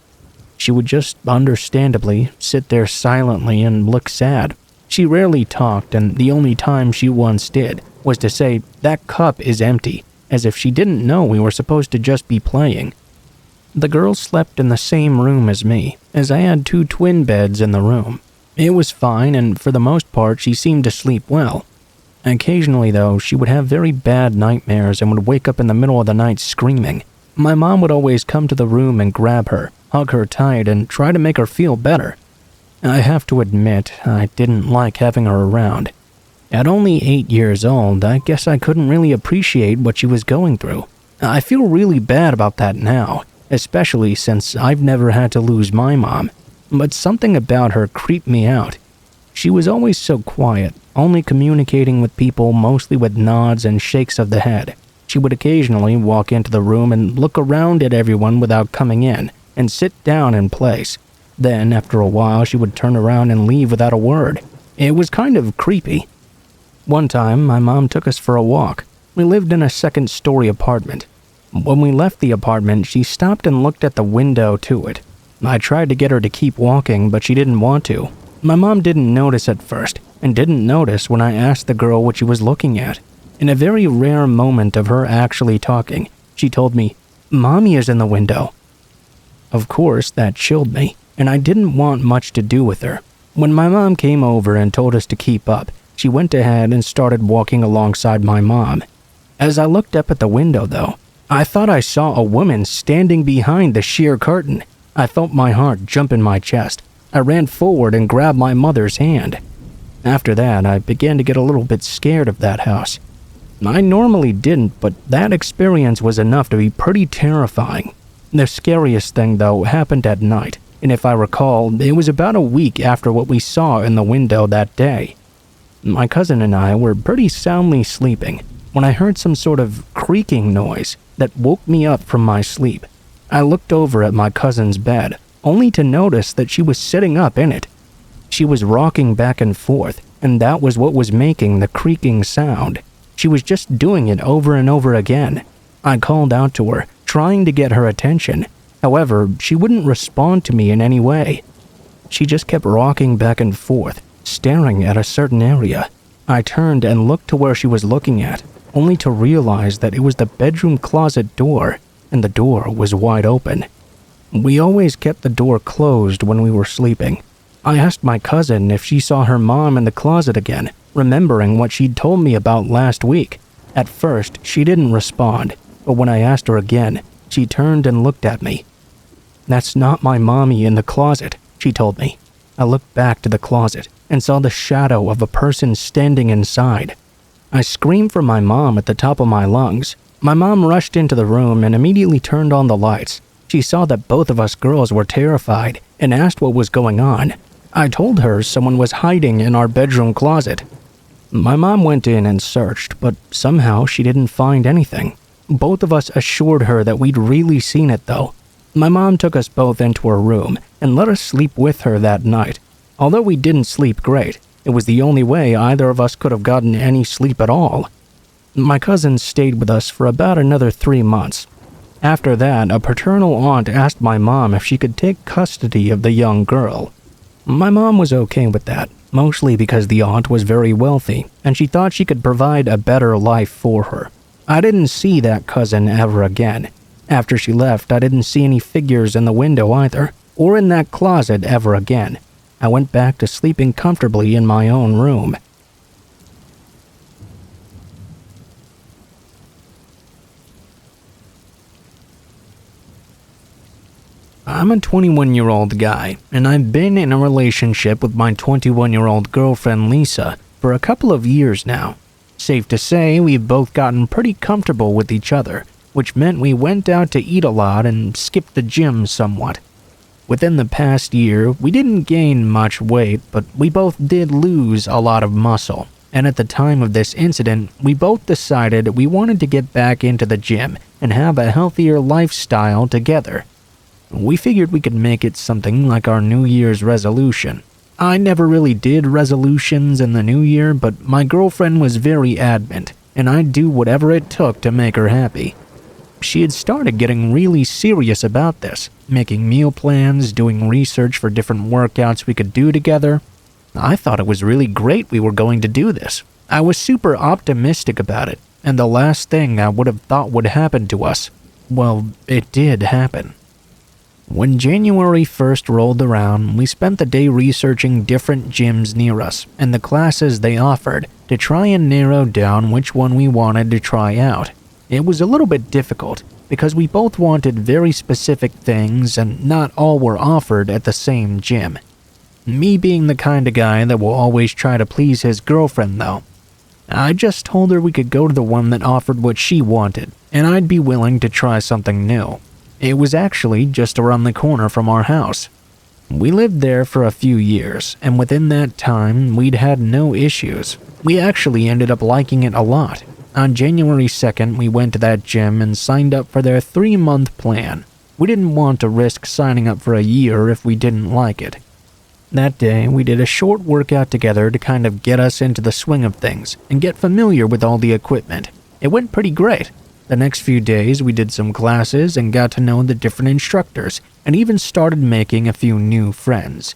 She would just, understandably, sit there silently and look sad. She rarely talked, and the only time she once did was to say, "That cup is empty," as if she didn't know we were supposed to just be playing. The girl slept in the same room as me, as I had 2 twin beds in the room. It was fine, and for the most part, she seemed to sleep well. Occasionally, though, she would have very bad nightmares and would wake up in the middle of the night screaming. My mom would always come to the room and grab her, hug her tight, and try to make her feel better. I have to admit, I didn't like having her around. At only 8 years old, I guess I couldn't really appreciate what she was going through. I feel really bad about that now, especially since I've never had to lose my mom. But something about her creeped me out. She was always so quiet, only communicating with people mostly with nods and shakes of the head. She would occasionally walk into the room and look around at everyone without coming in, and sit down in place. Then, after a while, she would turn around and leave without a word. It was kind of creepy. One time, my mom took us for a walk. We lived in a 2nd-story apartment. When we left the apartment, she stopped and looked at the window to it. I tried to get her to keep walking, but she didn't want to. My mom didn't notice at first, and didn't notice when I asked the girl what she was looking at. In a very rare moment of her actually talking, she told me, "Mommy is in the window." Of course, that chilled me, and I didn't want much to do with her. When my mom came over and told us to keep up, she went ahead and started walking alongside my mom. As I looked up at the window, though, I thought I saw a woman standing behind the sheer curtain. I felt my heart jump in my chest. I ran forward and grabbed my mother's hand. After that, I began to get a little bit scared of that house. I normally didn't, but that experience was enough to be pretty terrifying. The scariest thing, though, happened at night, and if I recall, it was about a week after what we saw in the window that day. My cousin and I were pretty soundly sleeping when I heard some sort of creaking noise that woke me up from my sleep. I looked over at my cousin's bed, only to notice that she was sitting up in it. She was rocking back and forth, and that was what was making the creaking sound. She was just doing it over and over again. I called out to her, trying to get her attention. However, she wouldn't respond to me in any way. She just kept rocking back and forth, staring at a certain area. I turned and looked to where she was looking at, only to realize that it was the bedroom closet door, and the door was wide open. We always kept the door closed when we were sleeping. I asked my cousin if she saw her mom in the closet again, remembering what she'd told me about last week. At first, she didn't respond, but when I asked her again, she turned and looked at me. "That's not my mommy in the closet," she told me. I looked back to the closet and saw the shadow of a person standing inside. I screamed for my mom at the top of my lungs. My mom rushed into the room and immediately turned on the lights. She saw that both of us girls were terrified and asked what was going on. I told her someone was hiding in our bedroom closet. My mom went in and searched, but somehow she didn't find anything. Both of us assured her that we'd really seen it though. My mom took us both into her room and let us sleep with her that night. Although we didn't sleep great, it was the only way either of us could have gotten any sleep at all. My cousin stayed with us for about another 3 months. After that, a paternal aunt asked my mom if she could take custody of the young girl. My mom was okay with that, mostly because the aunt was very wealthy, and she thought she could provide a better life for her. I didn't see that cousin ever again. After she left, I didn't see any figures in the window either, or in that closet ever again. I went back to sleeping comfortably in my own room. I'm a 21-year-old guy, and I've been in a relationship with my 21-year-old girlfriend Lisa for a couple of years now. Safe to say, we've both gotten pretty comfortable with each other, which meant we went out to eat a lot and skipped the gym somewhat. Within the past year, we didn't gain much weight, but we both did lose a lot of muscle. And at the time of this incident, we both decided we wanted to get back into the gym and have a healthier lifestyle together. We figured we could make it something like our New Year's resolution. I never really did resolutions in the new year, but my girlfriend was very adamant, and I'd do whatever it took to make her happy. She had started getting really serious about this, making meal plans, doing research for different workouts we could do together. I thought it was really great we were going to do this. I was super optimistic about it, and the last thing I would have thought would happen to us, well, it did happen. When January 1st rolled around, we spent the day researching different gyms near us and the classes they offered to try and narrow down which one we wanted to try out. It was a little bit difficult because we both wanted very specific things and not all were offered at the same gym. Me being the kind of guy that will always try to please his girlfriend though, I just told her we could go to the one that offered what she wanted and I'd be willing to try something new. It was actually just around the corner from our house. We lived there for a few years, and within that time, we'd had no issues. We actually ended up liking it a lot. On January 2nd, we went to that gym and signed up for their 3-month plan. We didn't want to risk signing up for a year if we didn't like it. That day, we did a short workout together to kind of get us into the swing of things and get familiar with all the equipment. It went pretty great. The next few days, we did some classes and got to know the different instructors and even started making a few new friends.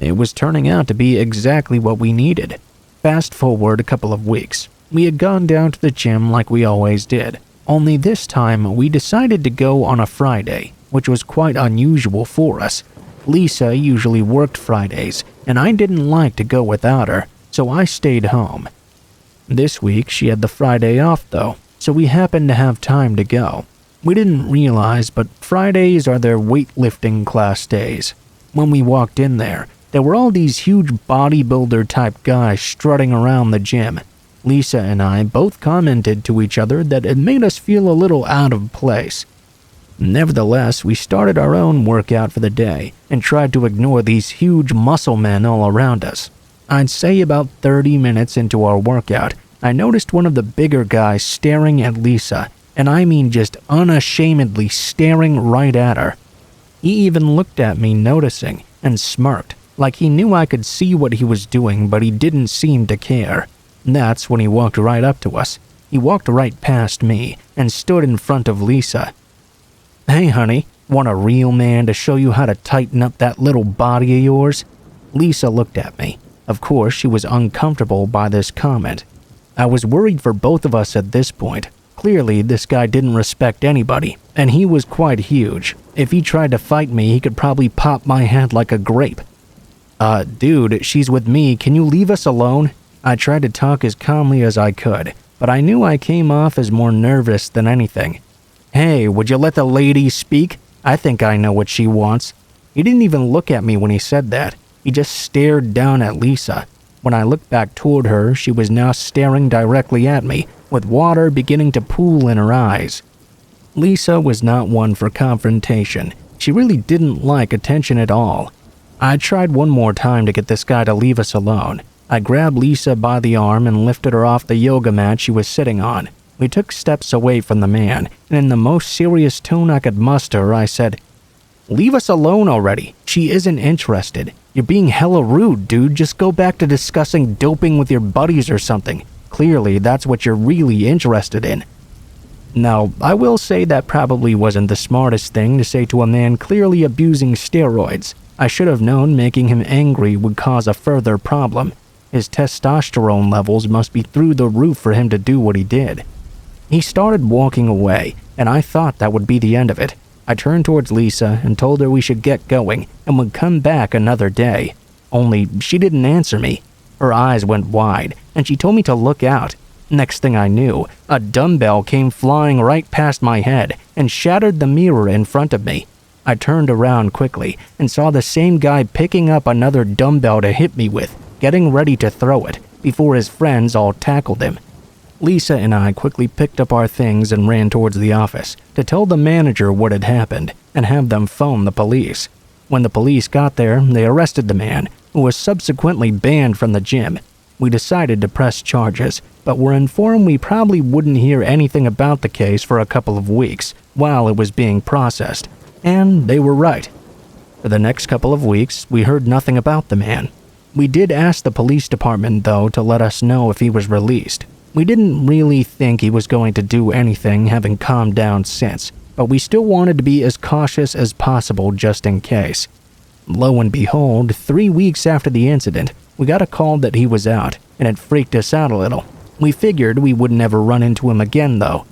It was turning out to be exactly what we needed. Fast forward a couple of weeks. We had gone down to the gym like we always did, only this time we decided to go on a Friday, which was quite unusual for us. Lisa usually worked Fridays, and I didn't like to go without her, so I stayed home. This week she had the Friday off though, so we happened to have time to go. We didn't realize, but Fridays are their weightlifting class days. When we walked in there were all these huge bodybuilder-type guys strutting around the gym. Lisa and I both commented to each other that it made us feel a little out of place. Nevertheless, we started our own workout for the day and tried to ignore these huge muscle men all around us. I'd say about 30 minutes into our workout, I noticed one of the bigger guys staring at Lisa, and I mean just unashamedly staring right at her. He even looked at me noticing and smirked, like he knew I could see what he was doing, but he didn't seem to care. That's when he walked right up to us. He walked right past me and stood in front of Lisa. "Hey honey, want a real man to show you how to tighten up that little body of yours?" Lisa looked at me. Of course, she was uncomfortable by this comment. I was worried for both of us at this point. Clearly, this guy didn't respect anybody, and he was quite huge. If he tried to fight me, he could probably pop my head like a grape. Dude, she's with me. Can you leave us alone?" I tried to talk as calmly as I could, but I knew I came off as more nervous than anything. "Hey, would you let the lady speak? I think I know what she wants." He didn't even look at me when he said that. He just stared down at Lisa. When I looked back toward her, she was now staring directly at me, with water beginning to pool in her eyes. Lisa was not one for confrontation. She really didn't like attention at all. I tried one more time to get this guy to leave us alone. I grabbed Lisa by the arm and lifted her off the yoga mat she was sitting on. We took steps away from the man, and in the most serious tone I could muster, I said, "Leave us alone already. She isn't interested. You're being hella rude, dude. Just go back to discussing doping with your buddies or something. Clearly, that's what you're really interested in." Now, I will say that probably wasn't the smartest thing to say to a man clearly abusing steroids. I should have known making him angry would cause a further problem. His testosterone levels must be through the roof for him to do what he did. He started walking away, and I thought that would be the end of it. I turned towards Lisa and told her we should get going and would come back another day. Only she didn't answer me. Her eyes went wide, and she told me to look out. Next thing I knew, a dumbbell came flying right past my head and shattered the mirror in front of me. I turned around quickly and saw the same guy picking up another dumbbell to hit me with, getting ready to throw it, before his friends all tackled him. Lisa and I quickly picked up our things and ran towards the office to tell the manager what had happened and have them phone the police. When the police got there, they arrested the man, who was subsequently banned from the gym. We decided to press charges, but were informed we probably wouldn't hear anything about the case for a couple of weeks while it was being processed. And they were right. For the next couple of weeks, we heard nothing about the man. We did ask the police department, though, to let us know if he was released. We didn't really think he was going to do anything, having calmed down since, but we still wanted to be as cautious as possible just in case. Lo and behold, 3 weeks after the incident, we got a call that he was out, and it freaked us out a little. We figured we would never run into him again, though.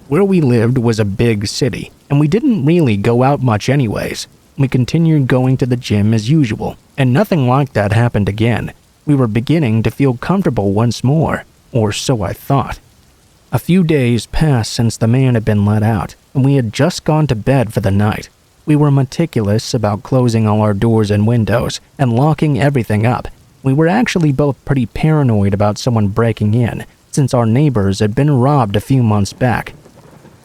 Where we lived was a big city, and we didn't really go out much anyways. We continued going to the gym as usual, and nothing like that happened again. We were beginning to feel comfortable once more, or so I thought. A few days passed since the man had been let out, and we had just gone to bed for the night. We were meticulous about closing all our doors and windows and locking everything up. We were actually both pretty paranoid about someone breaking in, since our neighbors had been robbed a few months back.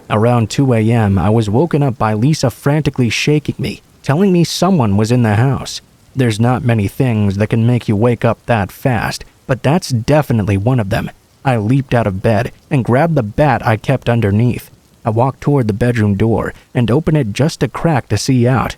Around 2 a.m., I was woken up by Lisa frantically shaking me, telling me someone was in the house. There's not many things that can make you wake up that fast, but that's definitely one of them. I leaped out of bed and grabbed the bat I kept underneath. I walked toward the bedroom door and opened it just a crack to see out.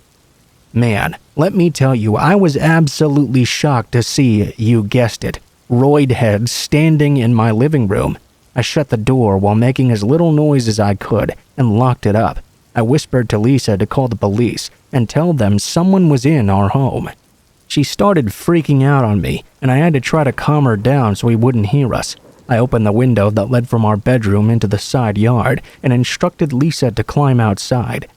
Man, let me tell you, I was absolutely shocked to see, you guessed it, Roidhead standing in my living room. I shut the door while making as little noise as I could and locked it up. I whispered to Lisa to call the police and tell them someone was in our home. She started freaking out on me, and I had to try to calm her down so he wouldn't hear us. I opened the window that led from our bedroom into the side yard and instructed Lisa to climb outside.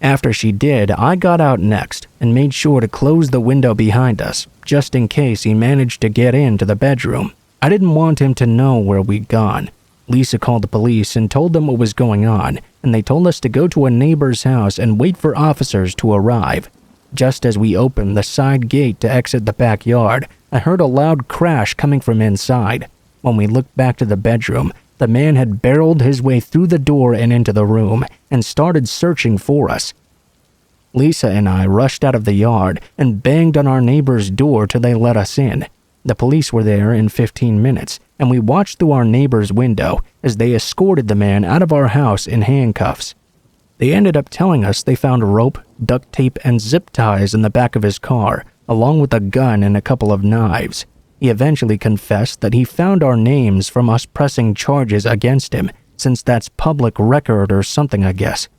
After she did, I got out next and made sure to close the window behind us, just in case he managed to get into the bedroom. I didn't want him to know where we'd gone. Lisa called the police and told them what was going on, and they told us to go to a neighbor's house and wait for officers to arrive. Just as we opened the side gate to exit the backyard, I heard a loud crash coming from inside. When we looked back to the bedroom, the man had barreled his way through the door and into the room and started searching for us. Lisa and I rushed out of the yard and banged on our neighbor's door till they let us in. The police were there in 15 minutes, and we watched through our neighbor's window as they escorted the man out of our house in handcuffs. They ended up telling us they found rope, duct tape, and zip ties in the back of his car, along with a gun and a couple of knives. He eventually confessed that he found our names from us pressing charges against him, since that's public record or something, I guess.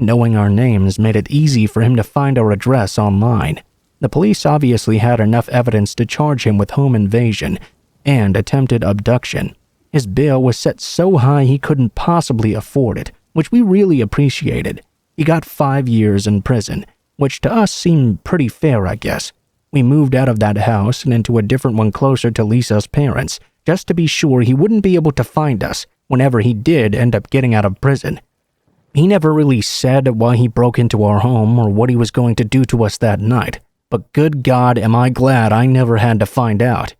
Knowing our names made it easy for him to find our address online. The police obviously had enough evidence to charge him with home invasion and attempted abduction. His bail was set so high he couldn't possibly afford it, which we really appreciated. He got 5 years in prison, which to us seemed pretty fair, I guess. We moved out of that house and into a different one closer to Lisa's parents, just to be sure he wouldn't be able to find us whenever he did end up getting out of prison. He never really said why he broke into our home or what he was going to do to us that night, but good God am I glad I never had to find out.